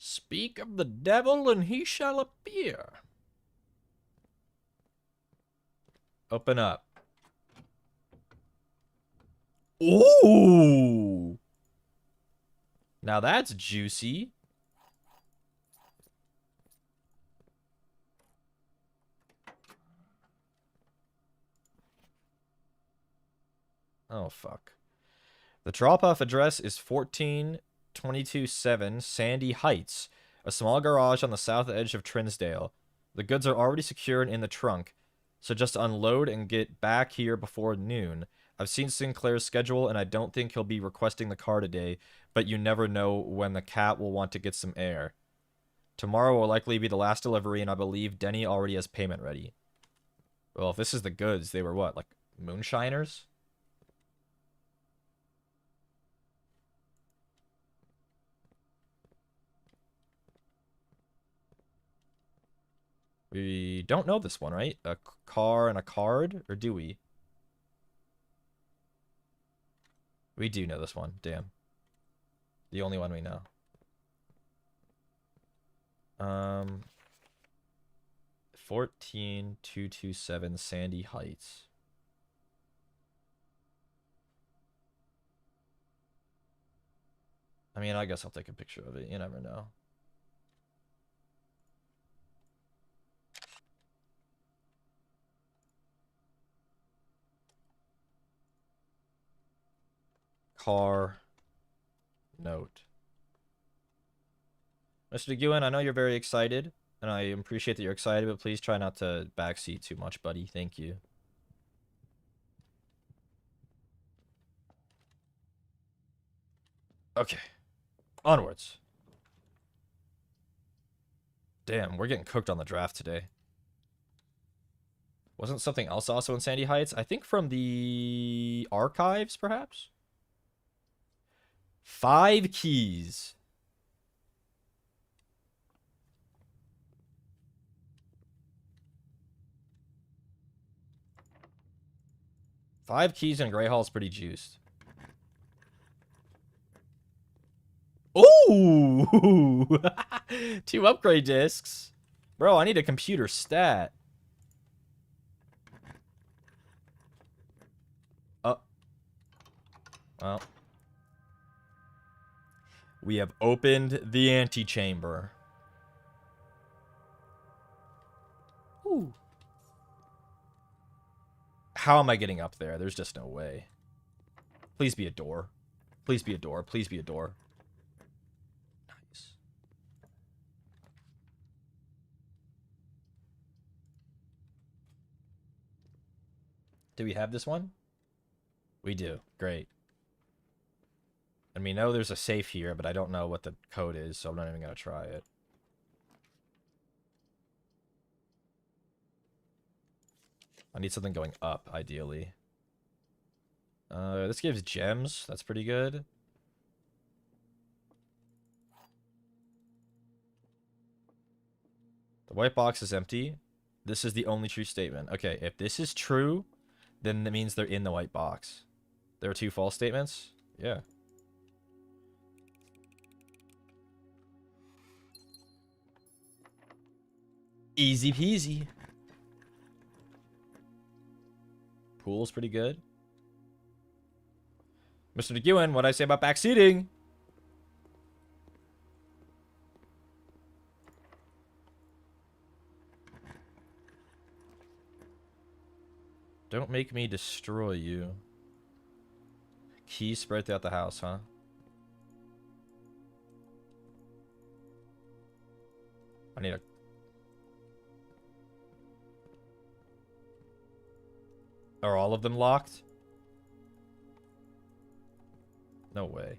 Speak of the devil and he shall appear. Open up. Ooh. Now that's juicy. Oh, fuck. The drop-off address is 14227 Sandy Heights, a small garage on the south edge of Trinsdale. The goods are already secured in the trunk, so just unload and get back here before noon. I've seen Sinclair's schedule, and I don't think he'll be requesting the car today, but you never know when the cat will want to get some air. Tomorrow will likely be the last delivery, and I believe Denny already has payment ready. Well, if this is the goods, they were what, like moonshiners? We don't know this one, right? A car and a card? Or do we? We do know this one. Damn. The only one we know. 14227 Sandy Heights. I mean, I guess I'll take a picture of it. You never know. Car note. Mr. Ewan, I know you're very excited, and I appreciate that you're excited, but please try not to backseat too much, buddy. Thank you. Okay. Onwards. Damn, we're getting cooked on the draft today. Wasn't something else also in Sandy Heights? I think from the archives, perhaps? 5 keys. Five keys in Grey Hall is pretty juiced. Ooh! 2 upgrade discs. Bro, I need a computer stat. Oh. Well. We have opened the antechamber. Ooh. How am I getting up there? There's just no way. Please be a door. Please be a door. Please be a door. Nice. Do we have this one? We do. Great. And we know there's a safe here, but I don't know what the code is, so I'm not even going to try it. I need something going up, ideally. This gives gems. That's pretty good. The white box is empty. This is the only true statement. Okay, if this is true, then that means they're in the white box. There are 2 false statements? Yeah. Easy peasy. Pool's pretty good. Mr. McEwen, what'd I say about backseating? Don't make me destroy you. Keys spread throughout the house, huh? I need a... Are all of them locked? No way.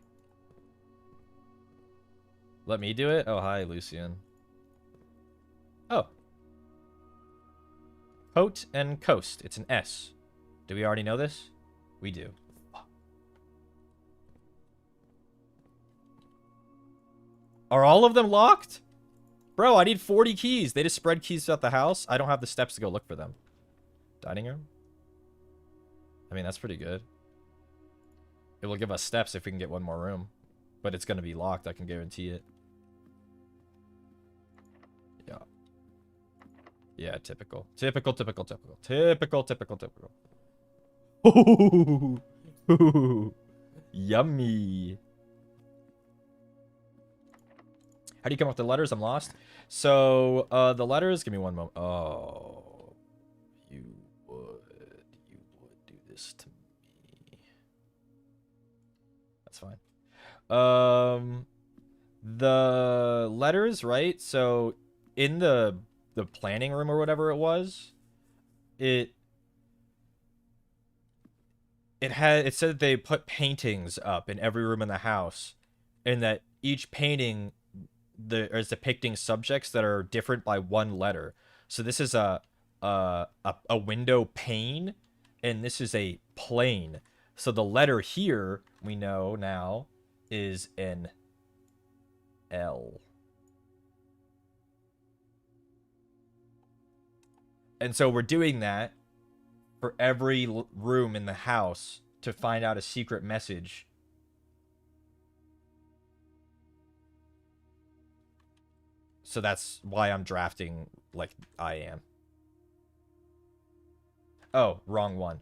Let me do it? Oh, hi, Lucian. Oh. Coat and coast. It's an S. Do we already know this? We do. Are all of them locked? Bro, I need 40 keys. They just spread keys throughout the house. I don't have the steps to go look for them. Dining room? I mean, that's pretty good. It will give us steps if we can get one more room. But it's going to be locked. I can guarantee it. Yeah. Yeah, typical. Typical, typical, typical. Typical, typical, typical. Ooh. Yummy. How do you come up with the letters? I'm lost. So, the letters... Give me one moment. Oh. You would do this to me. That's fine. The letters, right? So, in the planning room or whatever it was, it said that they put paintings up in every room in the house, and that each painting is depicting subjects that are different by one letter. So this is a window pane, and this is a plane. So the letter here we know now is an L. And so we're doing that for every room in the house to find out a secret message. So that's why I'm drafting like I am. Oh, wrong one.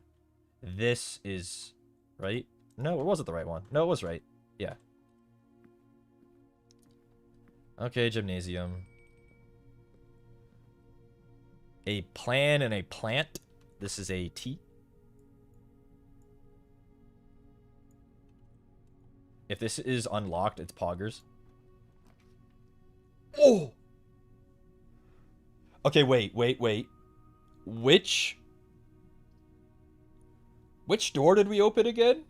This is right? No, it wasn't the right one. No, it was right. Yeah. Okay, gymnasium. A plan and a plant. This is a T. If this is unlocked, it's poggers. Oh! Okay, wait. Which door did we open again?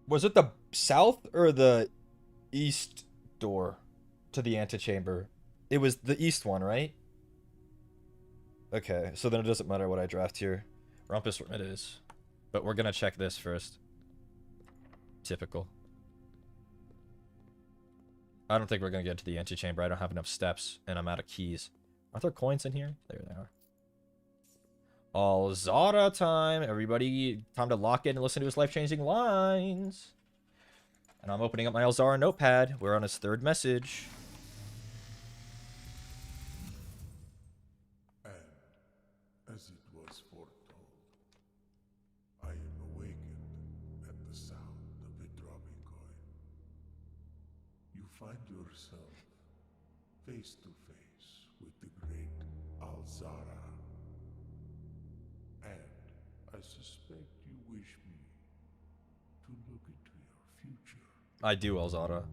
Was it the south or the east door to the antechamber? It was the east one, right? Okay, so then it doesn't matter what I draft here. Rumpus it is. But we're gonna check this first. Typical. I don't think we're gonna get to the antechamber. I don't have enough steps, and I'm out of keys. Are there coins in here? There they are. All Zara time. Everybody, time to lock in and listen to his life-changing lines. And I'm opening up my Elzara notepad. We're on his third message. And as it was foretold, I am awakened at the sound of a dropping coin. You find yourself face to face with the great Alzara. And I suspect you wish me to look into your future. I do, Elzara.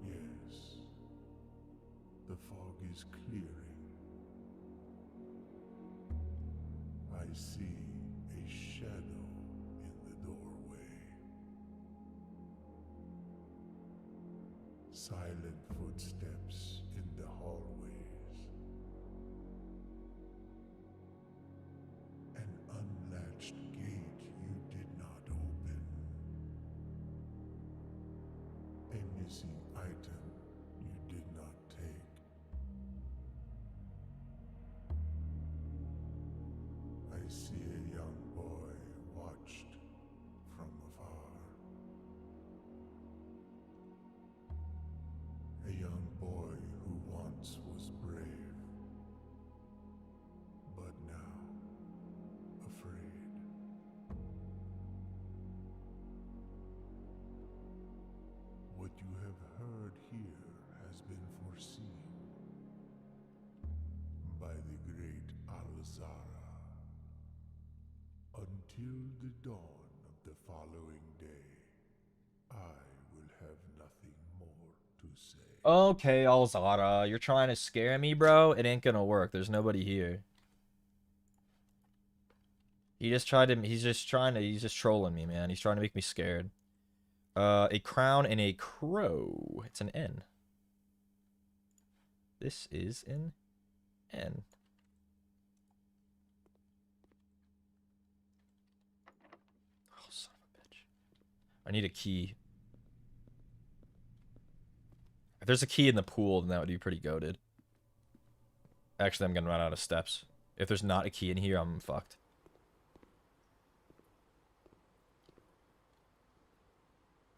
Yes. The fog is clearing. I see a shadow in the doorway. Silent footsteps in the hallways. An unlatched gate you did not open. A missing item you did not take. I see a young boy watched from afar. A young boy who once was brave, but now afraid. What you have heard here has been foreseen by the great Alzara. Until the dawn of the following day, I will have nothing more to say. Okay, Elzara, you're trying to scare me, bro? It ain't gonna work. There's nobody here. He's just trolling me, man. He's trying to make me scared. A crown and a crow. It's an N. This is an N. Oh, son of a bitch. I need a key. If there's a key in the pool, then that would be pretty goated. Actually, I'm gonna run out of steps. If there's not a key in here, I'm fucked.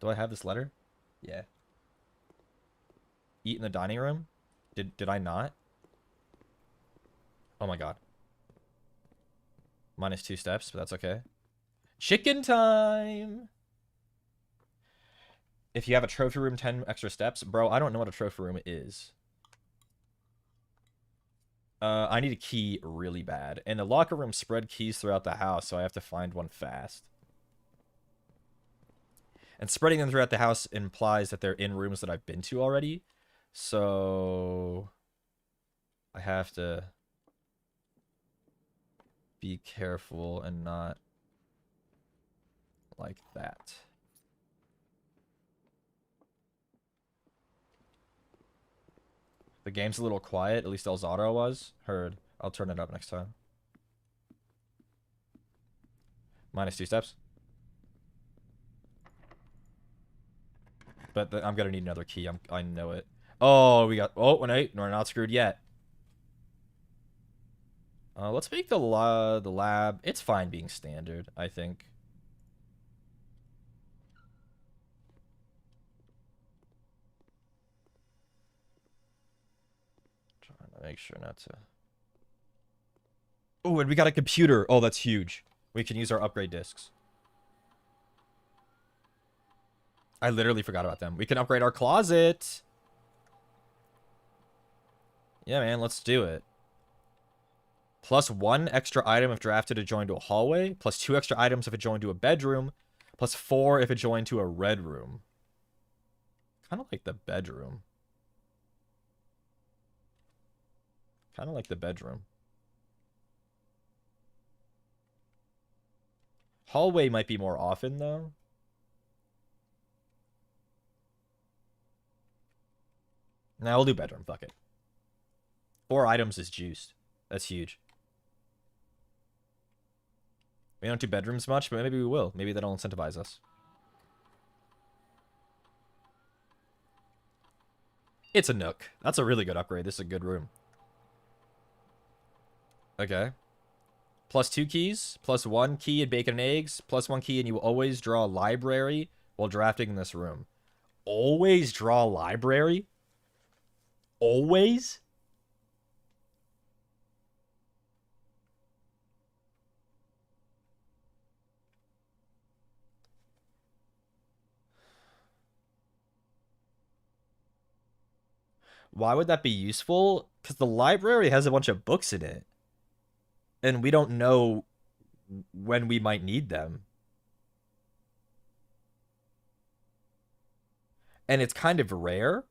Do I have this letter? Yeah. Eat in the dining room? Did I not? Oh my god. -2 steps, but that's okay. Chicken time! If you have a trophy room, 10 extra steps. Bro, I don't know what a trophy room is. I need a key really bad. And the locker room spread keys throughout the house, so I have to find one fast. And spreading them throughout the house implies that they're in rooms that I've been to already. So I have to be careful and not like that. The game's a little quiet. At least Elzado was. Heard. I'll turn it up next time. -2 steps. But I'm gonna need another key. I know it. Oh, we got... Oh, wait. We're not screwed yet. Let's make the lab... It's fine being standard, I think. Trying to make sure not to... Oh, and we got a computer. Oh, that's huge. We can use our upgrade discs. I literally forgot about them. We can upgrade our closet. Yeah, man, let's do it. +1 extra item if drafted to join to a hallway. +2 extra items if it joined to a bedroom. +4 if it joined to a red room. Kind of like the bedroom. Kind of like the bedroom. Hallway might be more often, though. Nah, we'll do bedroom. Fuck it. 4 items is juiced. That's huge. We don't do bedrooms much, but maybe we will. Maybe that'll incentivize us. It's a nook. That's a really good upgrade. This is a good room. Okay. +2 keys, +1 key and bacon and eggs, +1 key, and you will always draw a library while drafting in this room. Always draw a library? Always? Why would that be useful? Because the library has a bunch of books in it. And we don't know when we might need them. And it's kind of rare.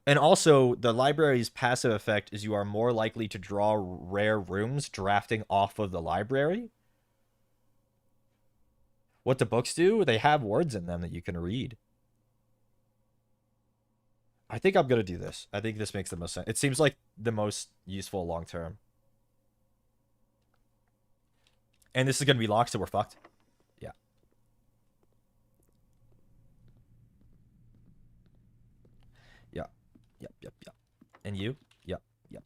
And also, the library's passive effect is you are more likely to draw rare rooms drafting off of the library. What the books do, they have words in them that you can read. I think I'm going to do this. I think this makes the most sense. It seems like the most useful long term. And this is going to be locked, so we're fucked. Yeah. Yeah. Yep. And you? Yep. Yep.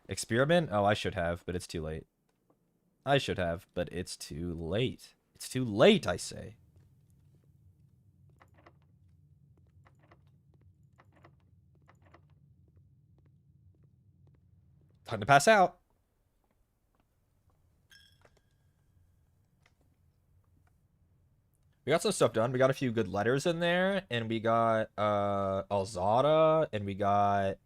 Experiment? Oh, I should have, but it's too late. It's too late. It's too late, I say. Time to pass out. We got some stuff done. We got a few good letters in there, and we got Alzada, and we got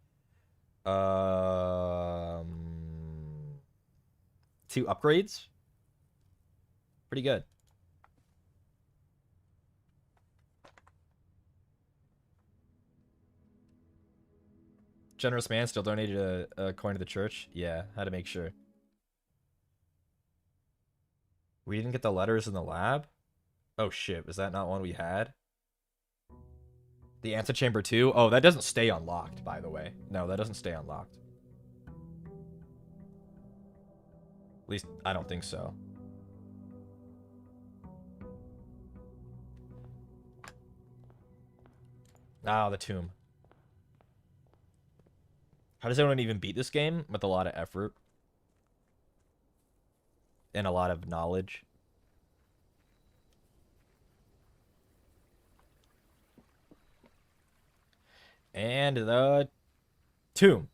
2 upgrades. Pretty good. generous man still donated a coin to the church. Yeah, had to make sure. We didn't get the letters in the lab? Oh shit, was that not one we had? The antechamber 2? Oh, that doesn't stay unlocked, by the way. No, that doesn't stay unlocked. At least, I don't think so. Ah, the tomb. How does anyone even beat this game? With a lot of effort. And a lot of knowledge. And the tomb.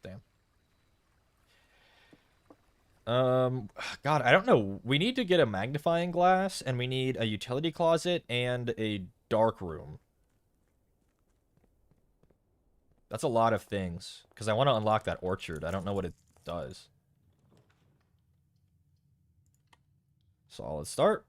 Damn. God, I don't know. We need to get a magnifying glass, and we need a utility closet and a dark room. That's a lot of things. Because I want to unlock that orchard. I don't know what it does. Solid start.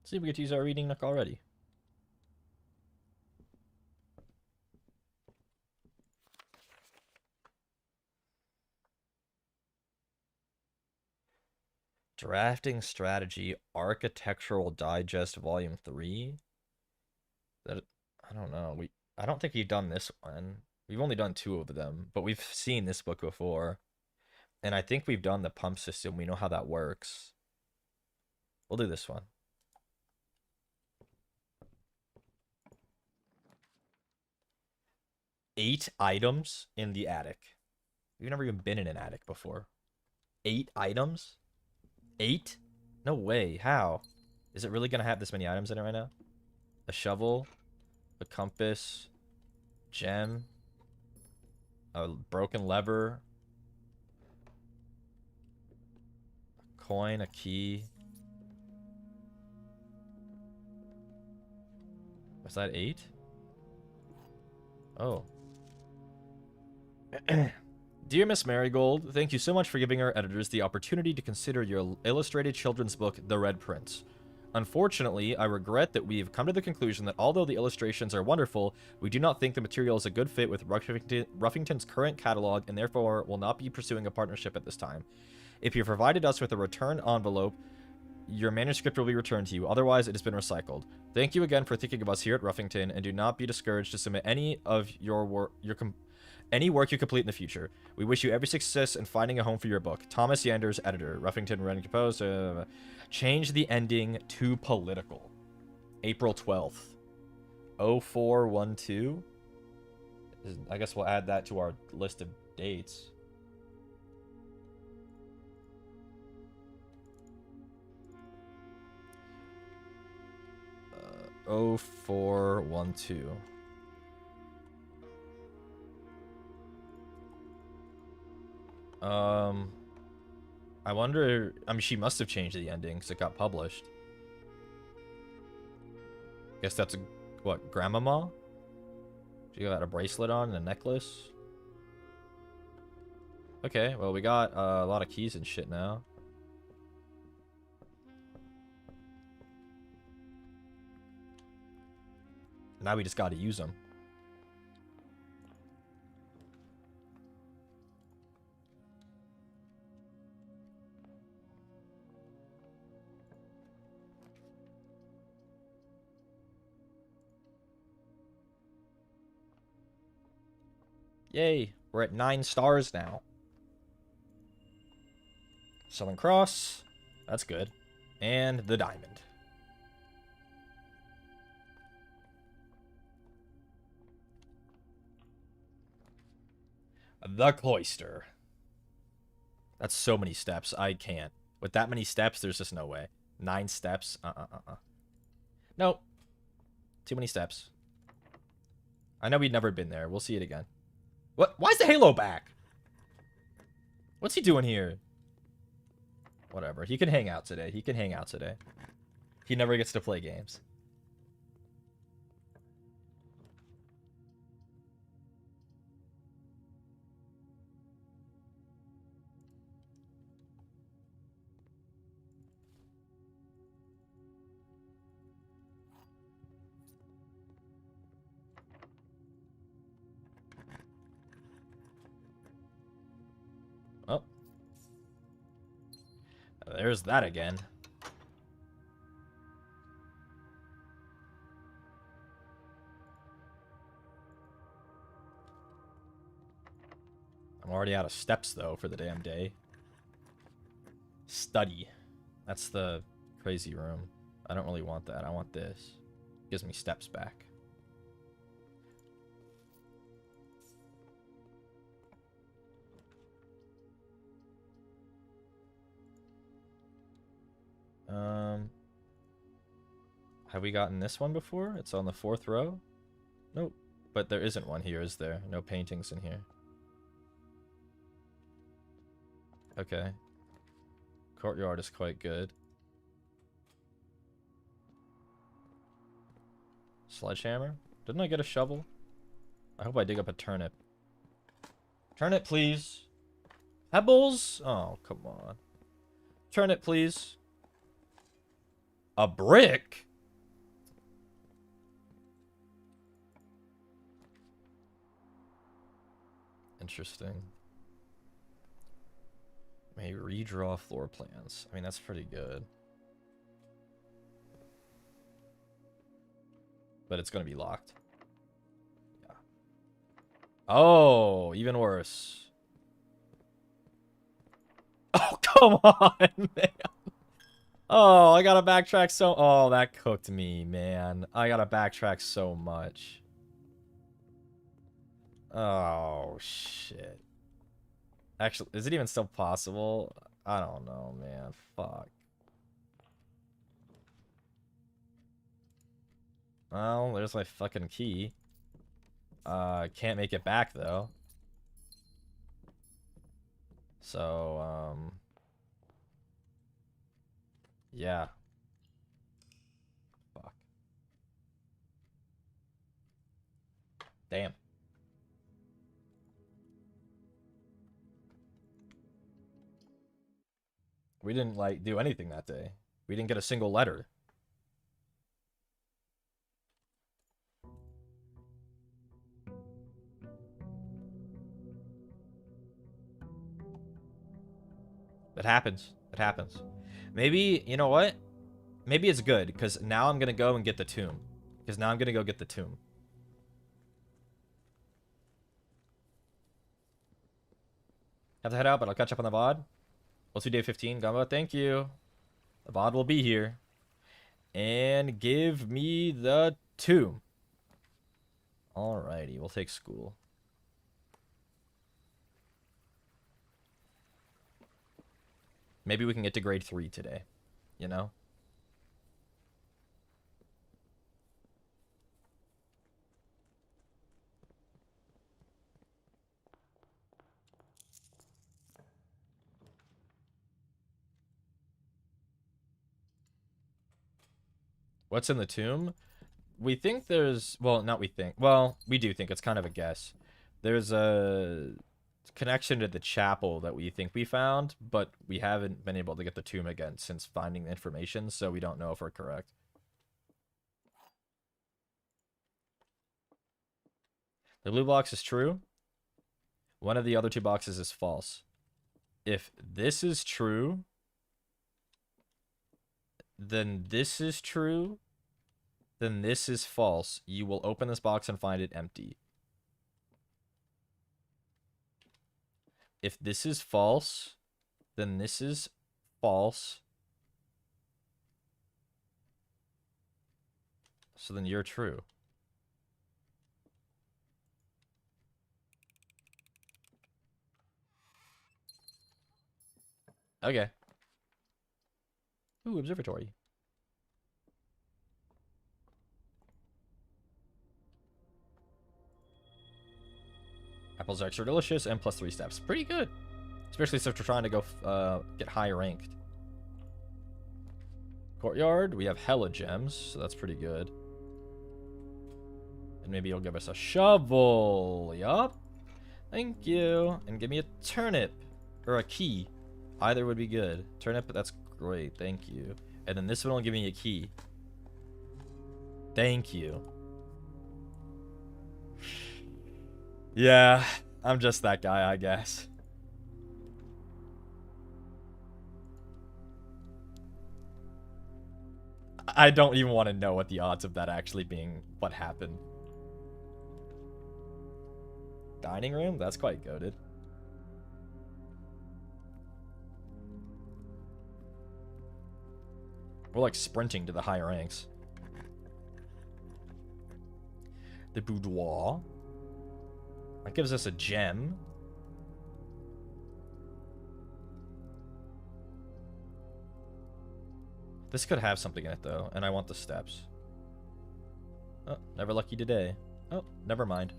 See if we get to use our reading nook already. Drafting Strategy Architectural Digest Volume 3. That I don't know. I don't think we've done this one. We've only done 2 of them, but we've seen this book before. And I think we've done the pump system. We know how that works. We'll do this one. Eight items in the attic. We've never even been in an attic before. 8 items? 8? No way. How? Is it really going to have this many items in it right now? A shovel, a compass, gem, a broken lever, a coin, a key. Was that 8? Oh. Dear Miss Marigold, thank you so much for giving our editors the opportunity to consider your illustrated children's book, The Red Prince. Unfortunately, I regret that we have come to the conclusion that although the illustrations are wonderful, we do not think the material is a good fit with Ruffington's current catalog and therefore will not be pursuing a partnership at this time. If you provided us with a return envelope, your manuscript will be returned to you. Otherwise, it has been recycled. Thank you again for thinking of us here at Ruffington, and do not be discouraged to submit any of your work, any work you complete in the future. We wish you every success in finding a home for your book. Thomas Yanders, editor. Ruffington, Ren Compose. Change the ending to political. April 12th. 0412. I guess we'll add that to our list of dates. Uh, 0412. I wonder, I mean, she must have changed the ending because it got published. Guess that's a, what, grandmama? She got a bracelet on and a necklace. Okay, well, we got a lot of keys and shit now. Now we just gotta use them. Yay, we're at 9 stars now. Southern Cross, that's good. And the diamond. The cloister. That's so many steps, I can't. With that many steps, there's just no way. 9 steps, Nope. Too many steps. I know we'd never been there, we'll see it again. What? Why is the halo back? What's he doing here? Whatever. He can hang out today. He can hang out today. He never gets to play games. Oh. There's that again. I'm already out of steps, though, for the damn day. Study. That's the crazy room. I don't really want that. I want this. Gives me steps back. Have we gotten this one before? It's on the 4th row? Nope. But there isn't one here, is there? No paintings in here. Okay. Courtyard is quite good. Sledgehammer? Didn't I get a shovel? I hope I dig up a turnip. Turnip, please. Pebbles? Oh, come on. Turnip, please. A brick? Interesting. May redraw floor plans. I mean, that's pretty good. But it's going to be locked. Yeah. Oh, even worse. Oh, come on, man. Oh, I gotta backtrack so... Oh, that cooked me, man. I gotta backtrack so much. Oh, shit. Actually, is it even still possible? I don't know, man. Fuck. Well, there's my fucking key. Can't make it back, though. So, yeah. Fuck. Damn. We didn't, like, do anything that day. We didn't get a single letter. It happens. It happens. Maybe, you know what? Maybe it's good, because now I'm going to go and get the tomb. Because now I'm going to go get the tomb. Have to head out, but I'll catch up on the VOD. We'll see day 15. Gumbo, thank you. The VOD will be here. And give me the tomb. Alrighty, we'll take school. Maybe we can get to grade 3 today. You know? What's in the tomb? We think there's... Well, not we think. Well, we do think. It's kind of a guess. There's a connection to the chapel that we think we found, but we haven't been able to get the tomb again since finding the information, so we don't know if we're correct. The blue box is true. One of the other 2 boxes is false. If this is true, then this is true, then this is false. You will open this box and find it empty. If this is false, then this is false. So then you're true. Okay. Ooh, observatory. Apples are extra delicious and +3 steps. Pretty good. Especially since we're trying to go get high ranked. Courtyard, we have hella gems, so that's pretty good. And maybe he'll give us a shovel. Yup. Thank you. And give me a turnip. Or a key. Either would be good. Turnip, that's great. Thank you. And then this one will give me a key. Thank you. Yeah, I'm just that guy, I guess. I don't even want to know what the odds of that actually being what happened. Dining room? That's quite goated. We're like sprinting to the high ranks. The boudoir. That gives us a gem. This could have something in it, though, and I want the steps. Oh, never lucky today. Oh, never mind.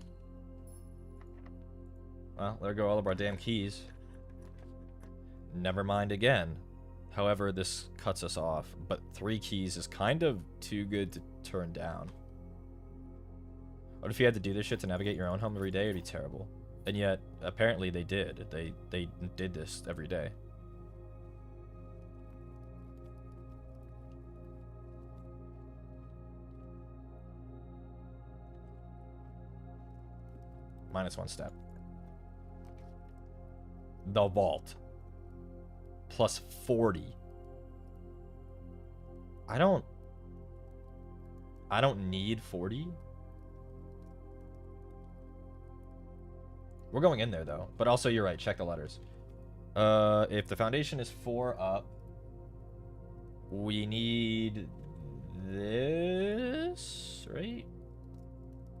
Well, there go all of our damn keys. Never mind again. However, this cuts us off, but 3 keys is kind of too good to turn down. What if you had to do this shit to navigate your own home every day? It'd be terrible. And yet, apparently they did. They did this every day. -1 step. The vault. Plus 40. I don't need 40. We're going in there though. But also you're right, check the letters. If the foundation is 4 up, we need this, right?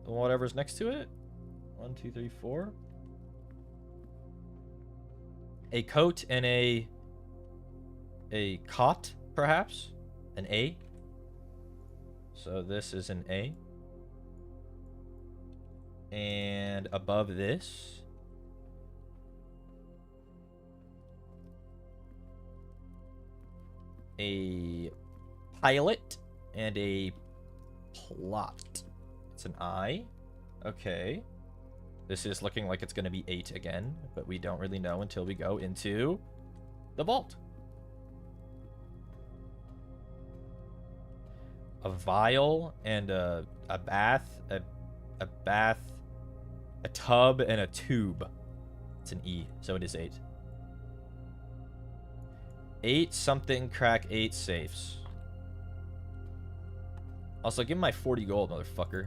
Whatever's next to it. 1, 2, 3, 4. A coat and a cot, perhaps? An A. So this is an A. And above this, a pilot and a plot. It's an I. Okay. This is looking like it's going to be 8 again, but we don't really know until we go into the vault. A vial and a bath, a bath, a tub, and a tube. It's an E, so it is 8. 8 something, crack 8 safes. Also, give me my 40 gold, motherfucker.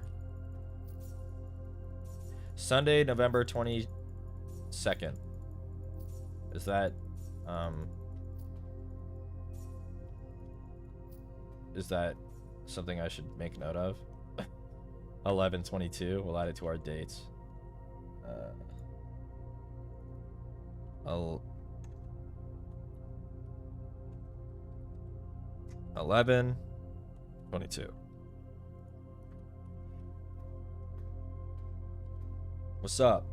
Sunday, November 22nd. Is that, is that something I should make note of? 11/22. We'll add it to our dates. 11/22. What's up?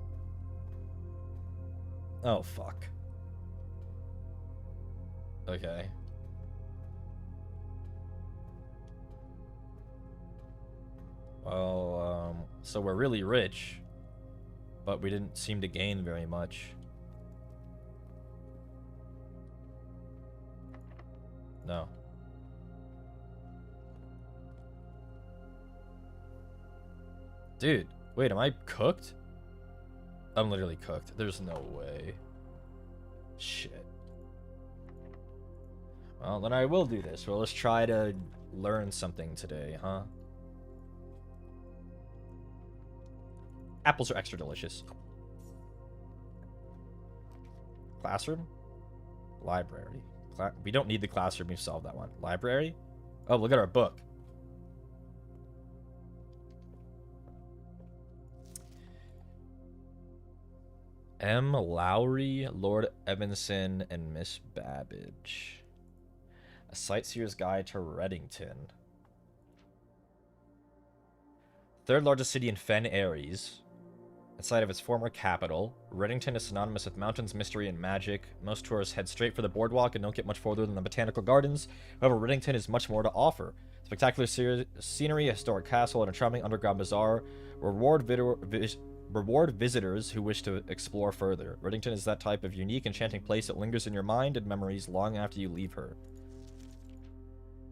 Oh, fuck. Okay. Well, so we're really rich, but we didn't seem to gain very much. No. Dude, wait, am I cooked? I'm literally cooked. There's no way. Shit. Well, then I will do this. Well, let's try to learn something today, huh? Apples are extra delicious. Classroom? Library. We don't need the classroom. We've solved that one. Library? Oh, look at our book. M. Lowry, Lord Evanson, and Miss Babbage. A Sightseer's Guide to Reddington. Third largest city in Fen Ares. Inside of its former capital, Reddington is synonymous with mountains, mystery, and magic. Most tourists head straight for the boardwalk and don't get much further than the botanical gardens. However, Reddington has much more to offer. Spectacular scenery, a historic castle, and a charming underground bazaar reward visitors who wish to explore further. Reddington is that type of unique, enchanting place that lingers in your mind and memories long after you leave her.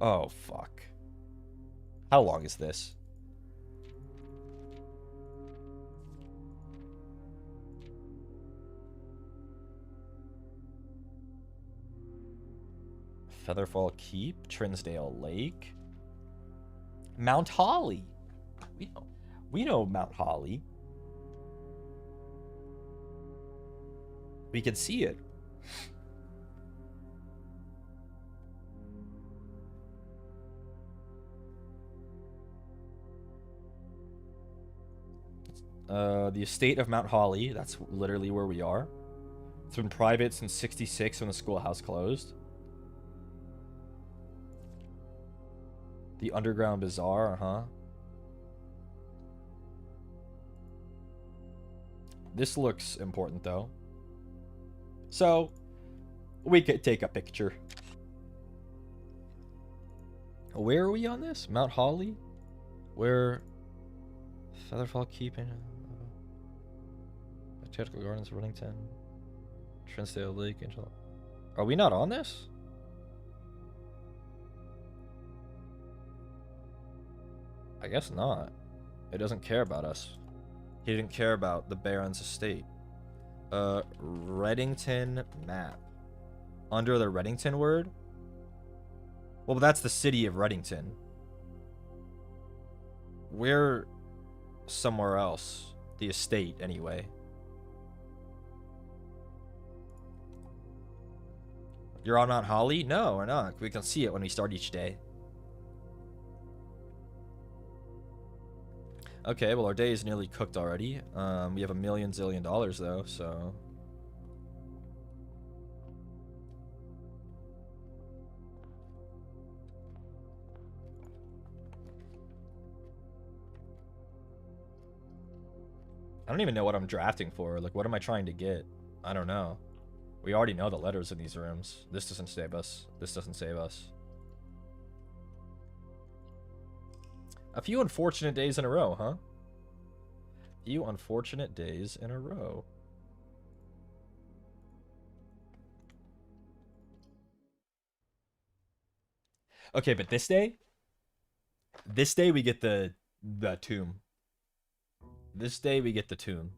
Oh, fuck. How long is this? Featherfall Keep, Trinsdale Lake, Mount Holly. We know Mount Holly. We can see it. The estate of Mount Holly. That's literally where we are. It's been private since '66 when the schoolhouse closed. The underground bazaar, huh? This looks important, though. So, we could take a picture. Where are we on this? Mount Holly? Where? Featherfall Keep. Botanical Gardens, Runnington. Trinsdale Lake, Angel. Are we not on this? I guess not. It doesn't care about us. He didn't care about the Baron's estate. Reddington map. Under the Reddington word? Well, that's the city of Reddington. We're somewhere else. The estate, anyway. You're on Mount Holly? No, we're not. We can see it when we start each day. Okay, well, our day is nearly cooked already. We have $1 million zillion, though, so... I don't even know what I'm drafting for. Like, what am I trying to get? I don't know. We already know the letters in these rooms. This doesn't save us. This doesn't save us. A few unfortunate days in a row, huh? A few unfortunate days in a row. Okay, but this day we get the tomb. This day we get the tomb.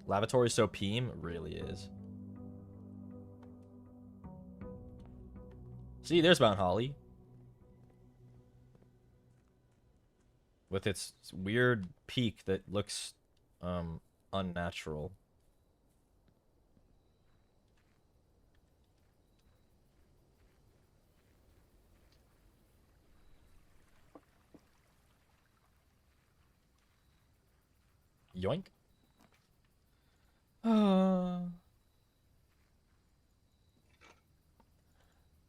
Lavatory so Peem really is. See, there's Mount Holly. With its weird peak that looks unnatural. Yoink.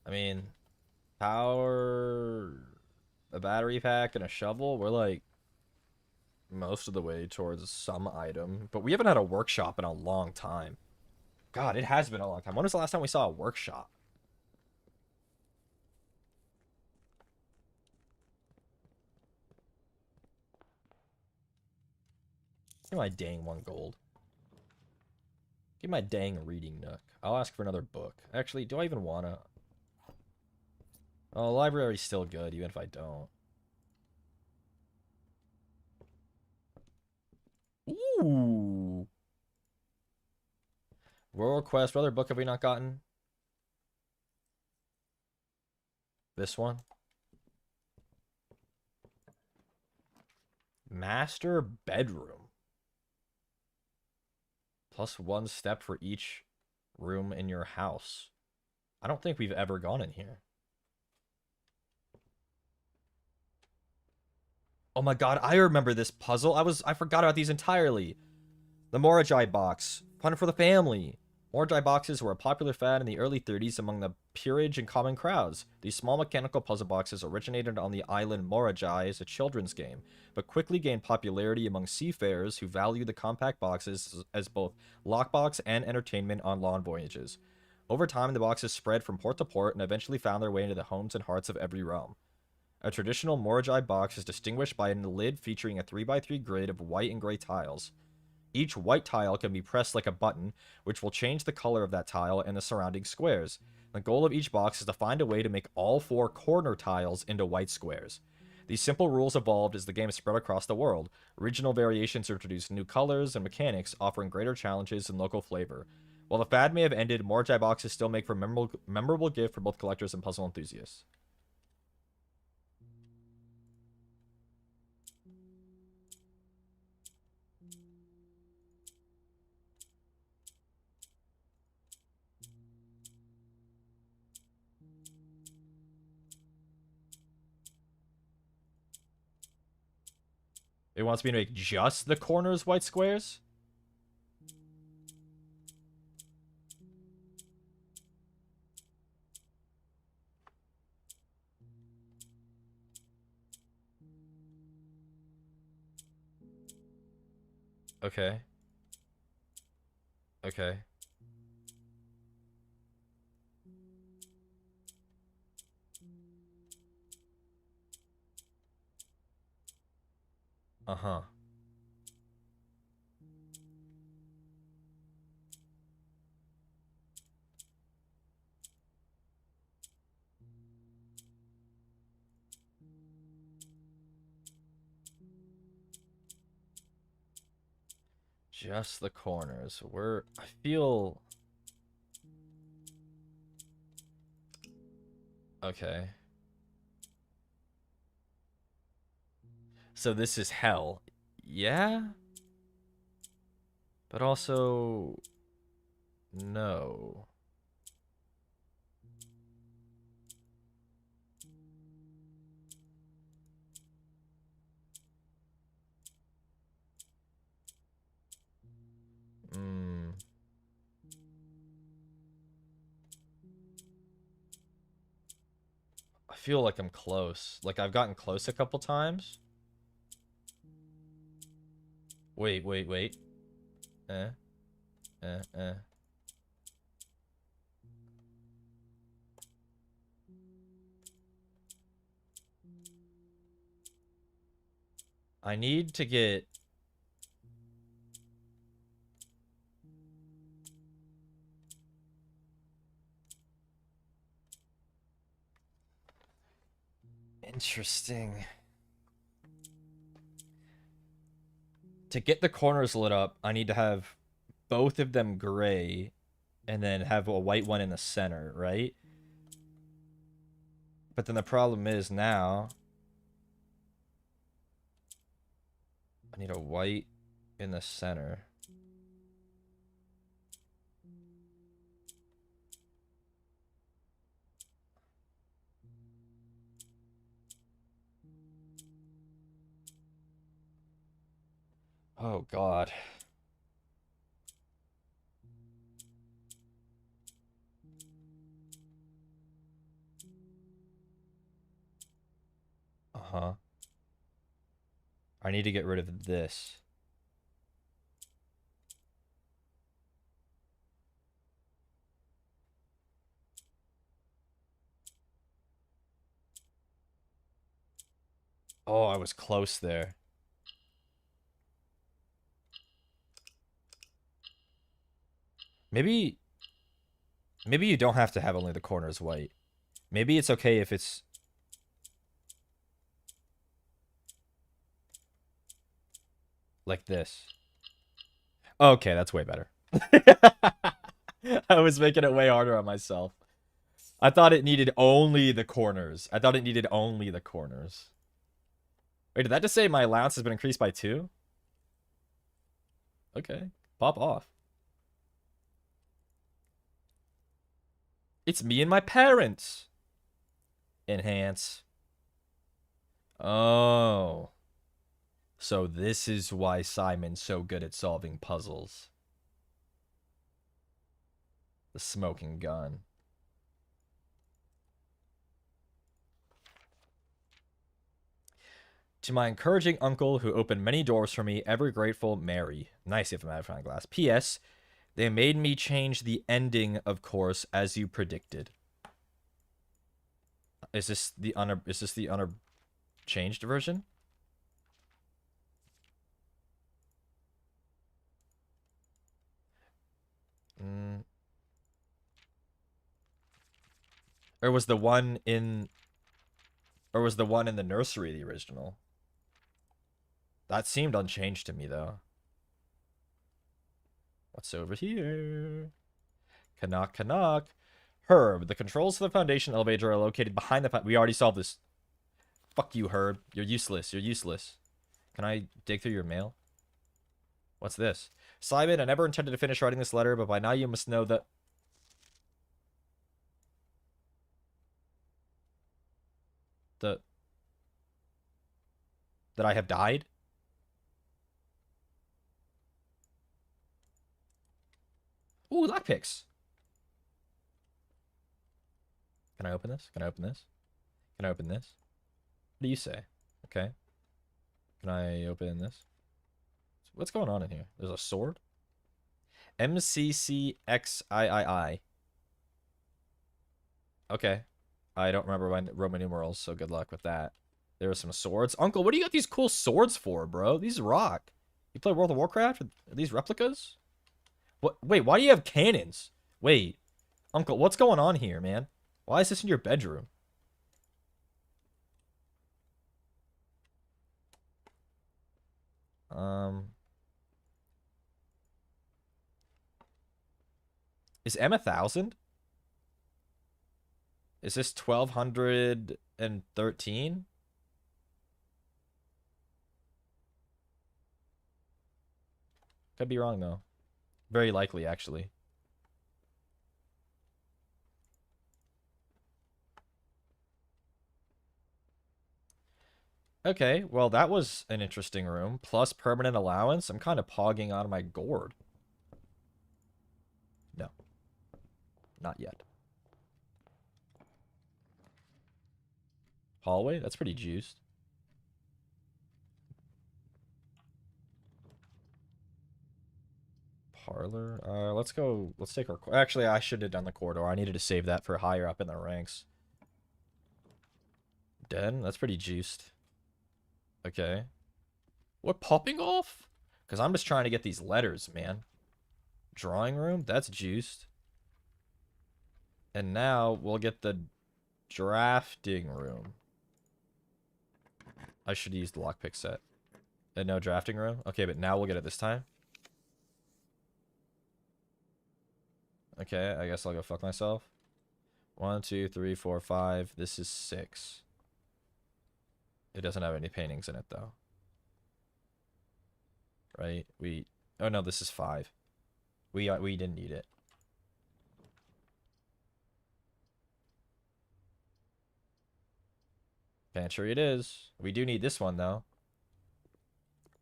I mean, power, a battery pack, and a shovel. We're like most of the way towards some item, but we haven't had a workshop in a long time. God, it has been a long time. When was the last time we saw a workshop? Give my dang 1 gold. Give my dang reading nook. I'll ask for another book. Actually, do I even wanna? Oh, the library's still good, even if I don't. Ooh. Royal Quest. What other book have we not gotten? This one. Master bedroom. +1 step for each room in your house. I don't think we've ever gone in here. Oh my god, I remember this puzzle. I forgot about these entirely. The Morajai box. Fun for the family. Mordrai boxes were a popular fad in the early 30s among the peerage and common crowds. These small mechanical puzzle boxes originated on the island Morajai as a children's game, but quickly gained popularity among seafarers who valued the compact boxes as both lockbox and entertainment on long voyages. Over time, the boxes spread from port to port and eventually found their way into the homes and hearts of every realm. A traditional Morajai box is distinguished by a lid featuring a 3x3 grid of white and gray tiles. Each white tile can be pressed like a button, which will change the color of that tile and the surrounding squares. The goal of each box is to find a way to make all 4 corner tiles into white squares. These simple rules evolved as the game spread across the world. Regional variations introduced new colors and mechanics, offering greater challenges and local flavor. While the fad may have ended, Morajai boxes still make for a memorable gift for both collectors and puzzle enthusiasts. It wants me to make just the corners white squares? Okay. Okay. Uh-huh. Just the corners. I feel... Okay. So this is hell. Yeah? But also... No. Hmm. I feel like I'm close. Like, I've gotten close a couple times. Wait. Eh. Eh. I need to get... Interesting. To get the corners lit up, I need to have both of them gray and then have a white one in the center, right? But then the problem is now I need a white in the center. Oh god. Uh-huh. I need to get rid of this. Oh, I was close there. Maybe you don't have to have only the corners white. Maybe it's okay if it's like this. Okay, that's way better. I was making it way harder on myself. I thought it needed only the corners. Wait, did that just say my allowance has been increased by 2? Okay, pop off. It's me and my parents. Enhance. Oh. So this is why Simon's so good at solving puzzles. The smoking gun. To my encouraging uncle who opened many doors for me, ever grateful, Mary. Nice, you have a magnifying glass. P.S. They made me change the ending, of course, as you predicted. Is this the changed version? Or was the one in the nursery the original? That seemed unchanged to me, though. What's over here? Canuck. Herb, the controls for the Foundation elevator are located behind the... We already solved this. Fuck you, Herb. You're useless. You're useless. Can I dig through your mail? What's this? Simon, I never intended to finish writing this letter, but by now you must know that... That I have died? Ooh, lockpicks. Can I open this? Can I open this? Can I open this? What do you say? Okay. Can I open this? What's going on in here? There's a sword? MCCXIII. Okay. I don't remember my Roman numerals, so good luck with that. There are some swords. Uncle, what do you got these cool swords for, bro? These rock. You play World of Warcraft? Are these replicas? What? Wait, why do you have cannons? Wait. Uncle, what's going on here, man? Why is this in your bedroom? Is M 1,000? Is this 1,213? Could be wrong, though. Very likely, actually. Okay, well, that was an interesting room. Plus permanent allowance. I'm kind of pogging on my gourd. No. Not yet. Hallway? That's pretty juiced. Parlor? Let's go. Let's take our... Actually, I should have done the corridor. I needed to save that for higher up in the ranks. Den? That's pretty juiced. Okay. What, popping off? Because I'm just trying to get these letters, man. Drawing room? That's juiced. And now we'll get the drafting room. I should use the lockpick set. And no drafting room? Okay, but now we'll get it this time. Okay, I guess I'll go fuck myself. 1, 2, 3, 4, 5. This is 6. It doesn't have any paintings in it, though. Right? Oh, no, this is 5. We didn't need it. Pantry it is. We do need this one, though.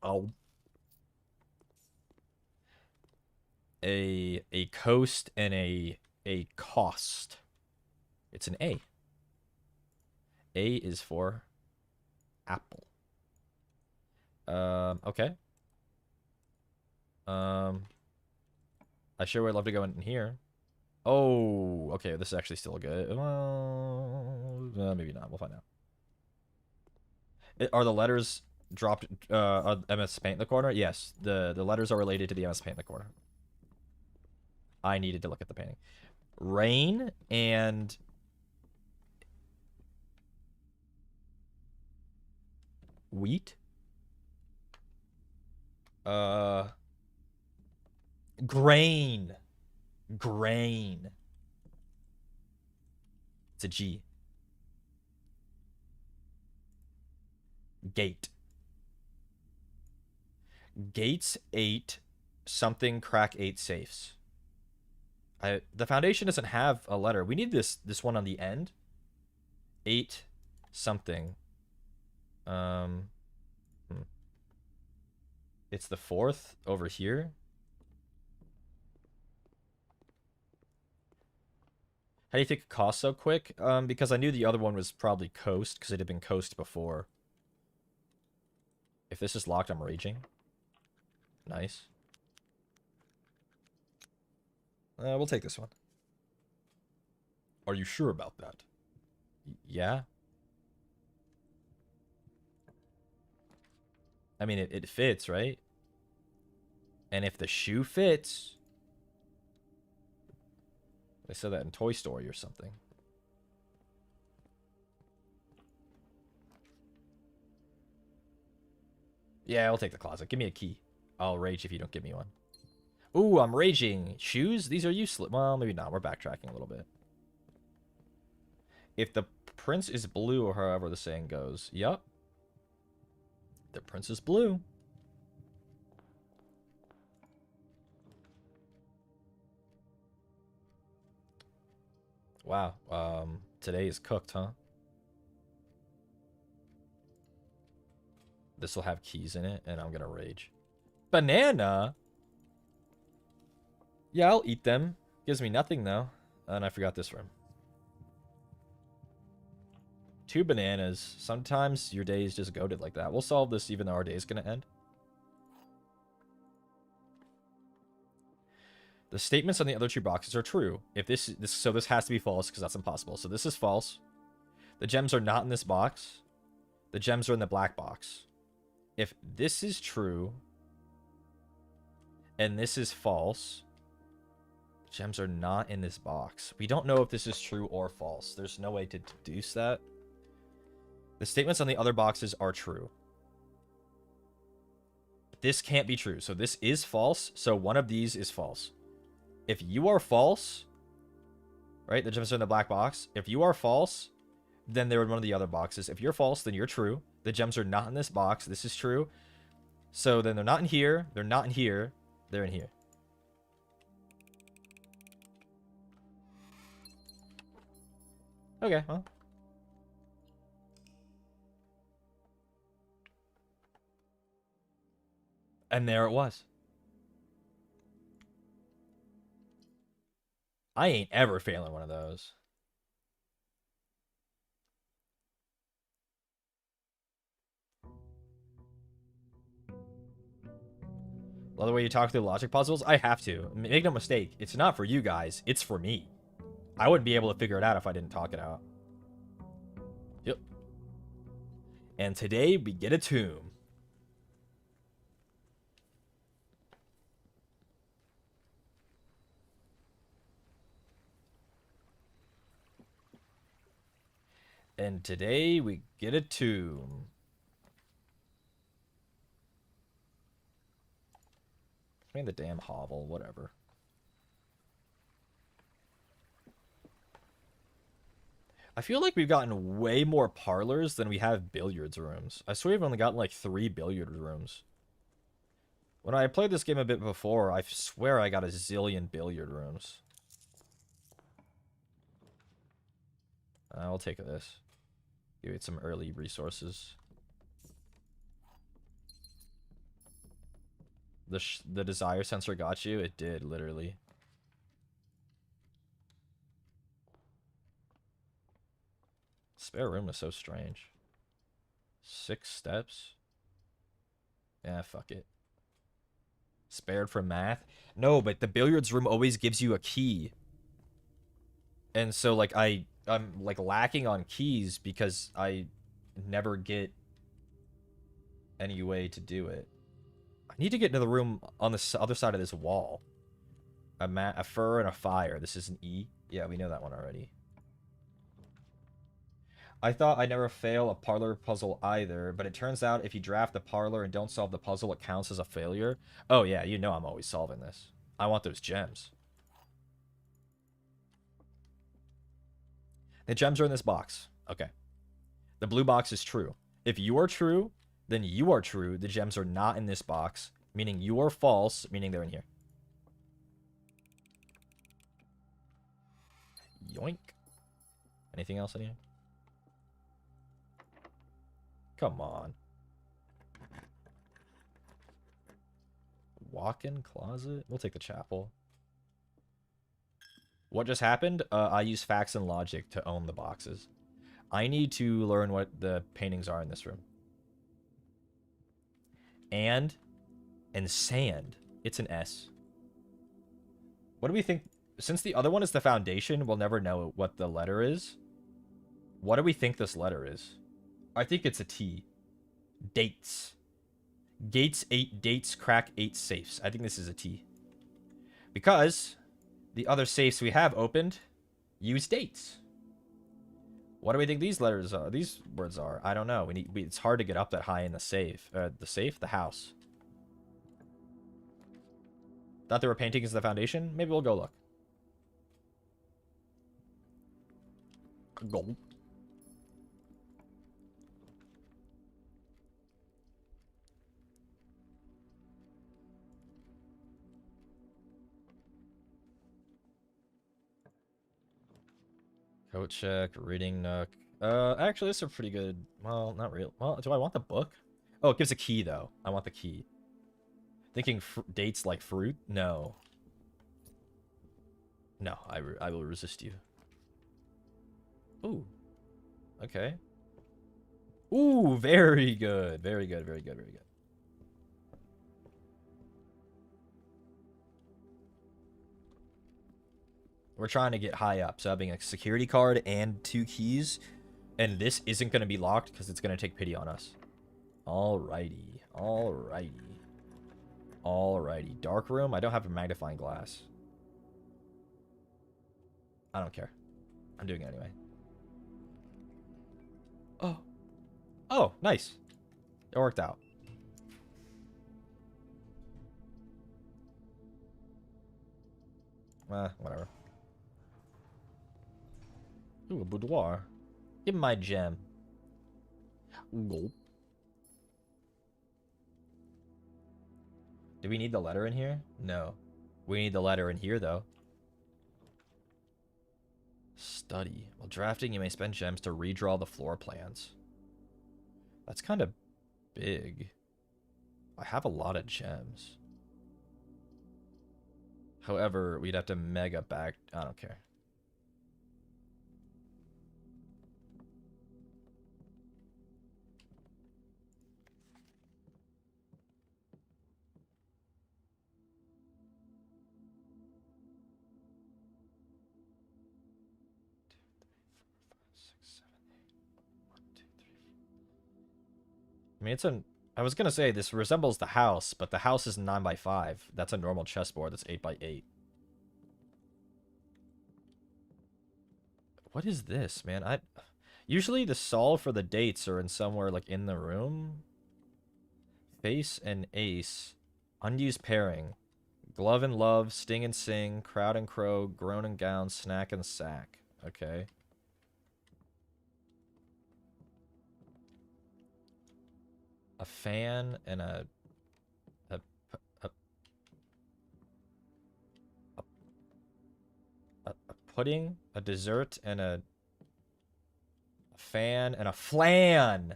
Oh. A coast and a cost. It's an A. A is for apple. Okay. I sure would love to go in here. Oh, okay, this is actually still good. Well, maybe not. We'll find out. Are the letters dropped MS Paint in the corner? Yes, the letters are related to the MS Paint in the corner. I needed to look at the painting. Rain and wheat. Grain. Grain. It's a G. Gate. Gates 8. Something crack 8 safes. The foundation doesn't have a letter. We need this one on the end. 8 something. It's the 4th over here. How do you think it cost so quick? Because I knew the other one was probably coast, because it had been coast before. If this is locked, I'm raging. Nice. We'll take this one. Are you sure about that? Yeah. I mean, it fits, right? And if the shoe fits... They said that in Toy Story or something. Yeah, I'll take the closet. Give me a key. I'll rage if you don't give me one. Ooh, I'm raging. Shoes? These are useless. Well, maybe not. We're backtracking a little bit. If the prince is blue, or however the saying goes. Yup. The prince is blue. Wow. Today is cooked, huh? This will have keys in it, and I'm gonna rage. Banana? Yeah, I'll eat them. Gives me nothing, though. And I forgot this room. 2 bananas. Sometimes your day is just goated like that. We'll solve this even though our day is gonna end. The statements on the other 2 boxes are true. If this has to be false because that's impossible. So this is false. The gems are not in this box. The gems are in the black box. If this is true and this is false, gems are not in this box. We don't know if this is true or false. There's no way to deduce that. The statements on the other boxes are true. This can't be true. So this is false. So one of these is false. If you are false, right? The gems are in the black box. If you are false, then they're in one of the other boxes. If you're false, then you're true. The gems are not in this box. This is true. So then they're not in here. They're not in here. They're in here. Okay, well. And there it was. I ain't ever failing one of those. Love the way you talk through logic puzzles. I have to. Make no mistake. It's not for you guys. It's for me. I wouldn't be able to figure it out if I didn't talk it out. Yep. And today we get a tomb. And today we get a tomb. I mean, the damn hovel, whatever. I feel like we've gotten way more parlors than we have billiards rooms. I swear we've only gotten like 3 billiard rooms. When I played this game a bit before, I swear I got a zillion billiard rooms. I'll take this. Give it some early resources. The desire sensor got you? It did, literally. Spare room is so strange. 6 steps? Yeah, fuck it. Spared from math? No, but the billiards room always gives you a key. And so, like, I'm, like, lacking on keys because I never get any way to do it. I need to get into the room on the other side of this wall. A fur and a fire. This is an E? Yeah, we know that one already. I thought I'd never fail a parlor puzzle either, but it turns out if you draft the parlor and don't solve the puzzle, it counts as a failure. Oh yeah, you know I'm always solving this. I want those gems. The gems are in this box. Okay. The blue box is true. If you are true, then you are true. The gems are not in this box, meaning you are false, meaning they're in here. Yoink. Anything else in here? Come on. Walk-in closet? We'll take the chapel. What just happened? I use facts and logic to own the boxes. I need to learn what the paintings are in this room. And sand. It's an S. What do we think? Since the other one is the foundation, we'll never know what the letter is. What do we think this letter is? I think it's a T. Dates. Gates 8 dates, crack 8 safes. I think this is a T. Because the other safes we have opened use dates. What do we think these letters are? These words are? I don't know. It's hard to get up that high in the safe. The house. Thought there were paintings in the foundation? Maybe we'll go look. Gold. Coat check, reading nook. Actually, this is a pretty good. Well, not real. Well, do I want the book? Oh, it gives a key though. I want the key. Thinking dates like fruit? No. No, I will resist you. Ooh. Okay. Ooh, very good. Very good, very good, very good. We're trying to get high up, so having a security card and 2 keys, and this isn't going to be locked because it's going to take pity on us. Alrighty. Alrighty. Alrighty. Dark room? I don't have a magnifying glass. I don't care. I'm doing it anyway. Oh. Oh, nice. It worked out. Whatever. Ooh, a boudoir. Give him my gem. Gulp. Do we need the letter in here? No. We need the letter in here, though. Study. While drafting, you may spend gems to redraw the floor plans. That's kind of big. I have a lot of gems. However, we'd have to mega back. I don't care. I mean, it's a... I was going to say, this resembles the house, but the house is 9x5. That's a normal chessboard that's 8x8. What is this, man? Usually the solve for the dates are in somewhere, like, in the room. Face and ace. Unused pairing. Glove and love, sting and sing, crowd and crow, groan and gown, snack and sack. Okay. A fan and a pudding, a dessert, and a fan and a flan.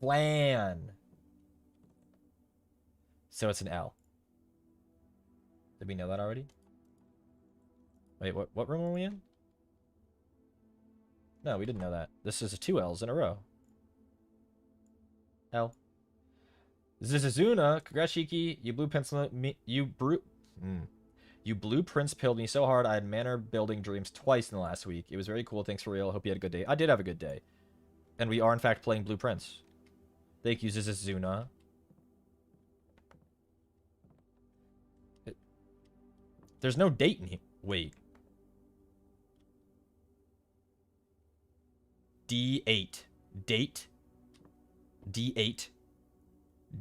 Flan. So it's an L. Did we know that already? Wait, what room are we in? No, we didn't know that. This is 2 L's in a row. L. Zizazuna, congrats, Shiki. You blue pencil me. You blueprints pilled me so hard I had manor building dreams twice in the last week. It was very cool. Thanks for real. Hope you had a good day. I did have a good day. And we are, in fact, playing blueprints. Thank you, Zizazuna. There's no date in here. Wait. D8. Date. D8.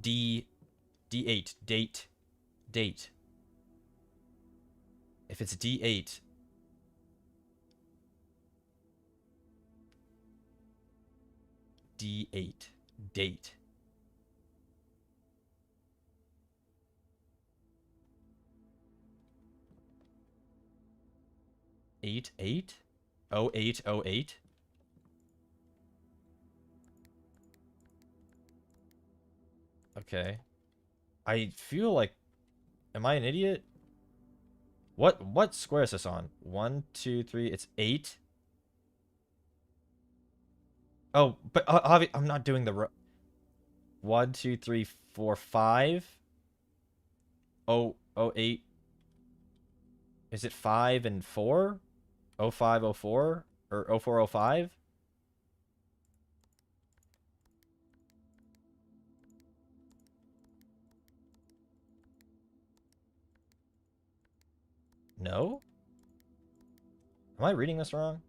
D8. Date. Date. If it's D8. D8. Date. Eight. 0808. Okay. I feel like... Am I an idiot? What square is this on? 1, 2, 3. It's 8. Oh, but I'm not doing the 1, 2, 3, 4, 5. Oh, 8. Is it 5 and 4? 05, 04? Or 04, 05? No? Am I reading this wrong?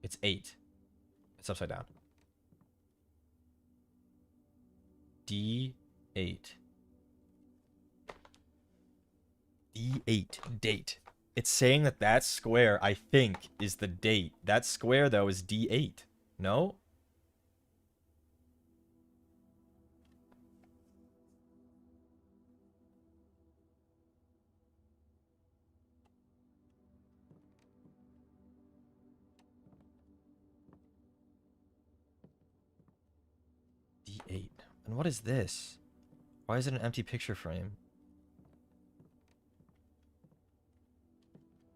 It's 8. It's upside down. D8. D8. Date. It's saying that square, I think, is the date. That square, though, is D8. No? D8. And what is this? Why is it an empty picture frame?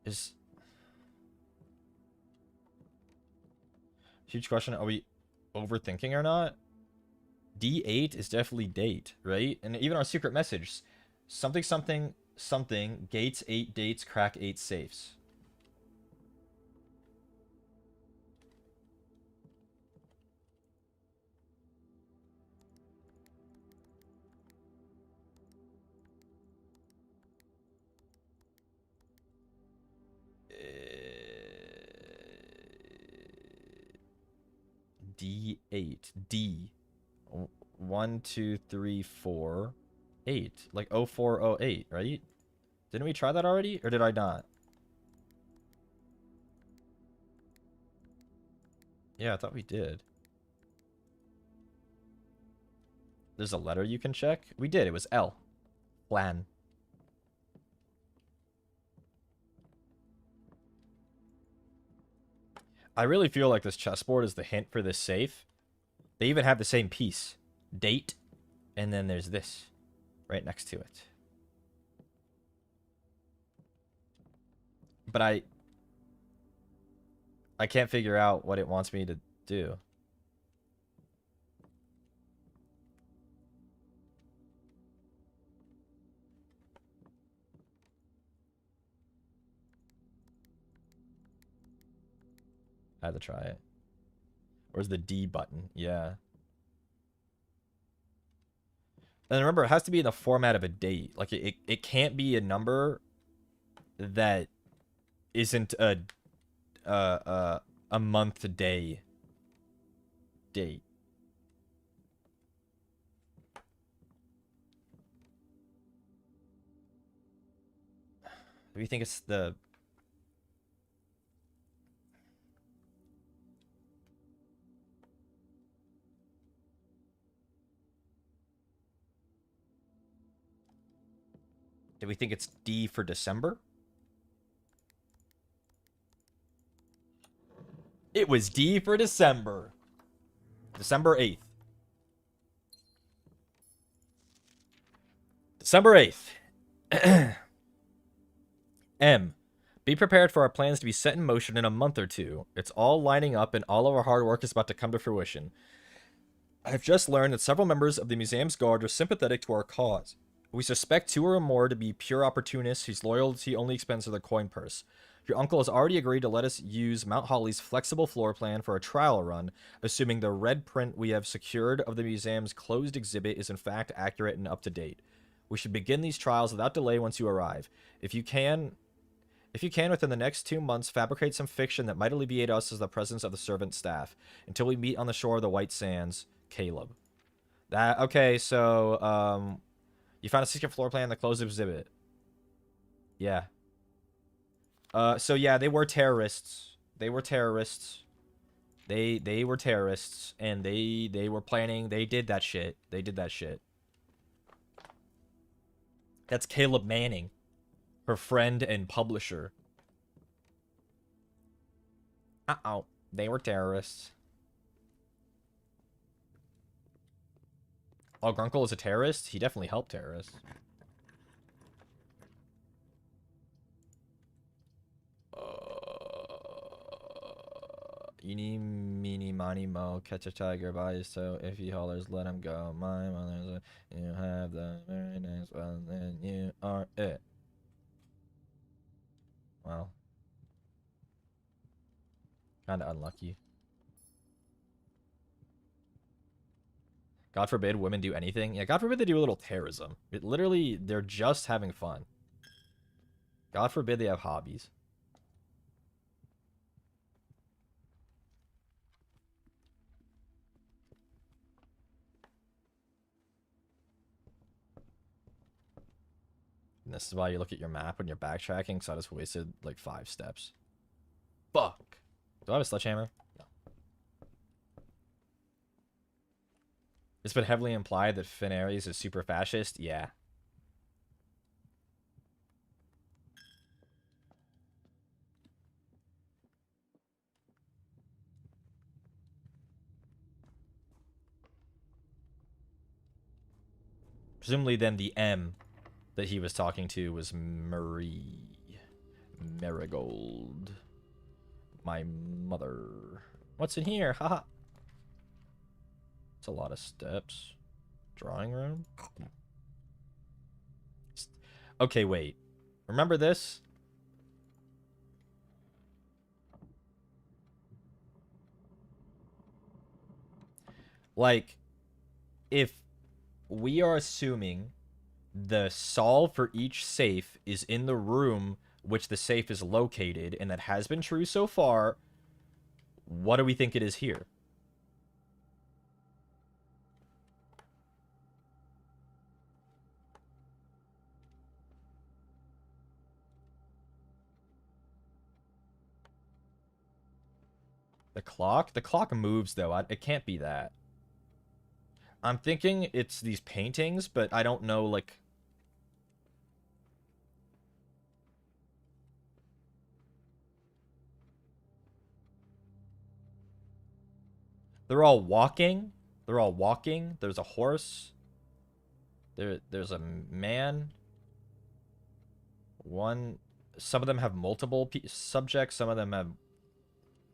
Is... Huge question. Are we overthinking or not? D8 is definitely date, right? And even our secret message. Something, something, something. Gates 8 dates, crack 8 safes. D8. D. 1, 2, 3, 4, 8. Like 0408, right? Didn't we try that already? Or did I not? Yeah, I thought we did. There's a letter you can check? We did. It was L. Plan. I really feel like this chessboard is the hint for this safe. They even have the same piece. Date. And then there's this. Right next to it. But I can't figure out what it wants me to do. I had to try it. Where's the D button? Yeah. And remember, it has to be in the format of a date. Like, it can't be a number that isn't a month day date. Do you think it's the... Do we think it's D for December? It was D for December. December 8th. December 8th. M. Be prepared for our plans to be set in motion in a month or two. It's all lining up and all of our hard work is about to come to fruition. I have just learned that several members of the museum's guard are sympathetic to our cause. We suspect 2 or more to be pure opportunists whose loyalty only expends to their coin purse. Your uncle has already agreed to let us use Mount Holly's flexible floor plan for a trial run, assuming the red print we have secured of the museum's closed exhibit is in fact accurate and up to date. We should begin these trials without delay once you arrive. If you can, within the next 2 months, fabricate some fiction that might alleviate us as the presence of the servant staff. Until we meet on the shore of the White Sands, Caleb. Okay, so, you found a secret floor plan in the closed exhibit. Yeah. So yeah, they were terrorists. They were terrorists. They were terrorists, and they were planning. They did that shit. They did that shit. That's Caleb Manning, her friend and publisher. Uh-oh. They were terrorists. Grunkle is a terrorist? He definitely helped terrorists. Eeny, meeny, miny, mo, catch a tiger by his toe. If he hollers, let him go. My mother's a, you have the very nice one, then you are it. Well. Kinda unlucky. God forbid women do anything. Yeah, God forbid they do a little terrorism. It literally, they're just having fun. God forbid they have hobbies. And this is why you look at your map when you're backtracking, so I just wasted like 5 steps. Fuck. Do I have a sledgehammer? No. It's been heavily implied that Finn Aries is super fascist. Yeah. Presumably then the M that he was talking to was Marie. Marigold. My mother. What's in here? Haha. It's a lot of steps. Drawing room? Okay, wait. Remember this? Like, if we are assuming the solve for each safe is in the room which the safe is located, and that has been true so far, what do we think it is here? The clock? The clock moves, though. It can't be that. I'm thinking it's these paintings, but I don't know, like... They're all walking. They're all walking. There's a horse. There's a man. One... Some of them have multiple subjects. Some of them have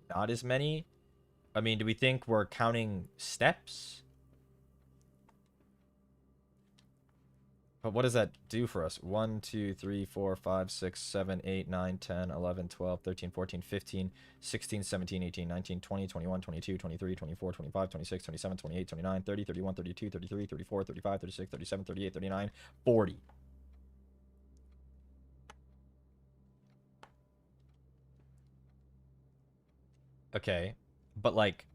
not as many. I mean, do we think we're counting steps? But what does that do for us? 1, 2, 3, 4, 5, 6, 7, 8, 9, 10, 11, 12, 13, 14, 15, 16, 17, 18, 19, 20, 21, 22, 23, 24, 25, 26, 27, 28, 29, 30, 31, 32, 33, 34, 35, 36, 37, 38, 39, 40. Okay. But like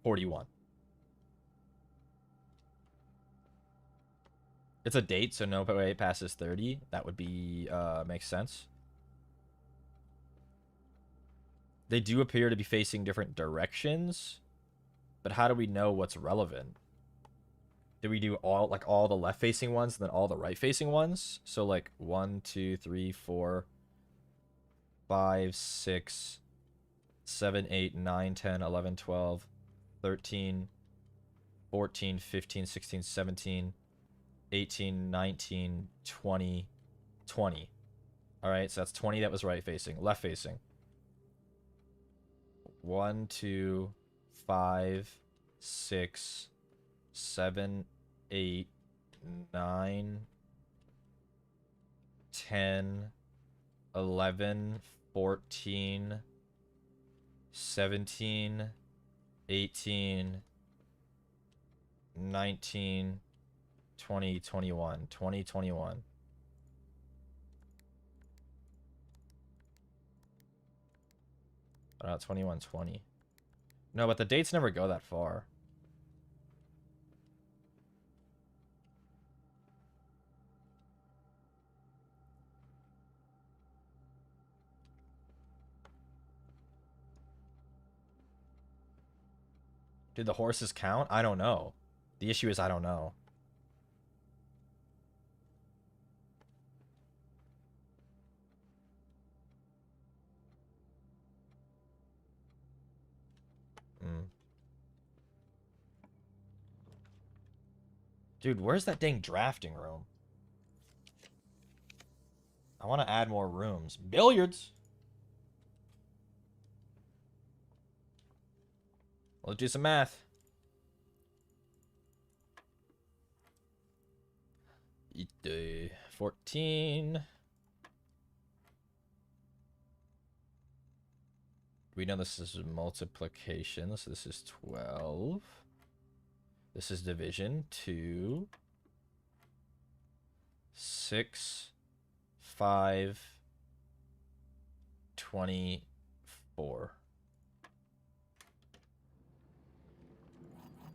41. It's a date, so no way it passes 30. That would be makes sense. They do appear to be facing different directions, but how do we know what's relevant? Do we do all the left facing ones and then all the right facing ones? So like 1, 2, 3, 4, 5, 6, 7, 8, 9, 10, 11, 12, 13, 14, 15, 16, 17, 18, 19, 20, 20. All right, so that's 20 that was right facing. Left facing. 1, 2, 5, 6, 7, 8, 9, 10, 11, 14, 17, 18, 19, 20, 21. 20, 21. Not 21, 20. No, but the dates never go that far. Did the horses count? I don't know. The issue is I don't know. Mm. Dude, where's that dang drafting room? I want to add more rooms. Billiards! Let's do some math. 14. We know this is multiplication, so this is 12. This is division. 2, 6, 5, 24.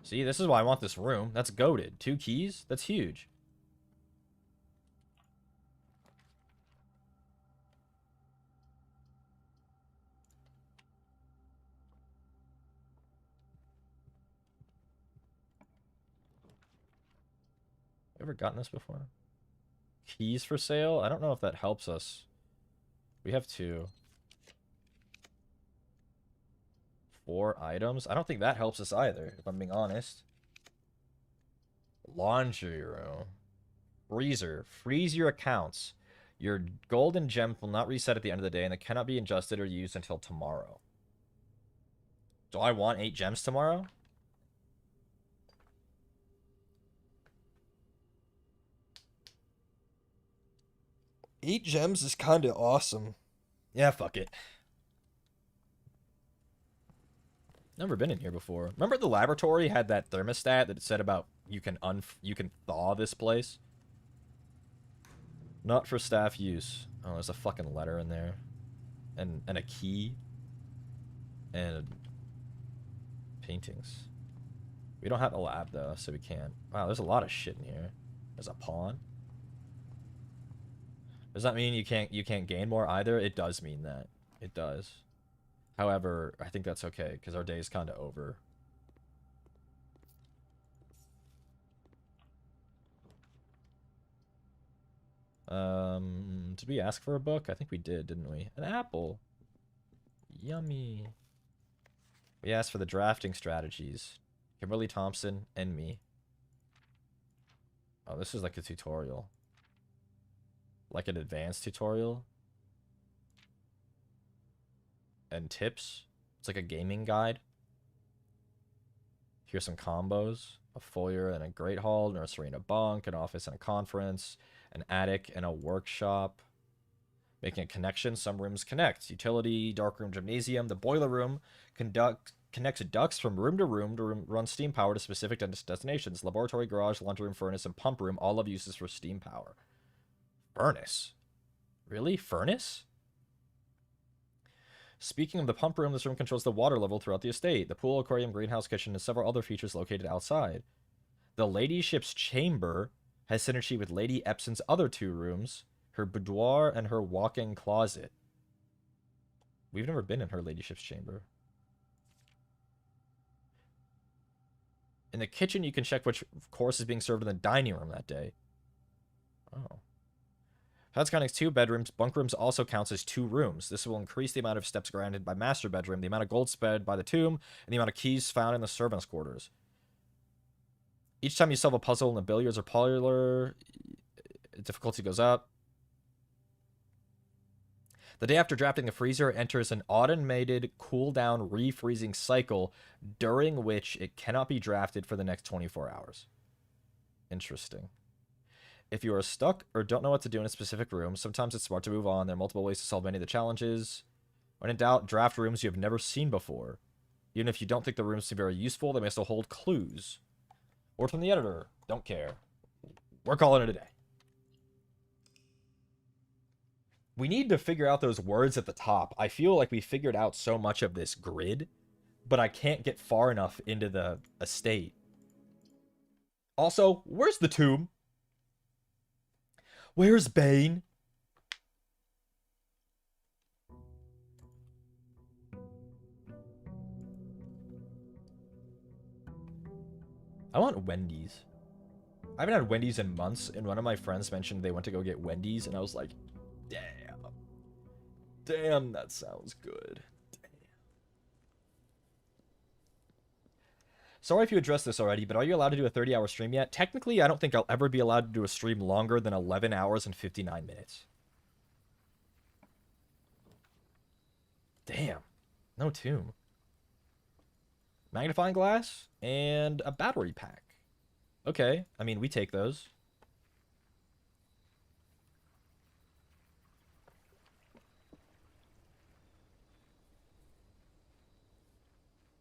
See, this is why I want this room. That's goated. 2 keys? That's huge. Ever gotten this before? Keys for sale? I don't know if that helps us. We have 2. 4 items? I don't think that helps us either, if I'm being honest. Laundry room. Freezer. Freeze your accounts. Your gold and gem will not reset at the end of the day, and they cannot be adjusted or used until tomorrow. Do I want 8 gems tomorrow? Eight gems is kind of awesome. Yeah, fuck it. Never been in here before. Remember the laboratory had that thermostat that it said about you can thaw this place? Not for staff use. Oh, there's a fucking letter in there. And a key. And paintings. We don't have a lab though, so we can't. Wow, there's a lot of shit in here. There's a pawn. Does that mean you can't gain more either? It does mean that. It does. However, I think that's okay, because our day is kind of over. Did we ask for a book? I think we did, didn't we? An apple. Yummy. We asked for the drafting strategies. Kimberly Thompson and me. Oh, this is like a tutorial. Like an advanced tutorial. And tips. It's like a gaming guide. Here's some combos. A foyer and a great hall, nursery and a bunk, an office and a conference, an attic and a workshop. Making a connection. Some rooms connect. Utility, darkroom, gymnasium. The boiler room connects ducts from room to run steam power to specific destinations. Laboratory, garage, laundry room, furnace, and pump room all have uses for steam power. Furnace? Really? Furnace? Speaking of the pump room, this room controls the water level throughout the estate. The pool, aquarium, greenhouse, kitchen, and several other features located outside. The ladyship's chamber has synergy with Lady Epson's other 2 rooms, her boudoir and her walk-in closet. We've never been in her ladyship's chamber. In the kitchen, you can check which course is being served in the dining room that day. Oh. That's counting 2 bedrooms. Bunk rooms also counts as 2 rooms. This will increase the amount of steps granted by master bedroom, the amount of gold spent by the tomb, and the amount of keys found in the servants' quarters. Each time you solve a puzzle in the billiards or parlor, difficulty goes up. The day after drafting the freezer, it enters an automated cooldown refreezing cycle, during which it cannot be drafted for the next 24 hours. Interesting. If you are stuck or don't know what to do in a specific room, sometimes it's smart to move on. There are multiple ways to solve many of the challenges. When in doubt, draft rooms you have never seen before. Even if you don't think the rooms seem very useful, they may still hold clues. Word from the editor. Don't care. We're calling it a day. We need to figure out those words at the top. I feel like we figured out so much of this grid, but I can't get far enough into the estate. Also, where's the tomb? Where's Bane? I want Wendy's. I haven't had Wendy's in months, and one of my friends mentioned they went to go get Wendy's, and I was like, damn. Damn, that sounds good. Damn. Sorry if you addressed this already, but are you allowed to do a 30-hour stream yet? Technically, I don't think I'll ever be allowed to do a stream longer than 11 hours and 59 minutes. Damn. No tomb. Magnifying glass and a battery pack. Okay. I mean, we take those.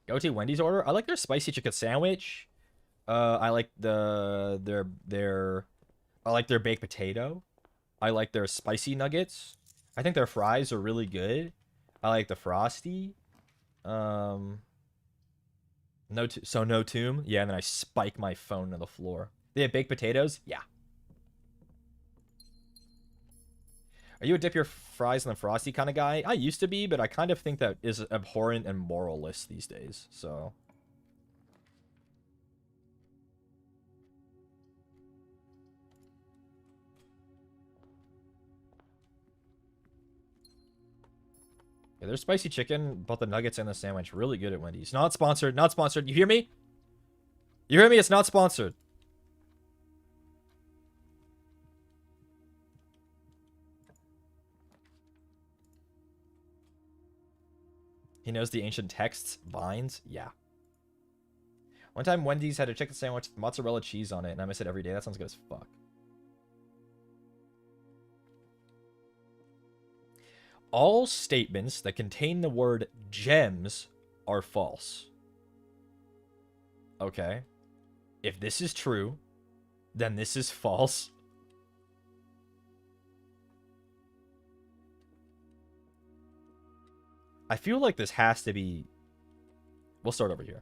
Go to Wendy's order. I like their spicy chicken sandwich. I like their I like their baked potato. I like their spicy nuggets. I think their fries are really good. I like the frosty. No tomb. Yeah, and then I spike my phone to the floor. They have baked potatoes? Yeah. Are you a dip your fries in the frosty kind of guy? I used to be, but I kind of think that is abhorrent and moralless these days, so. Yeah, there's spicy chicken, both the nuggets and the sandwich. Really good at Wendy's. Not sponsored, not sponsored. You hear me? You hear me? It's not sponsored. He knows the ancient texts, vines. Yeah. One time Wendy's had a chicken sandwich with mozzarella cheese on it, and I miss it every day. That sounds good as fuck. All statements that contain the word gems are false. Okay. If this is true, then this is false. I feel like this has to be... We'll start over here.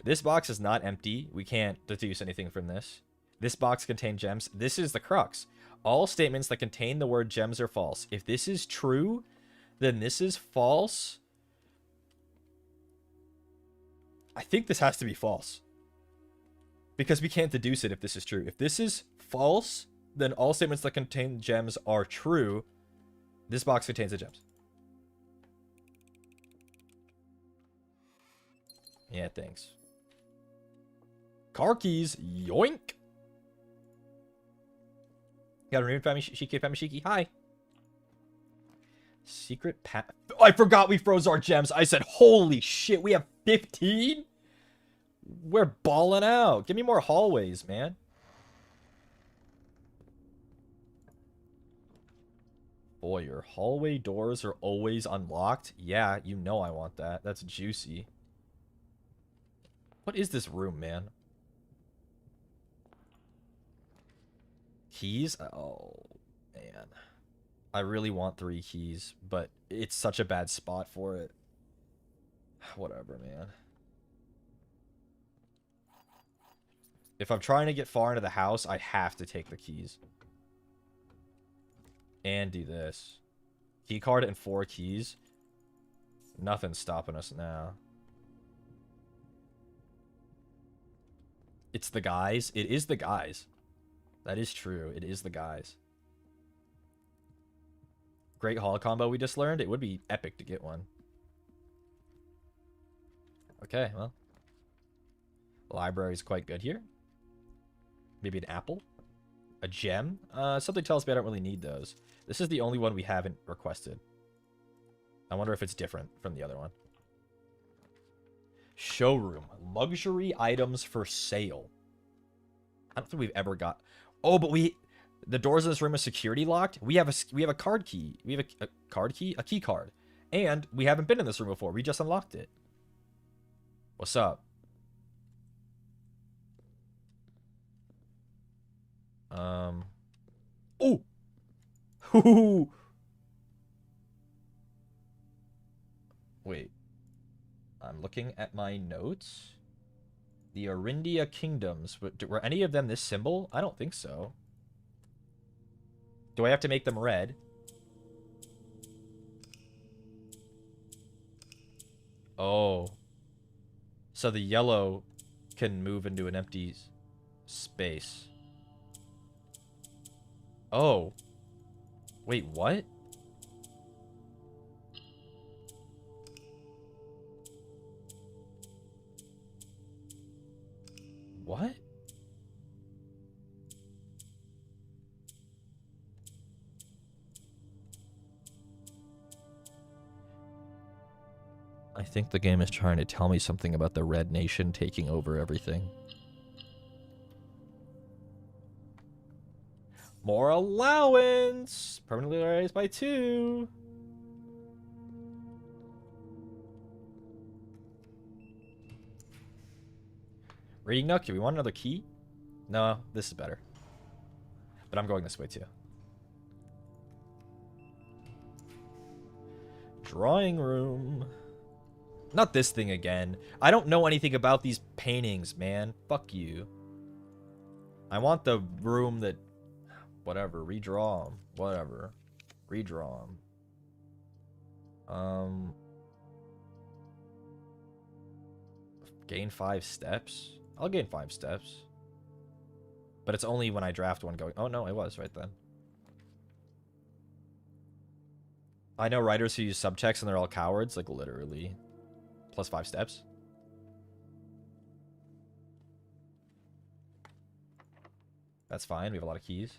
This box is not empty. We can't deduce anything from this. This box contains gems. This is the crux. All statements that contain the word gems are false. If this is true, then this is false. I think this has to be false. Because we can't deduce it if this is true. If this is false, then all statements that contain gems are true. This box contains the gems. Yeah, thanks. Car keys, yoink. Got a renewed family, Shiki. Hi. Secret path. Oh, I forgot we froze our gems. I said, holy shit, we have 15? We're balling out. Give me more hallways, man. Boy, your hallway doors are always unlocked. Yeah, you know I want that. That's juicy. What is this room, man? Keys? Oh, man. I really want 3 keys, but it's such a bad spot for it. Whatever, man. If I'm trying to get far into the house, I have to take the keys. And do this. Key card and 4 keys. Nothing's stopping us now. It's the guys. It is the guys. That is true. It is the guys. Great haul combo we just learned. It would be epic to get one. Okay, well. Library's quite good here. Maybe an apple. A gem. Something tells me I don't really need those. This is the only one we haven't requested. I wonder if it's different from the other one. Showroom. Luxury items for sale. I don't think we've ever got... Oh, but the doors of this room are security locked. We have a card key. We have a card key? A key card. And we haven't been in this room before. We just unlocked it. What's up? Oh! Wait. I'm looking at my notes. The Arindia Kingdoms. Were any of them this symbol? I don't think so. Do I have to make them red? Oh. So the yellow can move into an empty space. Oh. Wait, what? I think the game is trying to tell me something about the Red Nation taking over everything. More allowance! Permanently raised by 2. Reading Nook, do we want another key? No, this is better. But I'm going this way too. Drawing room. Not this thing again. I don't know anything about these paintings, man. Fuck you. I want the room that... Whatever. Redraw them. Whatever. Redraw them. Gain 5 steps? I'll gain 5 steps. But it's only when I draft one going... Oh, no, it was right then. I know writers who use subtext and they're all cowards. Like, literally. Plus 5 steps. That's fine. We have a lot of keys.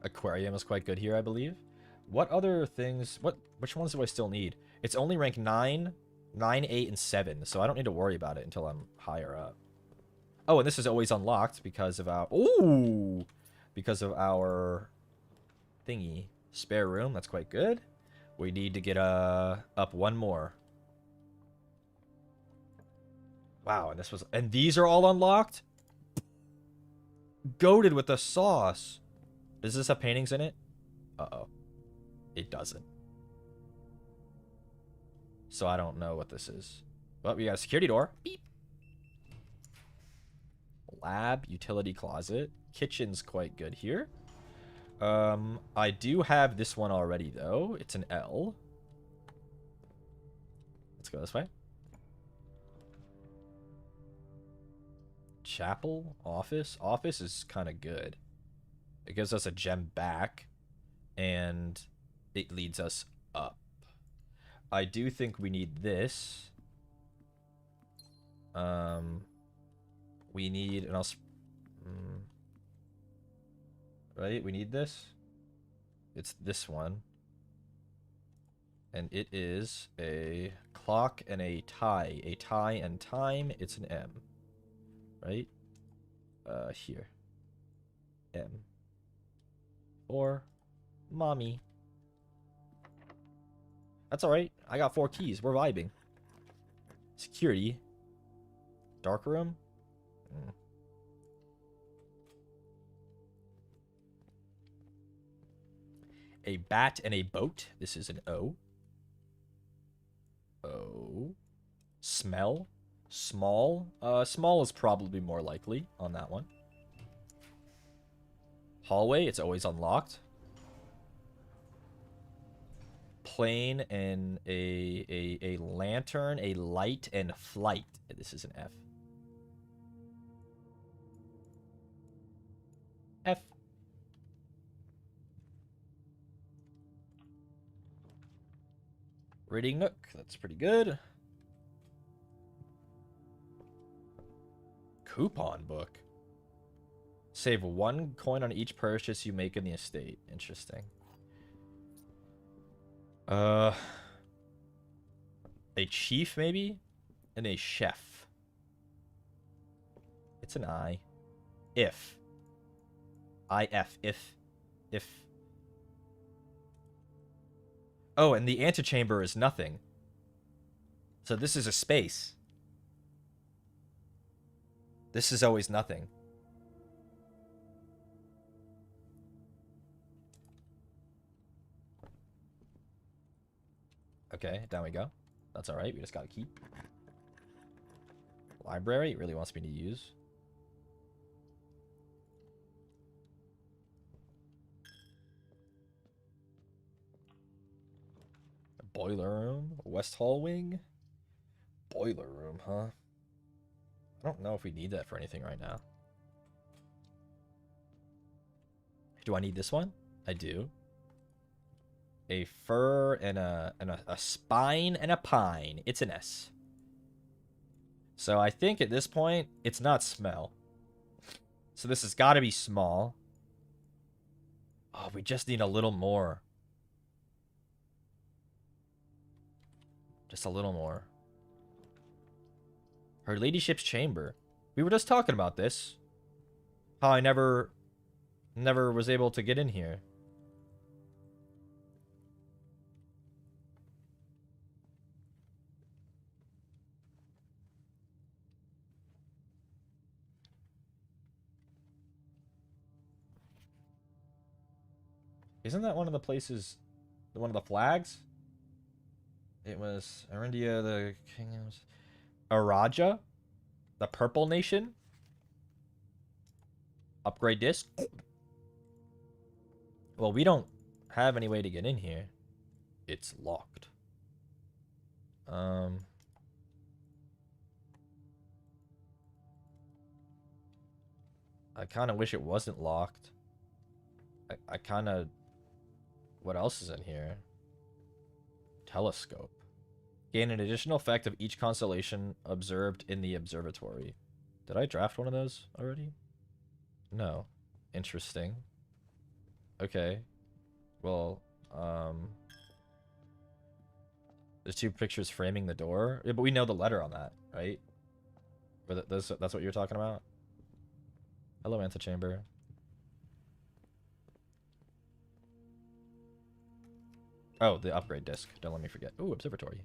Aquarium is quite good here, I believe. What other things... Which ones do I still need? It's only rank 9, 8, and 7. So I don't need to worry about it until I'm higher up. Oh, and this is always unlocked because of our... Ooh! Because of our... thingy. Spare room. That's quite good. We need to get up one more. Wow, and this was... And these are all unlocked? Goated with the sauce. Does this have paintings in it? Uh-oh. It doesn't. So I don't know what this is. But we got a security door. Beep. Lab, utility closet. Kitchen's quite good here. I do have this one already, though. It's an L. Let's go this way. Chapel, office. Office is kind of good. It gives us a gem back, and it leads us up. I do think we need this. We need, and I'll... Right? We need this. It's this one. And it is a clock and a tie. A tie and time. It's an M. Right? Here. M. Or mommy. That's alright. I got 4 keys. We're vibing. Security. Dark room. A bat and a boat. This is an O. O. Smell. Small. Small is probably more likely on that one. Hallway. It's always unlocked. Plane and a lantern, a light, and flight. This is an F. F. Reading Nook. That's pretty good. Coupon book. Save 1 coin on each purchase you make in the estate. Interesting. A chief, maybe? And a chef. It's an I. If. I-F. If. Oh, and the antechamber is nothing. So this is a space. This is always nothing. Okay, down we go. That's alright, we just got a key. Library, it really wants me to use. A boiler room, West Hall wing. Boiler room, huh? I don't know if we need that for anything right now. Do I need this one? I do. A fur and a spine and a pine. It's an S. So I think at this point, it's not smell. So this has got to be small. Oh, we just need a little more. Just a little more. Her ladyship's chamber. We were just talking about this. How I never was able to get in here. Isn't that one of the places, one of the flags? It was Arindia, the kingdoms. Araja? The purple nation? Upgrade disc? Well, we don't have any way to get in here. It's locked. I kind of wish it wasn't locked. I kind of... What else is in here? Telescope. Gain an additional effect of each constellation observed in the observatory. Did I draft one of those already? No. Interesting. Okay. Well, there's two pictures framing the door. Yeah, but we know the letter on that, right? Or that's what you're talking about? Hello, antechamber. Oh, the upgrade disc. Don't let me forget. Ooh, observatory.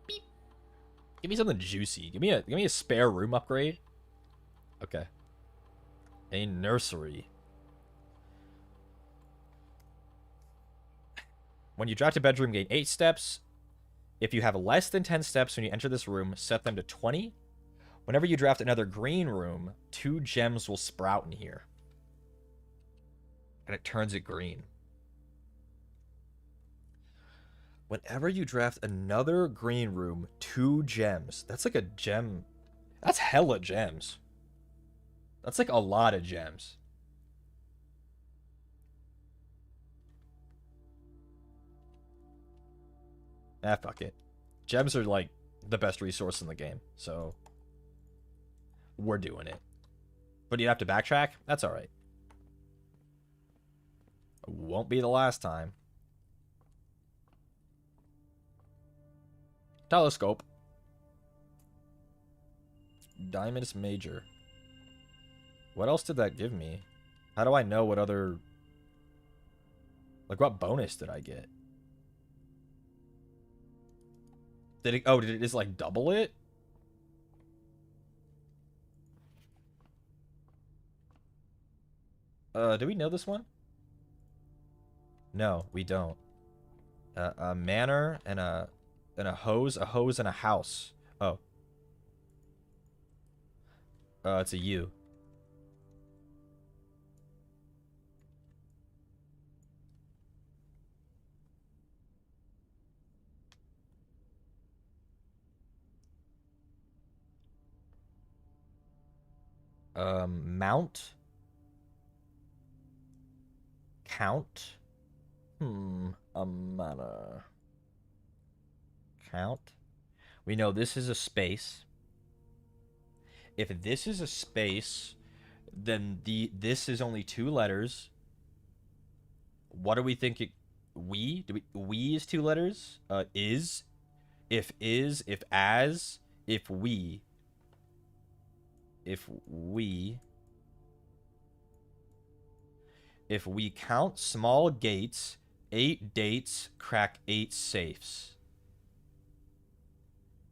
Beep. Give me something juicy. Give me a spare room upgrade. Okay. A nursery. When you draft a bedroom, gain 8 steps. If you have less than 10 steps when you enter this room, set them to 20. Whenever you draft another green room, 2 gems will sprout in here. And it turns it green. Whenever you draft another green room, 2 gems. That's like a gem. That's hella gems. That's like a lot of gems. Ah, fuck it. Gems are like the best resource in the game, so we're doing it. But you have to backtrack? That's alright. Won't be the last time. Telescope. Diamond Major. What else did that give me? How do I know what other... Like, what bonus did I get? Did it... Oh, did it just, like, double it? Do we know this one? No, we don't. A manor and a hose and a house. Oh. It's a U. Mount. Count. Manor. Count. We know this is a space. If this is a space, then this is only 2 letters. What do we think it... We? We is 2 letters? Is. If as, if we. If we count small gates, 8 dates, crack 8 safes.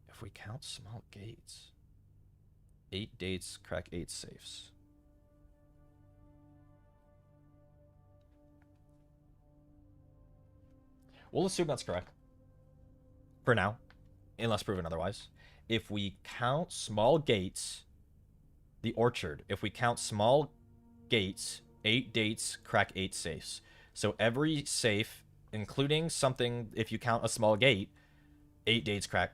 If we count small gates, 8 dates, crack 8 safes. We'll assume that's correct. For now. Unless proven otherwise. If we count small gates... The orchard. If we count small gates, 8 dates, crack 8 safes. So every safe, including something, if you count a small gate, 8 dates, crack...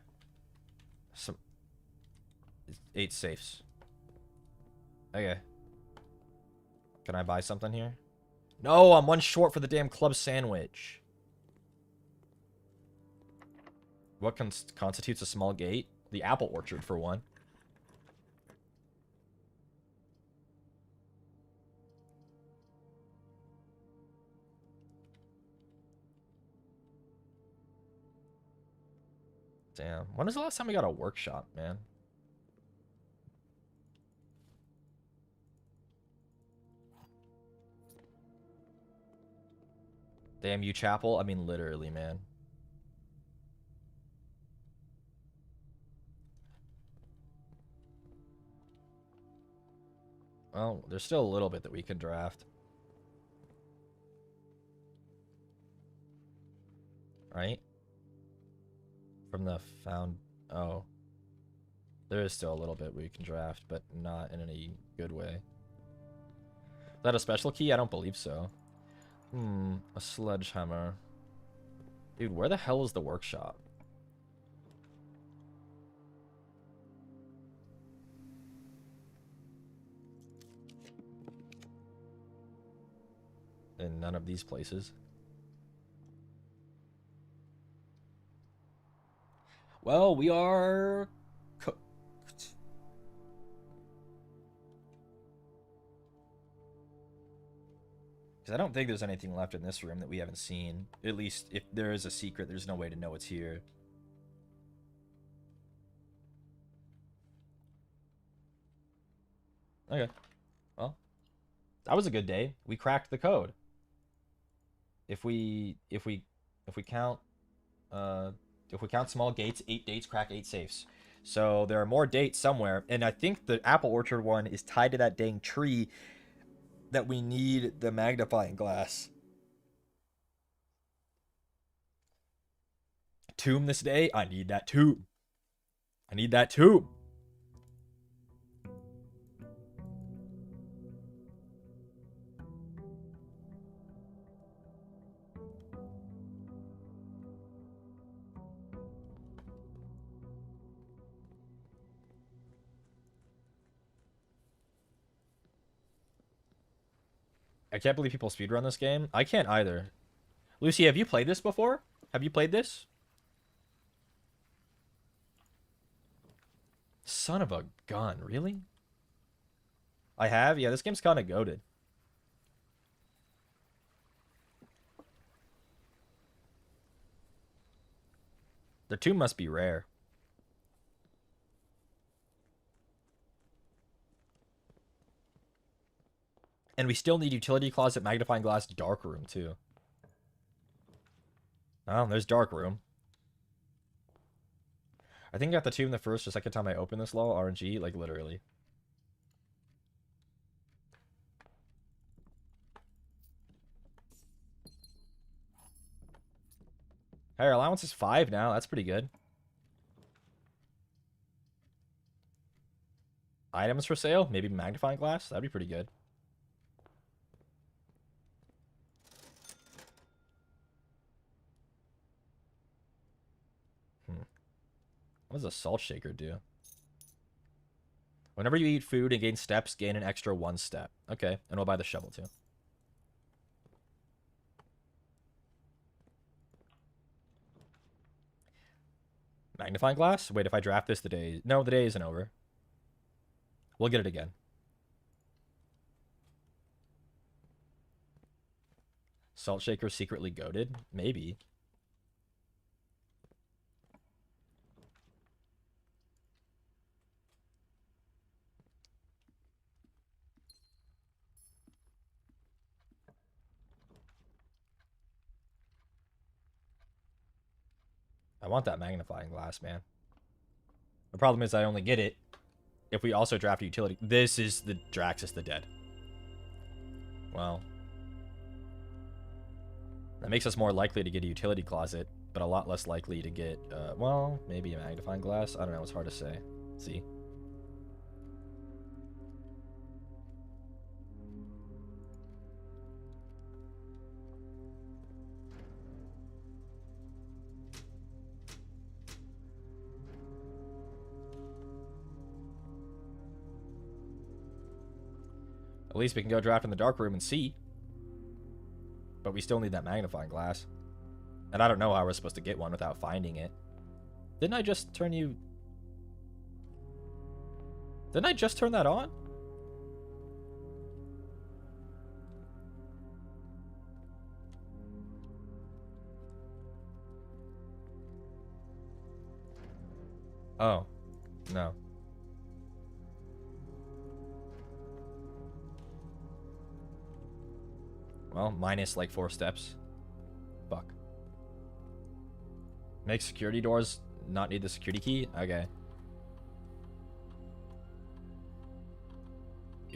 8 safes. Okay. Can I buy something here? No, I'm 1 short for the damn club sandwich. What constitutes a small gate? The apple orchard, for one. Damn. When was the last time we got a workshop, man? Damn you, Chapel. I mean, literally, man. Well, there's still a little bit that we can draft. Right? From the found... Oh. There is still a little bit we can draft, but not in any good way. Is that a special key? I don't believe so. A sledgehammer. Dude, where the hell is the workshop? In none of these places. Well, we are cooked. Because I don't think there's anything left in this room that we haven't seen. At least, if there is a secret, there's no way to know it's here. Okay. Well, that was a good day. We cracked the code. If we count small gates, 8 dates crack 8 safes. So there are more dates somewhere, and I think the apple orchard one is tied to that dang tree that we need the magnifying glass. Tomb this day? I need that tomb. I need that tomb. I can't believe people speedrun this game. I can't either. Lucy, have you played this before? Have you played this? Son of a gun, really? I have? Yeah, this game's kind of goated. The tomb must be rare. And we still need utility closet, magnifying glass, dark room, too. Oh, there's dark room. I think I got the tomb the first or second time I opened this lol, RNG, like literally. Hey, our allowance is 5 now. That's pretty good. Items for sale? Maybe magnifying glass? That'd be pretty good. What does a salt shaker do? Whenever you eat food and gain steps, gain an extra 1 step. Okay, and we'll buy the shovel too. Magnifying glass? Wait, if I draft this, the day... No, the day isn't over. We'll get it again. Salt shaker secretly goated? Maybe. I want that magnifying glass, man. The problem is I only get it if we also draft a utility. This is the Draxus the Dead. Well. That makes us more likely to get a utility closet, but a lot less likely to get, well, maybe a magnifying glass. I don't know. It's hard to say. See? At least we can go draft in the dark room and see. But we still need that magnifying glass. And I don't know how we're supposed to get one without finding it. Didn't I just turn you... Didn't I just turn that on? Oh, no. Well, minus like 4 steps. Fuck. Make security doors not need the security key? Okay.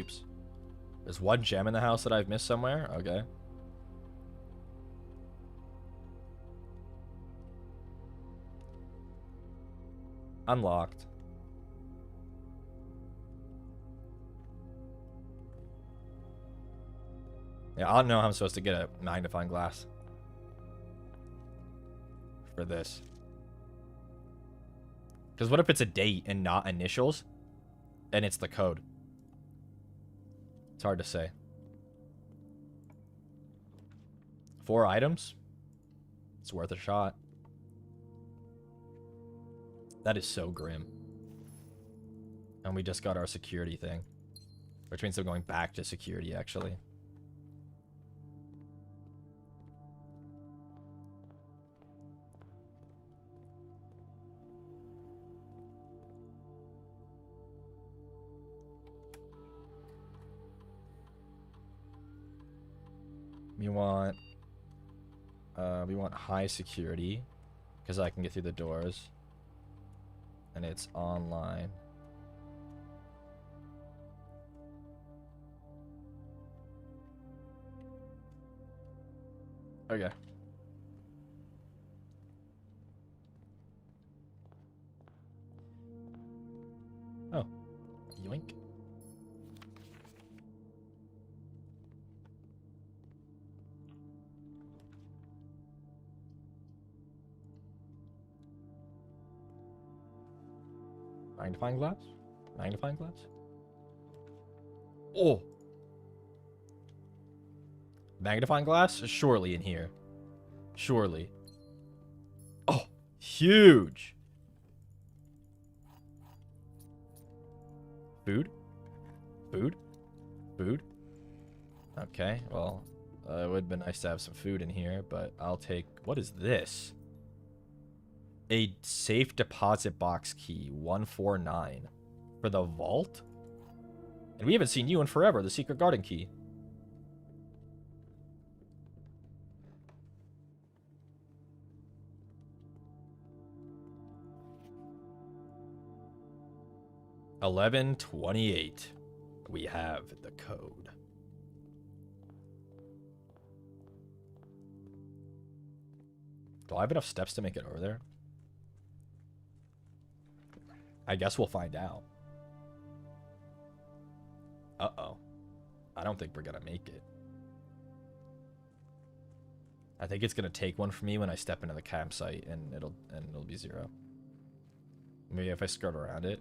Oops. There's one gem in the house that I've missed somewhere? Okay. Unlocked. Yeah, I don't know how I'm supposed to get a magnifying glass for this. Because what if it's a date and not initials? And it's the code. It's hard to say. 4 items? It's worth a shot. That is so grim. And we just got our security thing. Which means they're going back to security, actually. We want high security because I can get through the doors, and it's online. Okay. Oh, yoink. Magnifying glass? Magnifying glass? Oh! Magnifying glass? Surely in here. Surely. Oh! Huge! Food? Food? Food? Okay, well, it would have been nice to have some food in here, but I'll take... What is this? A safe deposit box key, 149. For the vault? And we haven't seen you in forever, the secret garden key. $11.28. We have the code. Do I have enough steps to make it over there? I guess we'll find out. Uh-oh. I don't think we're gonna make it. I think it's gonna take one for me when I step into the campsite, and it'll be 0. Maybe if I skirt around it.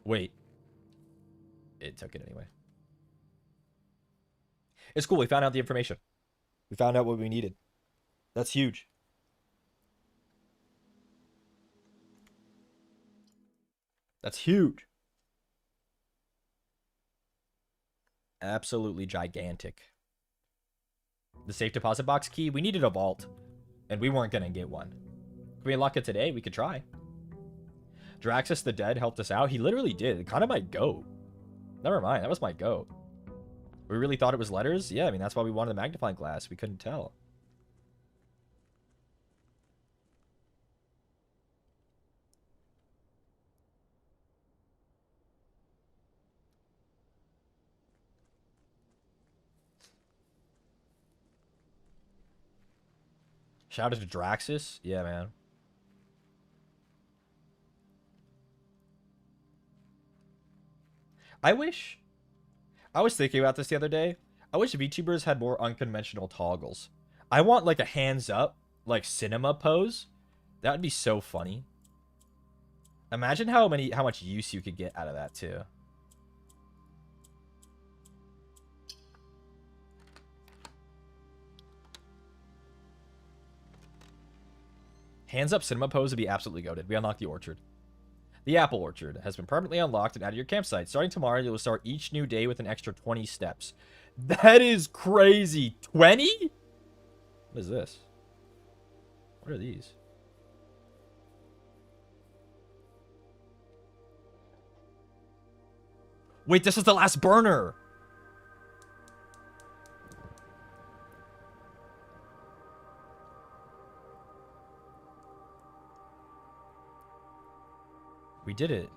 Wait. It took it anyway. It's cool. We found out the information. We found out what we needed. That's huge. That's huge. Absolutely gigantic. The safe deposit box key, we needed a vault. And we weren't going to get one. Can we unlock it today? We could try. Draxus the Dead helped us out. He literally did. Kind of my goat. Never mind. That was my goat. We really thought it was letters? Yeah, I mean, that's why we wanted the magnifying glass. We couldn't tell. Shout out to Draxus. Yeah, man. I was thinking about this the other day. I wish VTubers had more unconventional toggles. I want like a hands up, like cinema pose. That would be so funny. Imagine how much use you could get out of that too. Hands up cinema pose would be absolutely goated. We unlocked the orchard. The apple orchard has been permanently unlocked and added to your campsite. Starting tomorrow, you will start each new day with an extra 20 steps. That is crazy. 20? What is this? What are these? Wait, this is the last burner. We did it.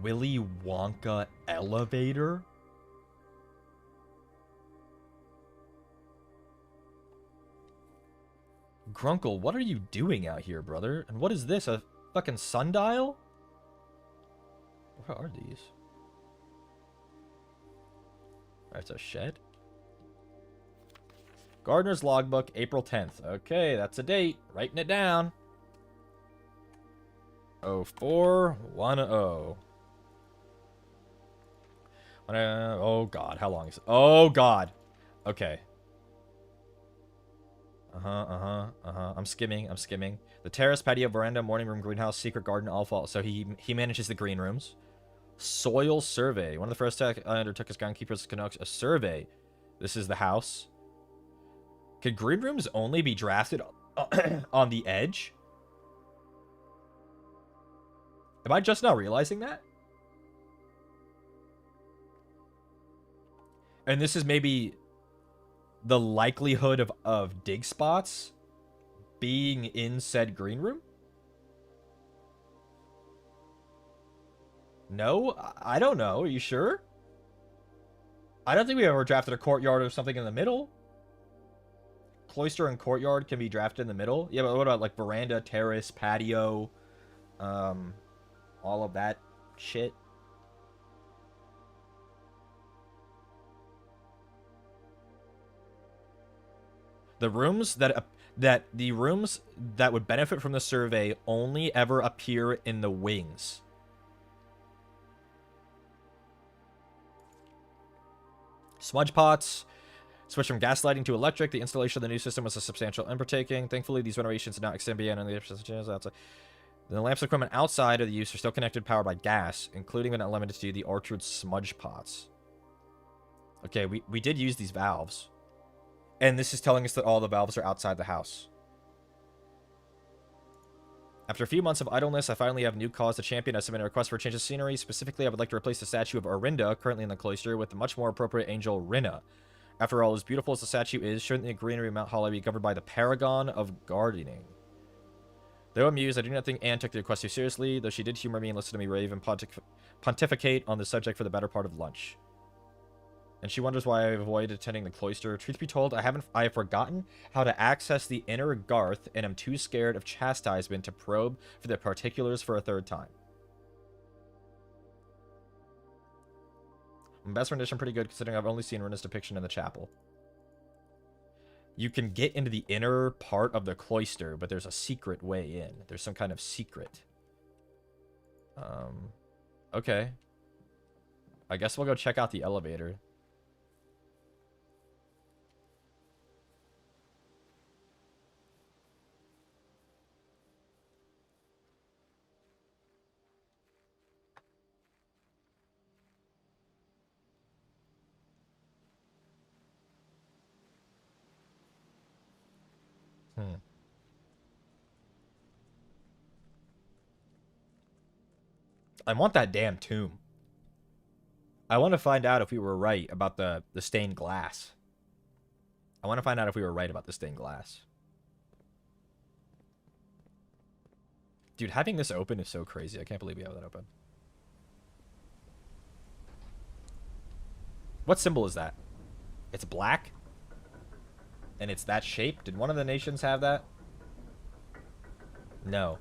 Willy Wonka elevator? Grunkle, what are you doing out here, brother? And what is this? A fucking sundial? What are these? That's a shed. Gardener's logbook, April 10th. Okay, that's a date. Writing it down. 0410. Oh god, how long is it? Oh god. Okay. I'm skimming. The terrace, patio, veranda, morning room, greenhouse, secret garden, all fall. So he manages the green rooms. Soil survey. One of the first I undertook as groundkeepers Canucks a survey. This is the house. Could green rooms only be drafted on the edge? Am I just now realizing that? And this is maybe the likelihood of dig spots being in said green room? No? I don't know. Are you sure? I don't think we ever drafted a courtyard or something in the middle. Cloister and courtyard can be drafted in the middle. Yeah, but what about like veranda, terrace, patio, all of that shit? The rooms that the rooms that would benefit from the survey only ever appear in the wings. Smudge pots. Switch from gas lighting to electric. The installation of the new system was a substantial undertaking. Thankfully, these renovations did not extend beyond the outside. The lamps equipment outside of the use are still connected, powered by gas, including but not limited to the orchard smudge pots. Okay, we did use these valves. And this is telling us that all the valves are outside the house. After a few months of idleness, I finally have new cause to champion. I submit a request for a change of scenery. Specifically, I would like to replace the statue of Orinda, currently in the cloister, with the much more appropriate angel Rinna. After all, as beautiful as the statue is, shouldn't the greenery of Mount Holly be governed by the paragon of gardening? Though amused, I do not think Anne took the request too seriously, though she did humor me and listen to me rave and pontificate on the subject for the better part of lunch. And she wonders why I avoided attending the cloister. Truth be told, I have forgotten how to access the inner garth, and am too scared of chastisement to probe for the particulars for a third time. My best rendition pretty good, considering I've only seen Rinna's depiction in the chapel. You can get into the inner part of the cloister, but there's a secret way in. There's some kind of secret. Okay. I guess we'll go check out the elevator. I want that damn tomb. I want to find out if we were right about the stained glass. I want to find out if we were right about the stained glass. Dude, having this open is so crazy. I can't believe we have that open. What symbol is that? It's black? And it's that shape? Did one of the nations have that? No.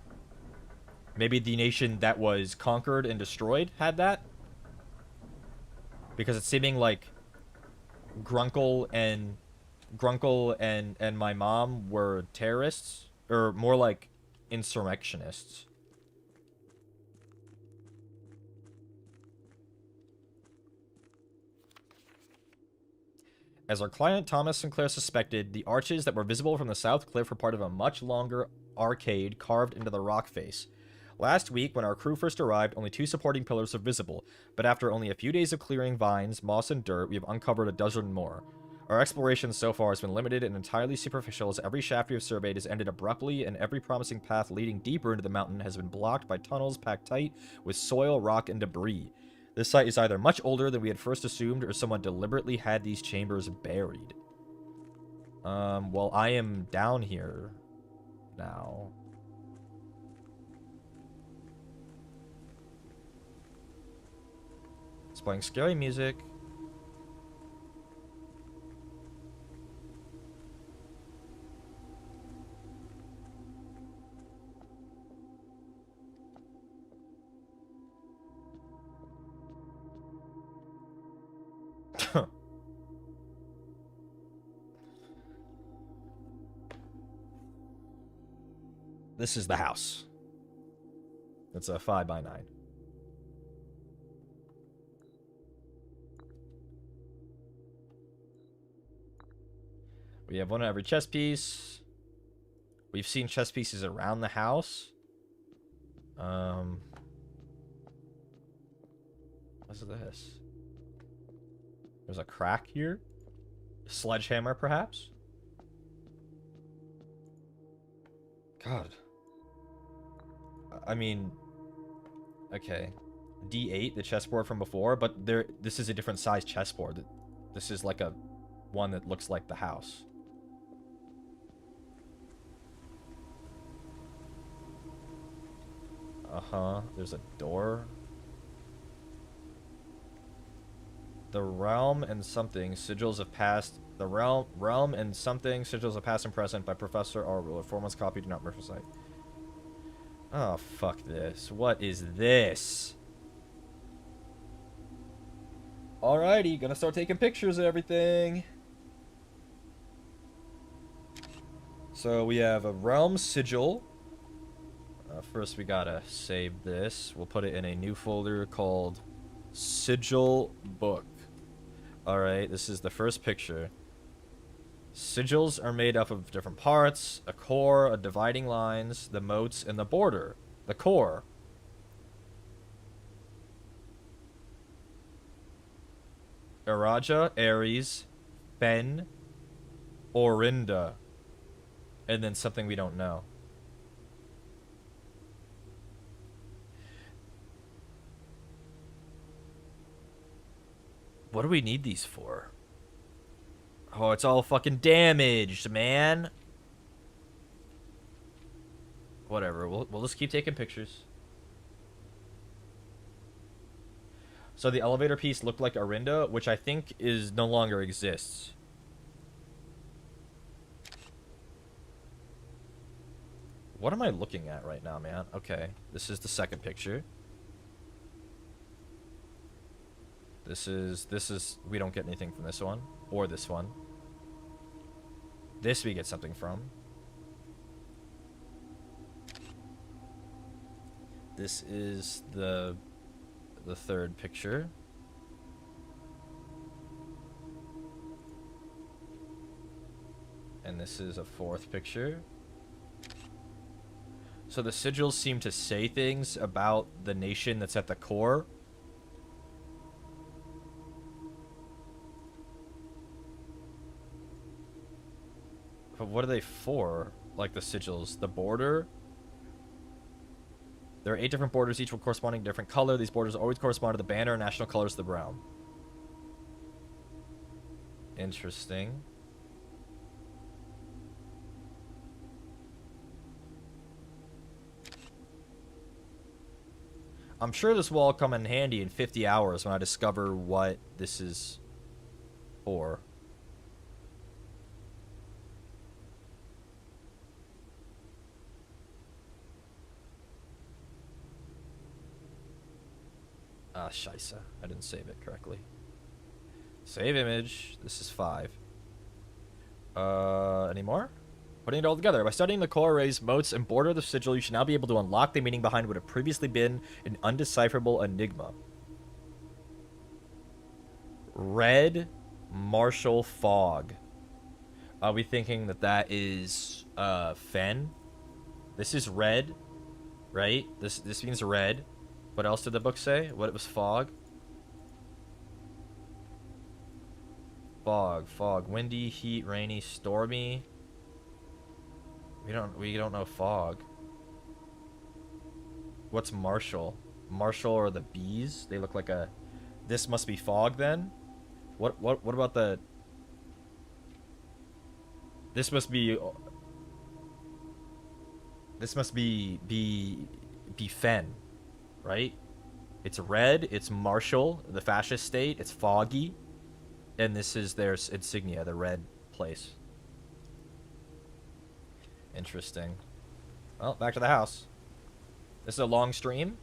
Maybe the nation that was conquered and destroyed had that? Because it's seeming like Grunkle and my mom were terrorists, or more like insurrectionists. As our client Thomas Sinclair suspected, the arches that were visible from the south cliff were part of a much longer arcade carved into the rock face. Last week, when our crew first arrived, only 2 supporting pillars were visible, but after only a few days of clearing vines, moss, and dirt, we have uncovered a dozen more. Our exploration so far has been limited and entirely superficial, as every shaft we have surveyed has ended abruptly, and every promising path leading deeper into the mountain has been blocked by tunnels packed tight with soil, rock, and debris. This site is either much older than we had first assumed, or someone deliberately had these chambers buried. Well, I am down here now. It's playing scary music. This is the house. It's a 5x9. We have one on every chess piece. We've seen chess pieces around the house. What's this? There's a crack here. A sledgehammer, perhaps? God. I mean, okay. D8, the chessboard from before, but this is a different size chessboard. This is like a one that looks like the house. Uh-huh. There's a door. The realm and something sigils of past. The realm and something sigils of past and present by Professor Orwell. Four months copy, do not recite. Oh, fuck this. What is this? Alrighty, gonna start taking pictures of everything. So we have a realm sigil. First we gotta save this. We'll put it in a new folder called Sigil Book. Alright, this is the first picture. Sigils are made up of different parts, a core, a dividing lines, the moats, and the border. The core. Araja, Ares, Ben, Orinda. And then something we don't know. What do we need these for? Oh, it's all fucking damaged, man. Whatever, we'll just keep taking pictures. So the elevator piece looked like Orinda, which I think is no longer exists. What am I looking at right now, man? Okay, this is the second picture. This is, we don't get anything from this one, or this one. This we get something from. This is the third picture. And this is a fourth picture. So the sigils seem to say things about the nation that's at the core. But what are they for? Like the sigils. The border? There are 8 different borders, each with corresponding different color. These borders always correspond to the banner and national colors of the realm. Interesting. I'm sure this will all come in handy in 50 hours when I discover what this is for. Ah, scheisse. I didn't save it correctly. Save image. This is 5. Any more? Putting it all together. By studying the core arrays, moats, and border of the sigil, you should now be able to unlock the meaning behind what had previously been an undecipherable enigma. Red Martial Fog. Are we thinking that that is Fen? This is red, right? This means red. What else did the book say? What it was fog? fog. Fog. Windy, heat, rainy, stormy. We don't know fog. What's Marshall? Marshall or the bees? They look like a... This must be fog then? What about the... This must be... This must be Fen, right? It's red, it's Marshall, the fascist state, it's foggy, and this is their insignia, the red place. Interesting. Well, back to the house. This is a long stream.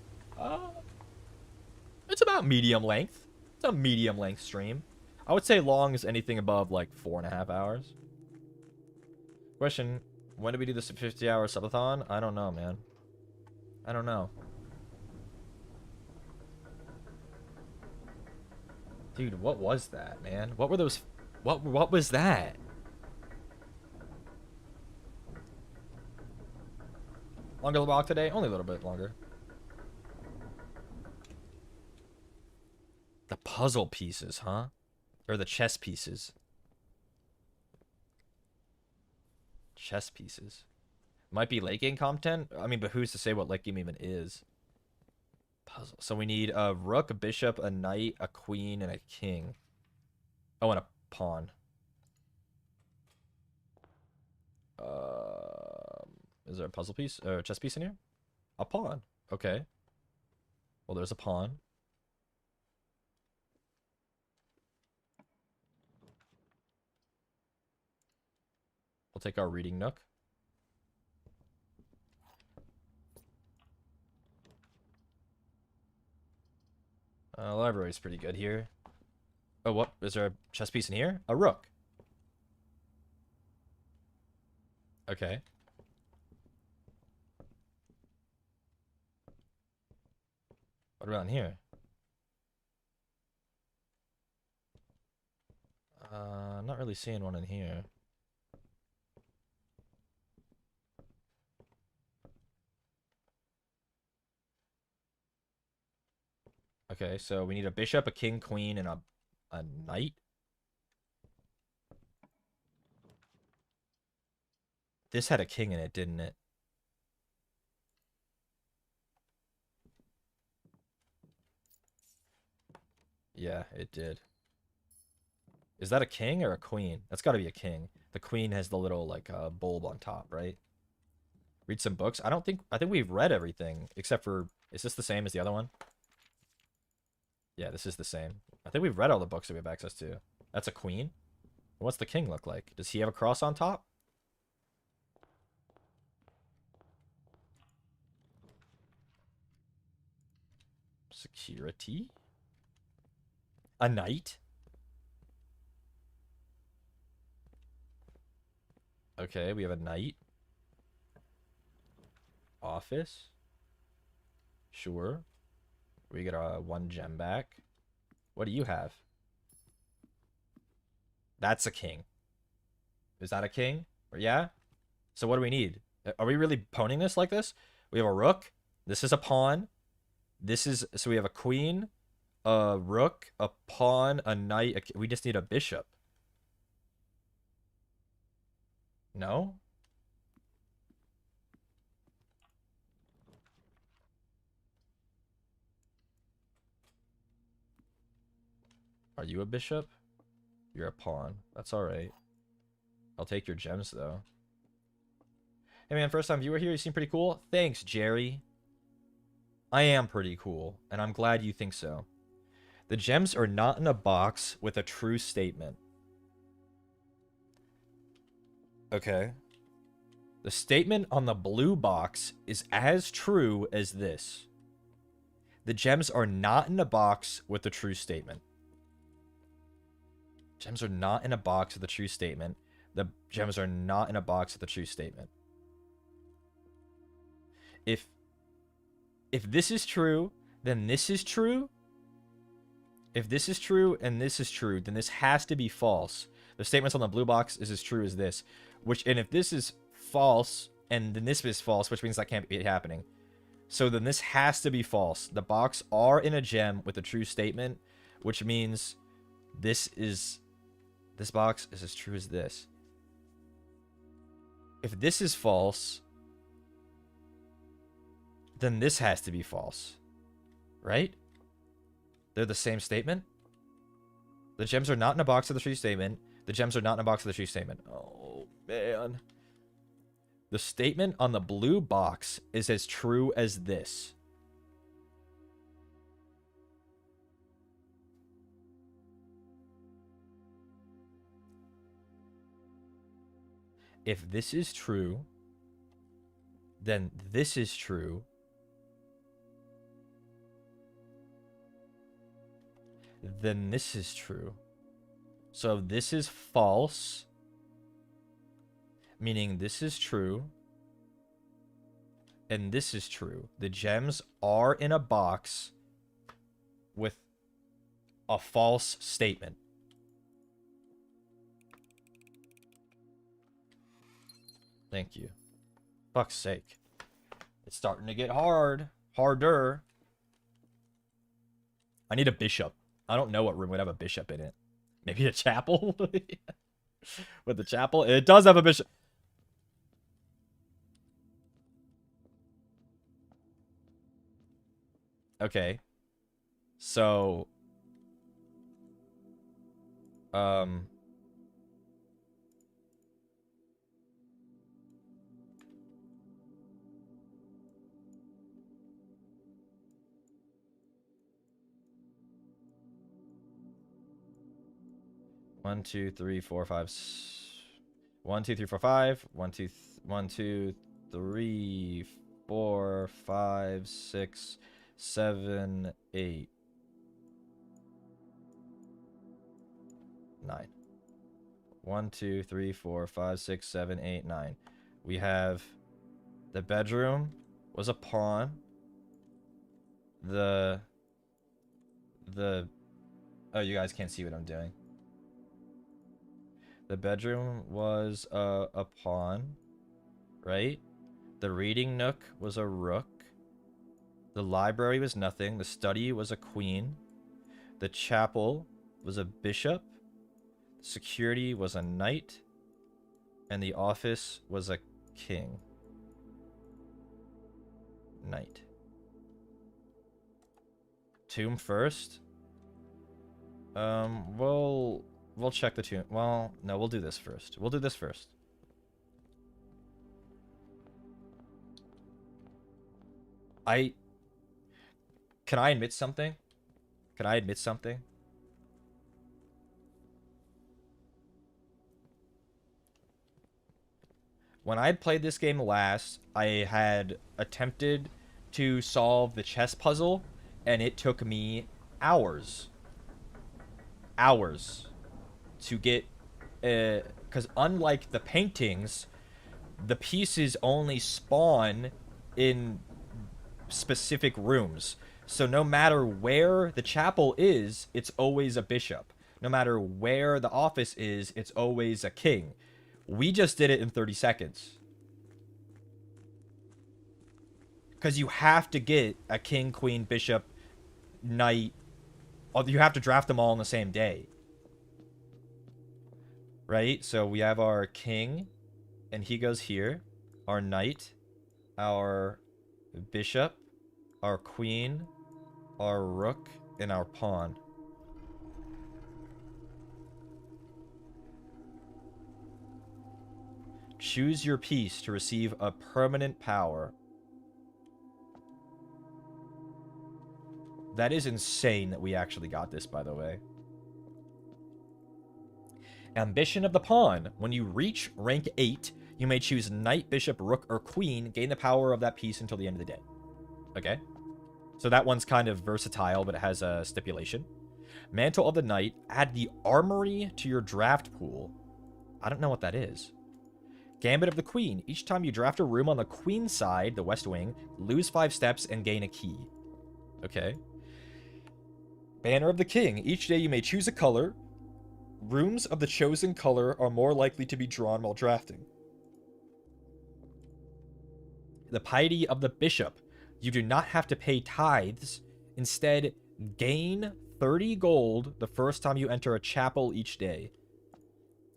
It's about medium length. It's a medium length stream. I would say long is anything above like 4.5 hours. Question, when do we do this 50-hour subathon? I don't know, man. I don't know. Dude, what was that, man? What were those... What was that? Longer walk today? Only a little bit longer. The puzzle pieces, huh? Or the chess pieces. Chess pieces. Might be late game content. I mean, but who's to say what late game even is? Puzzle. So we need a rook, a bishop, a knight, a queen, and a king. Oh, and a pawn. Is there a puzzle piece or a chess piece in here? A pawn. Okay. Well, there's a pawn. We'll take our reading nook. Library's pretty good here. Oh, what? Is there a chess piece in here? A rook. Okay. What about in here? Not really seeing one in here. Okay, so we need a bishop, a king, queen, and a knight. This had a king in it, didn't it? Yeah, it did. Is that a king or a queen? That's got to be a king. The queen has the little, like, bulb on top, right? Read some books. I think we've read everything, except for... Is this the same as the other one? Yeah, this is the same. I think we've read all the books that we have access to. That's a queen? What's the king look like? Does he have a cross on top? Security? A knight? Okay, we have a knight. Office? Sure. We get a 1 gem back. What do you have? That's a king. Is that a king? Or yeah? So what do we need? Are we really pawning this like this? We have a rook. This is a pawn. This is... So we have a queen, a rook, a pawn, a knight. We just need a bishop. No? Are you a bishop? You're a pawn. That's alright. I'll take your gems, though. Hey, man, first time viewer here. You seem pretty cool. Thanks, Jerry. I am pretty cool, and I'm glad you think so. The gems are not in a box with a true statement. Okay. The statement on the blue box is as true as this. The gems are not in a box with a true statement. Gems are not in a box with a true statement. The gems are not in a box with a true statement. If this is true, then this is true. If this is true and this is true, then this has to be false. The statements on the blue box is as true as this. And if this is false, and then this is false, which means that can't be happening. So then this has to be false. The box are in a gem with a true statement, which means this is This box is as true as this. If this is false, then this has to be false. Right? They're the same statement? The gems are not in a box of the true statement. The gems are not in a box of the true statement. Oh, man. The statement on the blue box is as true as this. If this is true, then this is true. Then this is true. So this is false, meaning this is true, and this is true. The gems are in a box with a false statement. Thank you. Fuck's sake. It's starting to get hard. Harder. I need a bishop. I don't know what room would have a bishop in it. Maybe a chapel? With the chapel? It does have a bishop. Okay. So... 1, 2, 3, 4, 5. 1, 2, 3, 4, 5. 1, 2, 3, 4, 5, 6, 7, 8, 9. 1, 2, 3, 4, 5, 6, 7, 8, 9. We have the bedroom was a pawn. Oh, you guys can't see what I'm doing. The bedroom was a pawn, right? The reading nook was a rook. The library was nothing. The study was a queen. The chapel was a bishop. Security was a knight. And the office was a king. Knight. Tomb first. We'll check the tomb. Well, no, we'll do this first. We'll do this first. Can I admit something? Can I admit something? When I had played this game last, I had attempted to solve the chess puzzle, and it took me hours. Hours. To get, because unlike the paintings, the pieces only spawn in specific rooms. So no matter where the chapel is, it's always a bishop. No matter where the office is, it's always a king. We just did it in 30 seconds. Because you have to get a king, queen, bishop, knight. You have to draft them all on the same day. Right? So we have our king, and he goes here. Our knight, our bishop, our queen, our rook, and our pawn. Choose your piece to receive a permanent power. That is insane that we actually got this, by the way. Ambition of the pawn. When you reach rank 8, you may choose knight, bishop, rook, or queen. Gain the power of that piece until the end of the day. Okay. So that one's kind of versatile, but it has a stipulation. Mantle of the knight. Add the armory to your draft pool. I don't know what that is. Gambit of the queen. Each time you draft a room on the queen side, the west wing, lose 5 steps and gain a key. Okay. Banner of the king. Each day you may choose a color. Rooms of the chosen color are more likely to be drawn while drafting. The piety of the bishop. You do not have to pay tithes. Instead, gain 30 gold the first time you enter a chapel each day.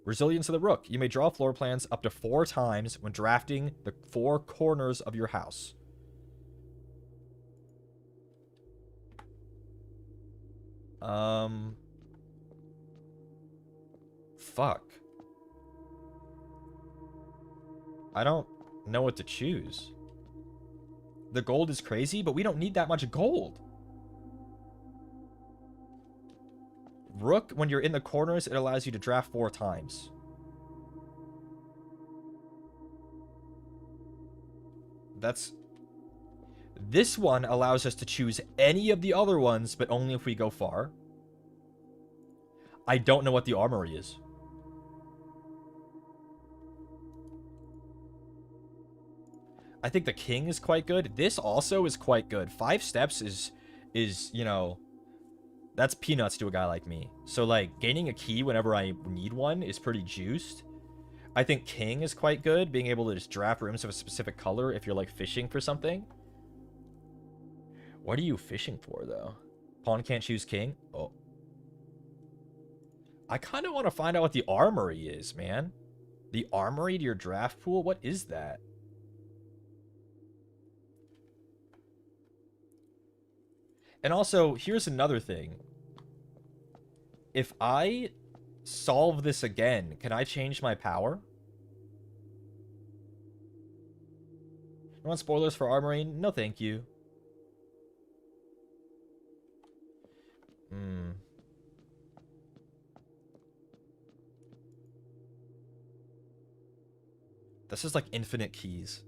Resilience of the Rook. You may draw floor plans up to 4 times when drafting the 4 corners of your house. Fuck. I don't know what to choose. The gold is crazy, but we don't need that much gold. Rook, when you're in the corners, it allows you to draft 4 times. This one allows us to choose any of the other ones, but only if we go far. I don't know what the armory is. I think the king is quite good. This also is quite good. 5 steps is, you know, that's peanuts to a guy like me. So, like, gaining a key whenever I need one is pretty juiced. I think king is quite good, being able to just draft rooms of a specific color if you're, like, fishing for something. What are you fishing for, though? Pawn can't choose king? Oh. I kind of want to find out what the armory is, man. The armory to your draft pool? What is that? And also, here's another thing. If I solve this again, can I change my power? You want spoilers for armory? No, thank you. This is like infinite keys.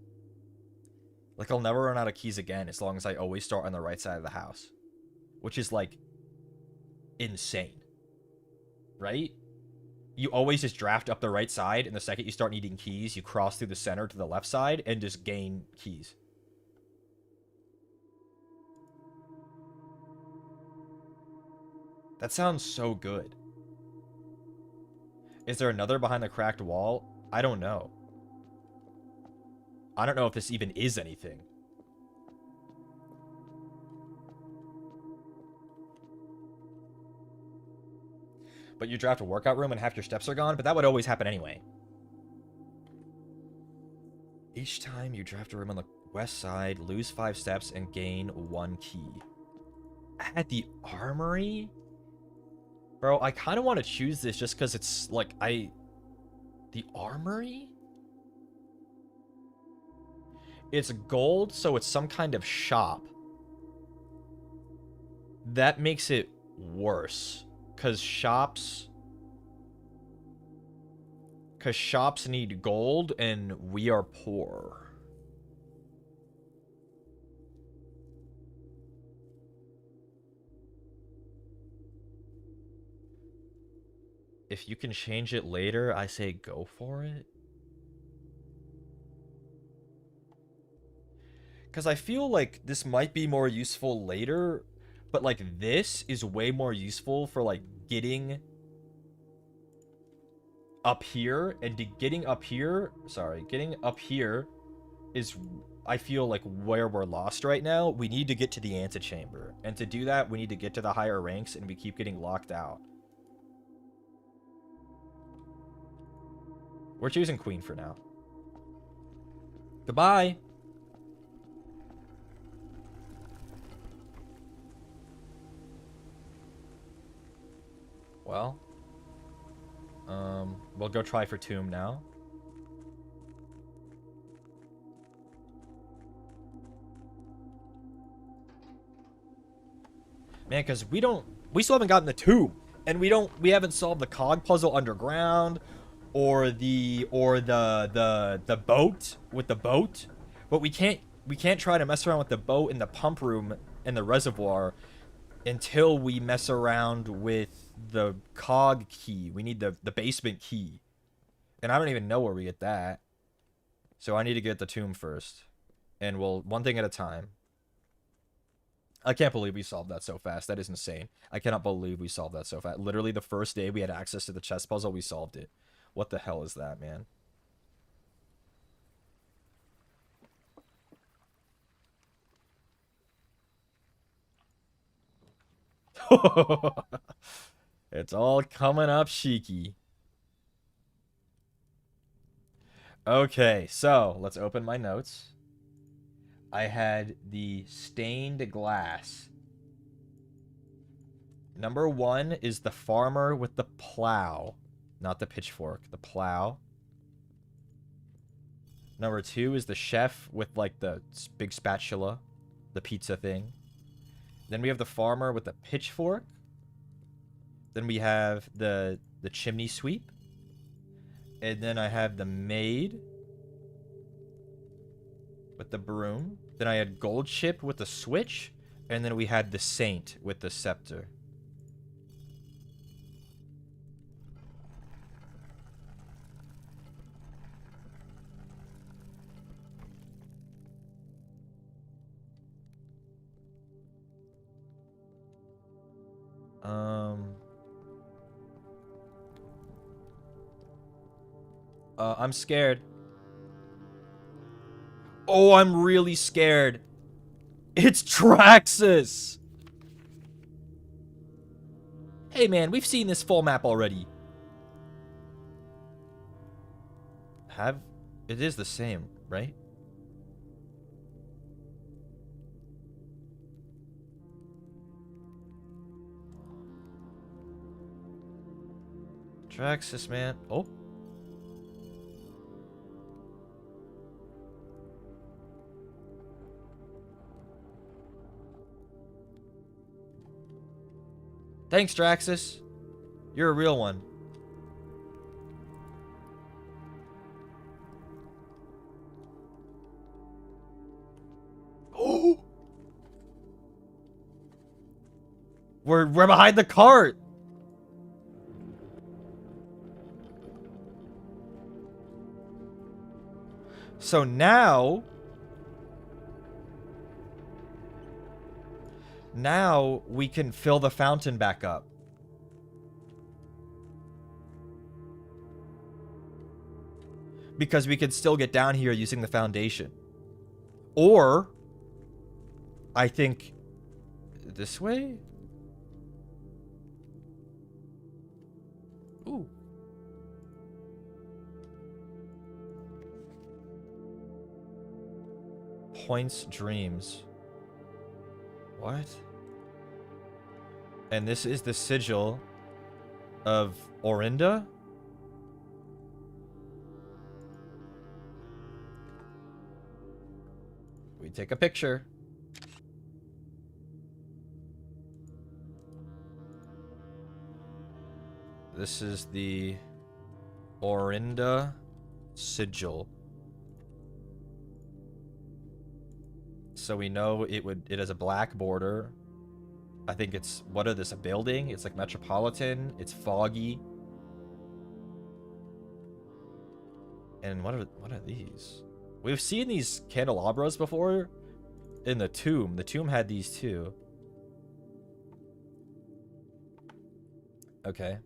Like, I'll never run out of keys again as long as I always start on the right side of the house. Which is, like, insane. Right? You always just draft up the right side, and the second you start needing keys, you cross through the center to the left side and just gain keys. That sounds so good. Is there another behind the cracked wall? I don't know. I don't know if this even is anything. But you draft a workout room and half your steps are gone, but that would always happen anyway. Each time you draft a room on the west side, lose 5 steps and gain 1 key. At the armory? Bro, I kind of want to choose this just because it's like, the armory? It's gold, so it's some kind of shop. That makes it worse. Because shops need gold, and we are poor. If you can change it later, I say go for it. Because I feel like this might be more useful later, but like this is way more useful for like getting up here, and getting up here is, I feel like, where we're lost right now. We need to get to the antechamber, and to do that we need to get to the higher ranks, and we keep getting locked out. We're choosing queen for now. Goodbye. Well, we'll go try for tomb now. Man, because we still haven't gotten the tomb, and we haven't solved the cog puzzle underground, or the boat with the boat, but we can't try to mess around with the boat in the pump room in the reservoir until we mess around with the cog key. We need the basement key, and I don't even know where we get that, so I need to get the tomb first, and we'll one thing at a time. I can't believe we solved that so fast. That is insane. I cannot believe we solved that so fast. Literally the first day we had access to the chess puzzle, we solved it. What the hell is that, man? It's all coming up, Shiki. Okay, so let's open my notes. I had the stained glass. Number 1 is the farmer with the plow. Not the pitchfork, the plow. Number 2 is the chef with, like, the big spatula. The pizza thing. Then we have the farmer with the pitchfork. Then we have the chimney sweep. And then I have the maid with the broom. Then I had gold chip with the switch. And then we had the saint with the scepter. I'm scared. Oh, I'm really scared. It's Traxxas! Hey man, we've seen this full map already. It is the same, right? Traxxas, man. Oh. Thanks, Traxxas. You're a real one. Oh! We're behind the cart. So now we can fill the fountain back up. Because we can still get down here using the foundation. Or I think this way? Ooh. Points dreams. What? And this is the sigil of Orinda? We take a picture. This is the Orinda sigil. So we know it has a black border. I think it's, what are this, a building? It's like metropolitan. It's foggy. And what are these? We've seen these candelabras before in the tomb. The tomb had these too. Okay.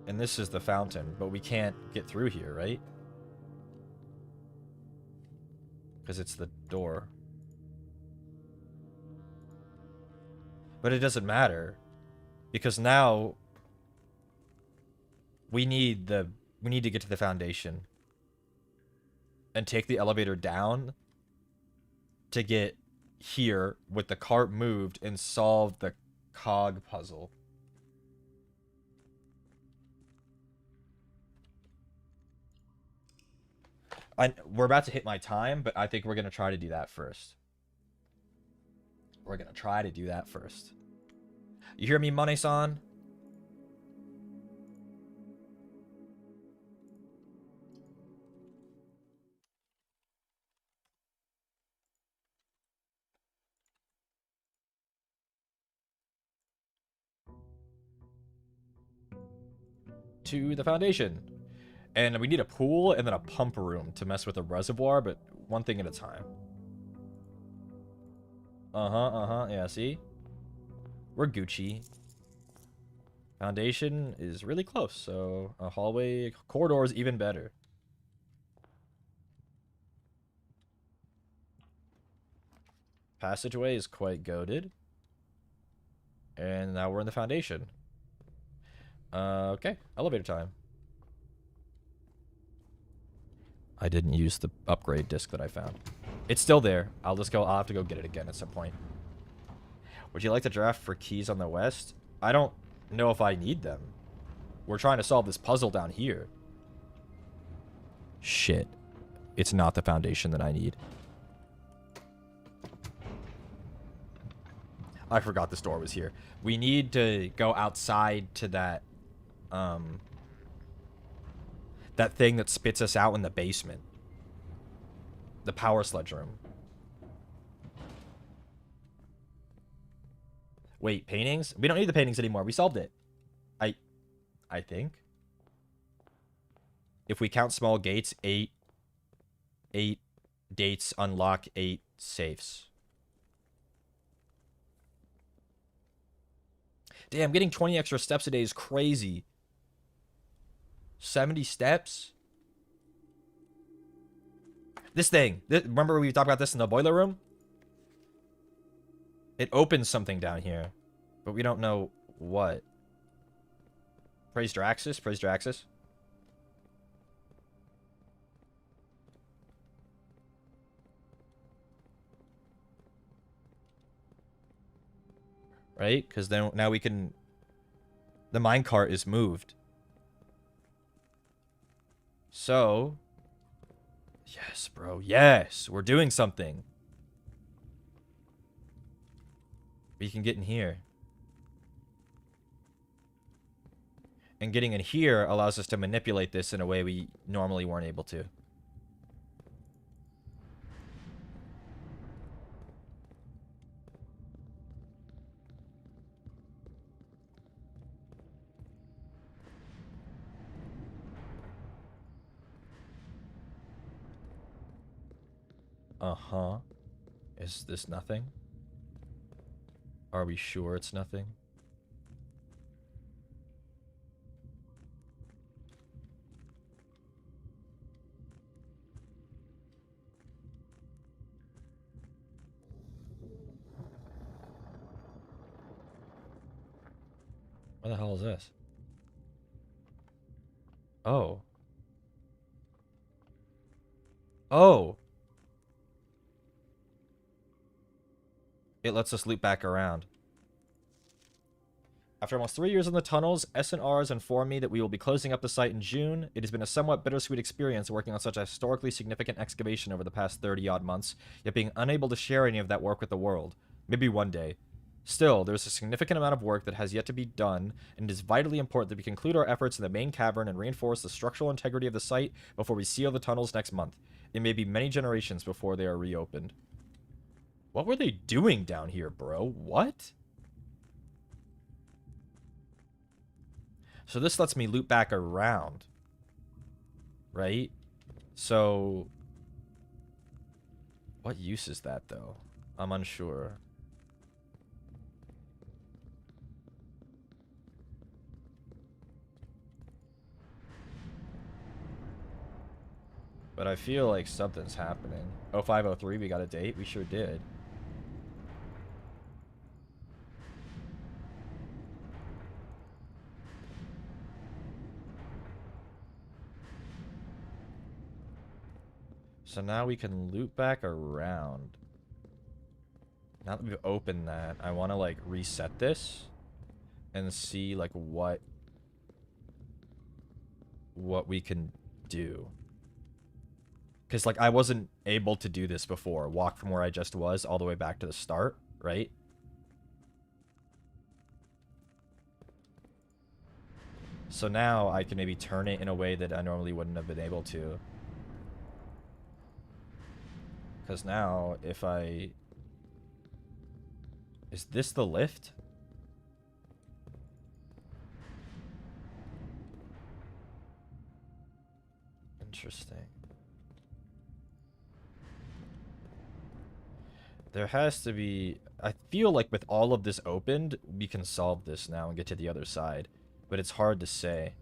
And this is the fountain, but we can't get through here, right? Because it's the door. But it doesn't matter. Because now we need to get to the foundation. And take the elevator down to get here with the cart moved and solve the cog puzzle. We're about to hit my time, but I think we're going to try to do that first. We're going to try to do that first. You hear me, Money-san? To the foundation. And we need a pool and then a pump room to mess with the reservoir, but one thing at a time. Yeah, see? We're Gucci. Foundation is really close, so a hallway corridor is even better. Passageway is quite goated. And now we're in the foundation. Okay, elevator time. I didn't use the upgrade disc that I found. It's still there. I'll have to go get it again at some point. Would you like to draft for keys on the west? I don't know if I need them. We're trying to solve this puzzle down here. Shit. It's not the foundation that I need. I forgot this door was here. We need to go outside to that that thing that spits us out in the basement. The power sludge room. Wait, paintings? We don't need the paintings anymore. We solved it. I think. If we count small gates, 8 dates unlock 8 safes. Damn, getting 20 extra steps a day is crazy. 70 steps? This thing. Remember we talked about this in the boiler room? It opens something down here. But we don't know what. Praise Draxus. Praise Draxus. Right? Because then now we can... The minecart is moved. So... Yes, bro. Yes! We're doing something. We can get in here. And getting in here allows us to manipulate this in a way we normally weren't able to. Uh-huh. Is this nothing? Are we sure it's nothing? What the hell is this? Oh. Oh! It lets us loop back around. After almost 3 years in the tunnels, S&Rs informed me that we will be closing up the site in June. It has been a somewhat bittersweet experience working on such a historically significant excavation over the past 30-odd months, yet being unable to share any of that work with the world. Maybe one day. Still, there is a significant amount of work that has yet to be done, and it is vitally important that we conclude our efforts in the main cavern and reinforce the structural integrity of the site before we seal the tunnels next month. It may be many generations before they are reopened. What were they doing down here, bro? What? So this lets me loop back around. Right? So... What use is that, though? I'm unsure. But I feel like something's happening. 0503, we got a date? We sure did. So now we can loop back around. Now that we've opened that, I want to, like, reset this and see, like, what we can do. Because, like, I wasn't able to do this before. Walk from where I just was all the way back to the start, right? So now I can maybe turn it in a way that I normally wouldn't have been able to. Because now, if I... Is this the lift? Interesting. There has to be... I feel like with all of this opened, we can solve this now and get to the other side. but it's hard to say.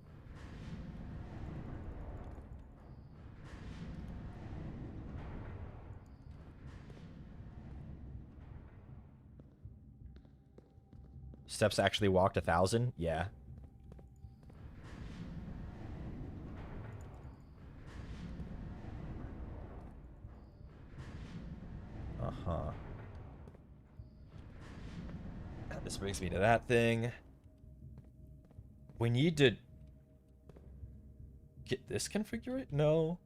Steps actually walked 1,000? Yeah. Uh-huh. This brings me to that thing. We need to get this configured? No.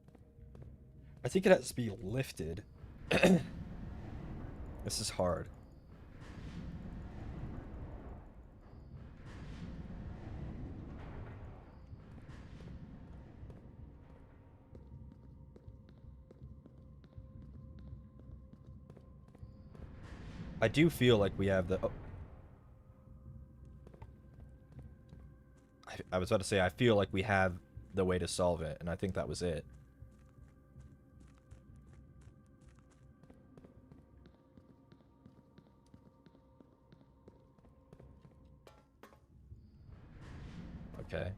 I think it has to be lifted. This is hard. I do feel like we have the... Oh. I was about to say, I feel like we have the way to solve it, and I think that was it. Okay.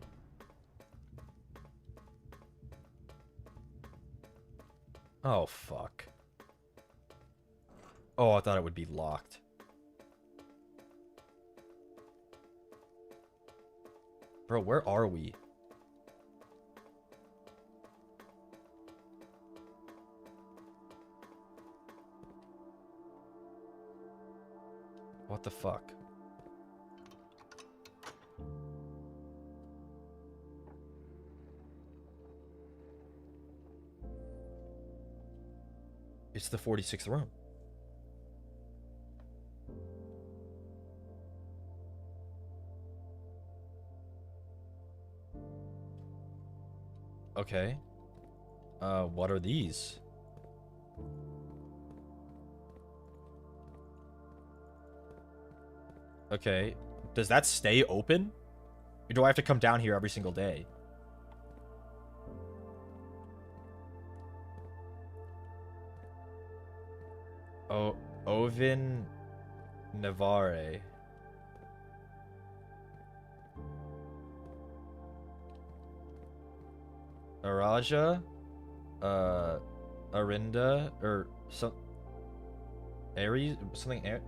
Oh, fuck. Oh, I thought it would be locked. Bro, where are we? What the fuck? It's the 46th room. Okay. What are these? Okay. Does that stay open? Or do I have to come down here every single day? Oh, Ovin Navarre. Araja? Arinda? Or some... Aries? Something...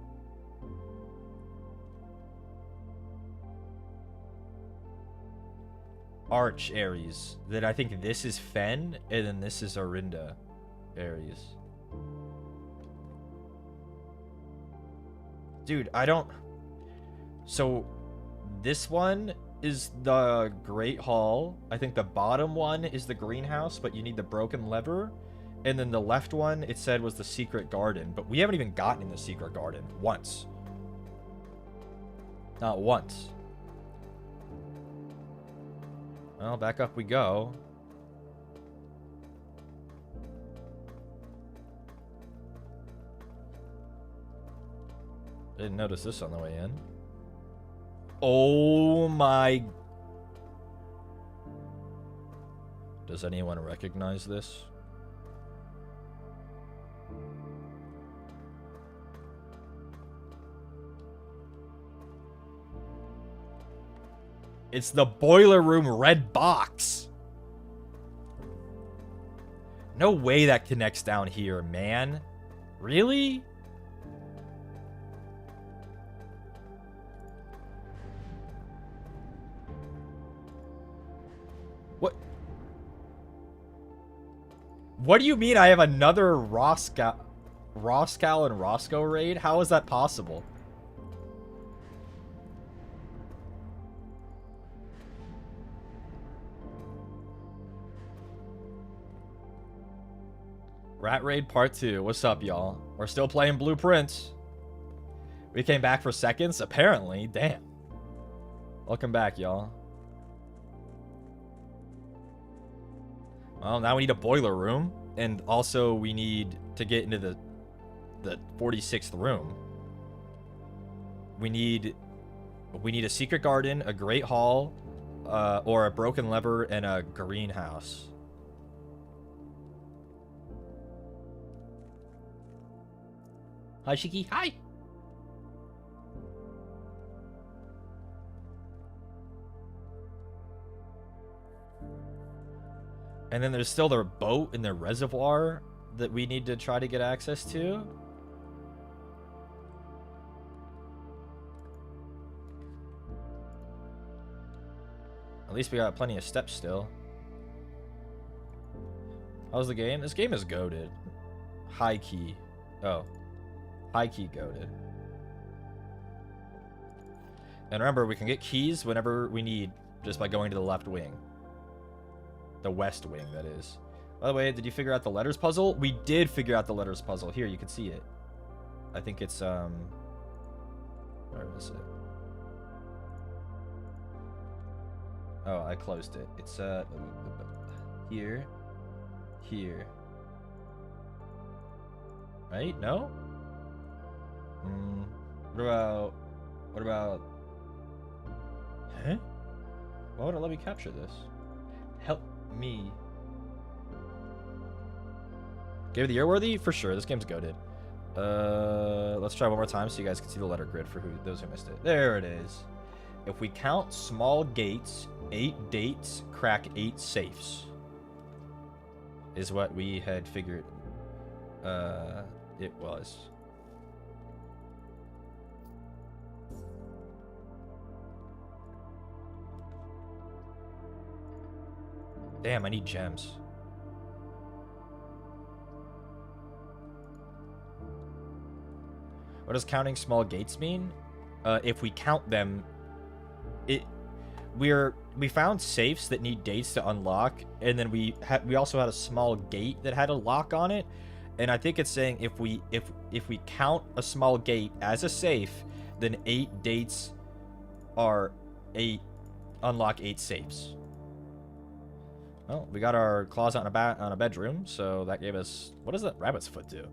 Arch Aries. Then I think this is Fen, and then this is Arinda Aries. Dude, I don't... So, this one is the Great Hall. I think the bottom one is the greenhouse, but you need the broken lever. And then the left one, it said, was the secret garden. But we haven't even gotten in the secret garden once. Not once. Well, back up we go. Didn't notice this on the way in. Oh my... Does anyone recognize this? It's the boiler room red box. No way that connects down here, man. Really? What do you mean I have another Roscal and Roscoe raid? How is that possible? Rat Raid Part 2. What's up, y'all? We're still playing Blueprints. We came back for seconds? Apparently. Damn. Welcome back, y'all. Well, now we need a boiler room. And also, we need to get into the 46th room. We need a secret garden, a great hall, or a broken lever, and a greenhouse. Hi, Shiki. Hi. And then there's still their boat and their reservoir that we need to try to get access to. At least we got plenty of steps still. How's the game? This game is goated. High key. Oh. High key goated. And remember, we can get keys whenever we need just by going to the left wing. The west wing, that is. By the way, did you figure out the letters puzzle? We did figure out the letters puzzle. Here, you can see it. I think it's, where is it? Oh, I closed it. It's, here. Here. Right? No? What about... Huh? Why would it let me capture this? Help me. Give the earworthy? For sure. This game's goated. Let's try one more time so you guys can see the letter grid for those who missed it. There it is. If we count small gates, 8 dates, crack 8 safes. Is what we had figured it was. Damn, I need gems. What does counting small gates mean? If we count them, we found safes that need dates to unlock, and then we also had a small gate that had a lock on it, and I think it's saying if we count a small gate as a safe, then 8 dates are unlock 8 safes. Well, we got our claws on a bedroom, so that gave us... What does that rabbit's foot do?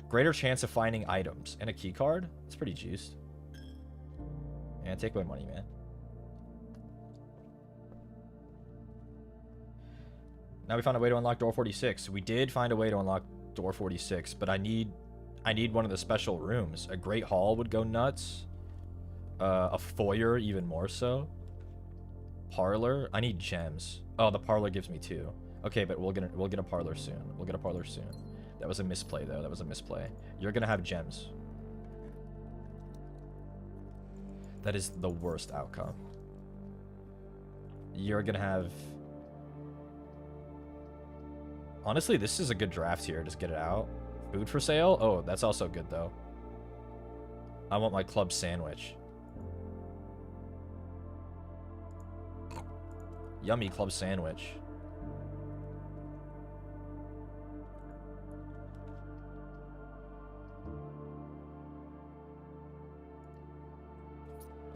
Greater chance of finding items. And a key card? It's pretty juiced. Yeah, take my money, man. Now we found a way to unlock door 46. We did find a way to unlock door 46, but I need one of the special rooms. A great hall would go nuts. A foyer, even more so. Parlor? I need gems. Oh, the parlor gives me 2. Okay, but we'll get a parlor soon. We'll get a parlor soon. That was a misplay, though. That was a misplay. You're gonna have gems. That is the worst outcome. You're gonna have... Honestly, this is a good draft here. Just get it out. Food for sale? Oh, that's also good, though. I want my club sandwich. Yummy club sandwich.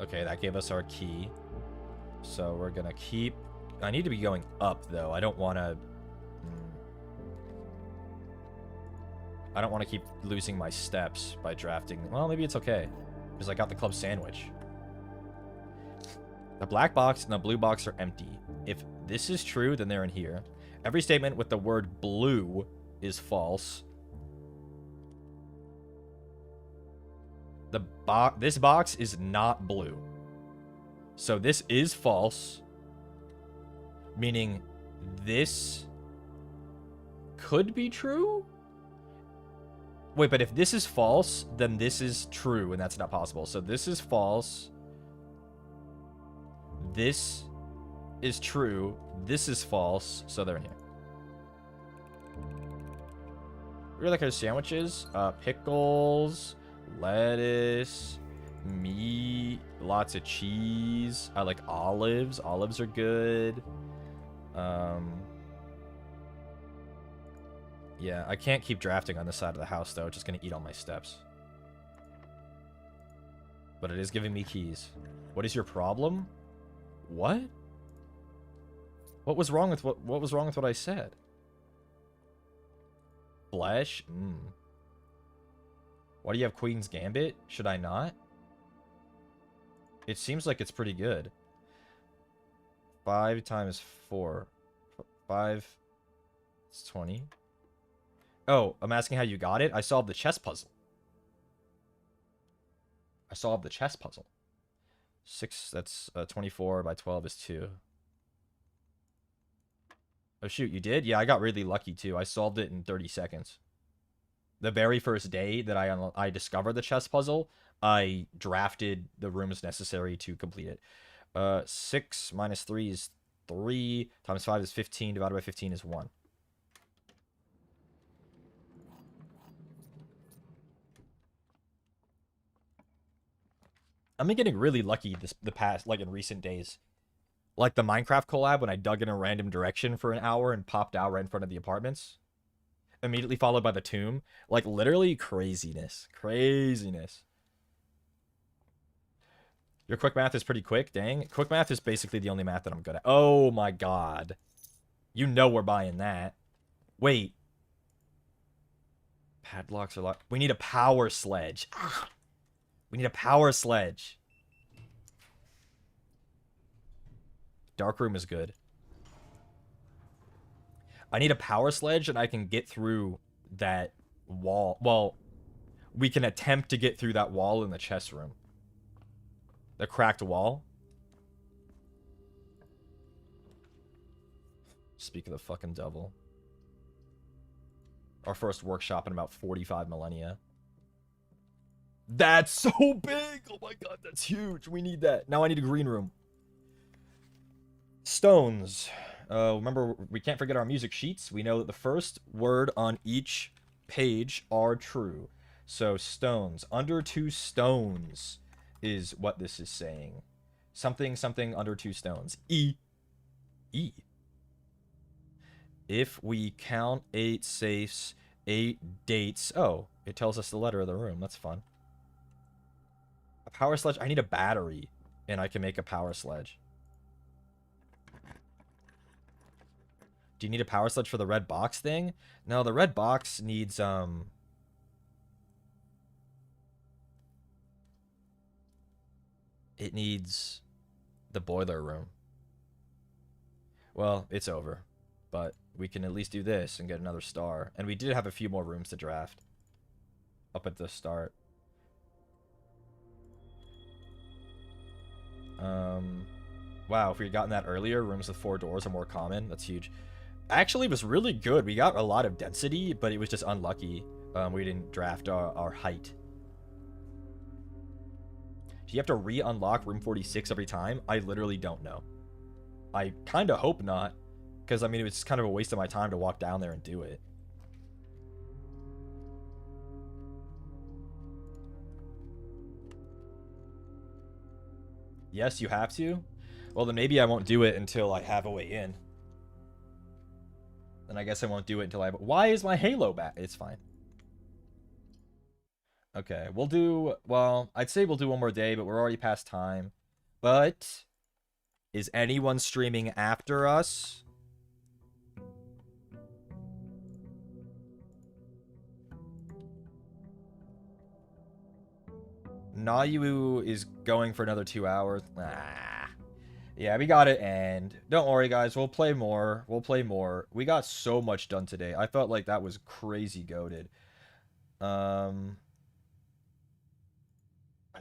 Okay, that gave us our key. So we're gonna keep... I need to be going up, though. I don't want to... I don't want to keep losing my steps by drafting. Well, maybe it's okay, because I got the club sandwich. The black box and the blue box are empty. If this is true, then they're in here. Every statement with the word blue is false. This box is not blue. So this is false. Meaning this could be true? Wait, but if this is false, then this is true, and that's not possible. So this is false. This is true. This is false. So they're in here. Really like our sandwiches. Pickles, lettuce, meat, lots of cheese. I like olives. Olives are good. Yeah, I can't keep drafting on this side of the house, though. It's just going to eat all my steps. But it is giving me keys. What is your problem? What? What was wrong with what was wrong with what I said? Flesh? Why do you have Queen's Gambit? Should I not? It seems like it's pretty good. 5 times 4. 5. It's 20. Oh, I'm asking how you got it? I solved the chess puzzle. I solved the chess puzzle. 6, that's 24 by 12 is 2. Oh, shoot, you did? Yeah, I got really lucky, too. I solved it in 30 seconds. The very first day that I discovered the chess puzzle, I drafted the rooms necessary to complete it. 6 minus 3 is 3, times 5 is 15, divided by 15 is 1. I've been getting really lucky the past, like, in recent days. Like the Minecraft collab when I dug in a random direction for an hour and popped out right in front of the apartments. Immediately followed by the tomb. Like, literally craziness. Craziness. Your quick math is pretty quick, dang. Quick math is basically the only math that I'm good at. Oh my god. You know we're buying that. Wait. Padlocks are locked. We need a power sledge. Ah. We need a power sledge. Dark room is good. I need a power sledge and I can get through that wall. Well, we can attempt to get through that wall in the chess room. The cracked wall. Speak of the fucking devil. Our first workshop in about 45 millennia. That's so big! Oh my god, that's huge. We need that. Now I need a green room. Stones. Remember, we can't forget our music sheets. We know that the first word on each page are true. So, stones. Under 2 stones is what this is saying. Something, something under 2 stones. E. E. If we count 8 safes, 8 dates. Oh, it tells us the letter of the room. That's fun. A power sledge. I need a battery, and I can make a power sledge. Do you need a power sledge for the red box thing? No, the red box needs, it needs the boiler room. Well, it's over. But we can at least do this and get another star. And we did have a few more rooms to draft. Up at the start. Wow, if we had gotten that earlier, rooms with 4 doors are more common. That's huge. Actually, it was really good. We got a lot of density, but it was just unlucky. We didn't draft our height. Do you have to re-unlock room 46 every time? I literally don't know. I kind of hope not. Because, I mean, it was kind of a waste of my time to walk down there and do it. Yes, you have to? Well, then maybe I won't do it until I have a way in. Then I guess I won't do it until I have... Why is my Halo back? It's fine. Okay, we'll do... Well, I'd say we'll do one more day, but we're already past time. But... Is anyone streaming after us? Nayu is going for another 2 hours. Ah. Yeah, we got it, and don't worry, guys. We'll play more. We'll play more. We got so much done today. I felt like that was crazy goated. I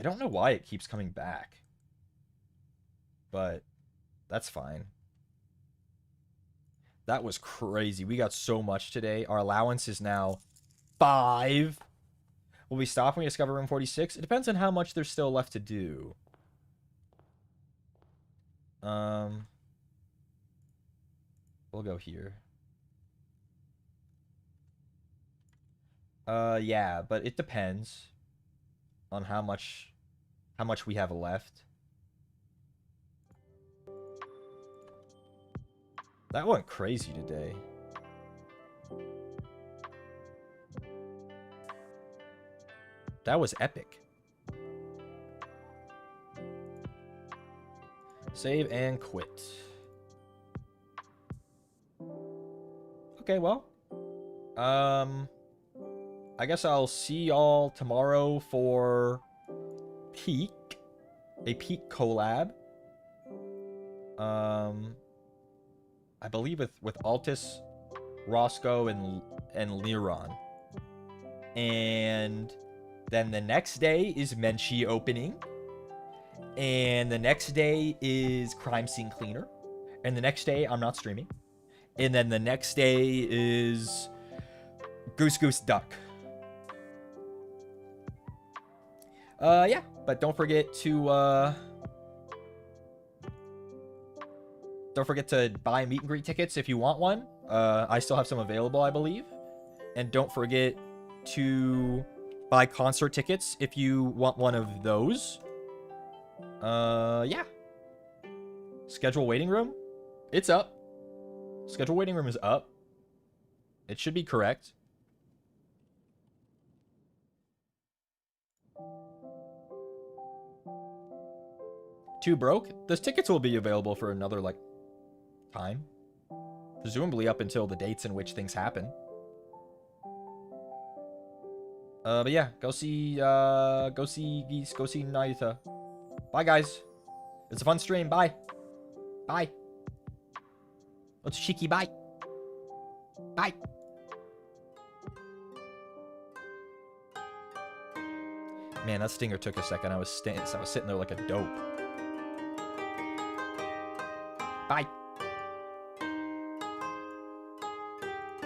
don't know why it keeps coming back. But that's fine. That was crazy. We got so much today. Our allowance is now 5. Will we stop when we discover room 46? It depends on how much there's still left to do. We'll go here. Yeah, but it depends on how much we have left. That went crazy today. That was epic. Save and quit. Okay, well. I guess I'll see y'all tomorrow for Peak. A Peak collab. I believe with Altus, Roscoe, and Liron. And then the next day is Menchie opening. And the next day is Crime Scene Cleaner. And the next day, I'm not streaming. And then the next day is Goose Goose Duck. Yeah, but don't forget to buy meet and greet tickets if you want one. I still have some available, I believe. And don't forget to buy concert tickets if you want one of those. Yeah. Schedule waiting room. It's up. Schedule waiting room is up. It should be correct. Too broke? Those tickets will be available for another, like, time. Presumably up until the dates in which things happen. But yeah, go see Naruto. Bye, guys. It's a fun stream. Bye. Bye. Let's Shiki. Bye. Bye. Man, that stinger took a second. I was sitting there like a dope. Bye.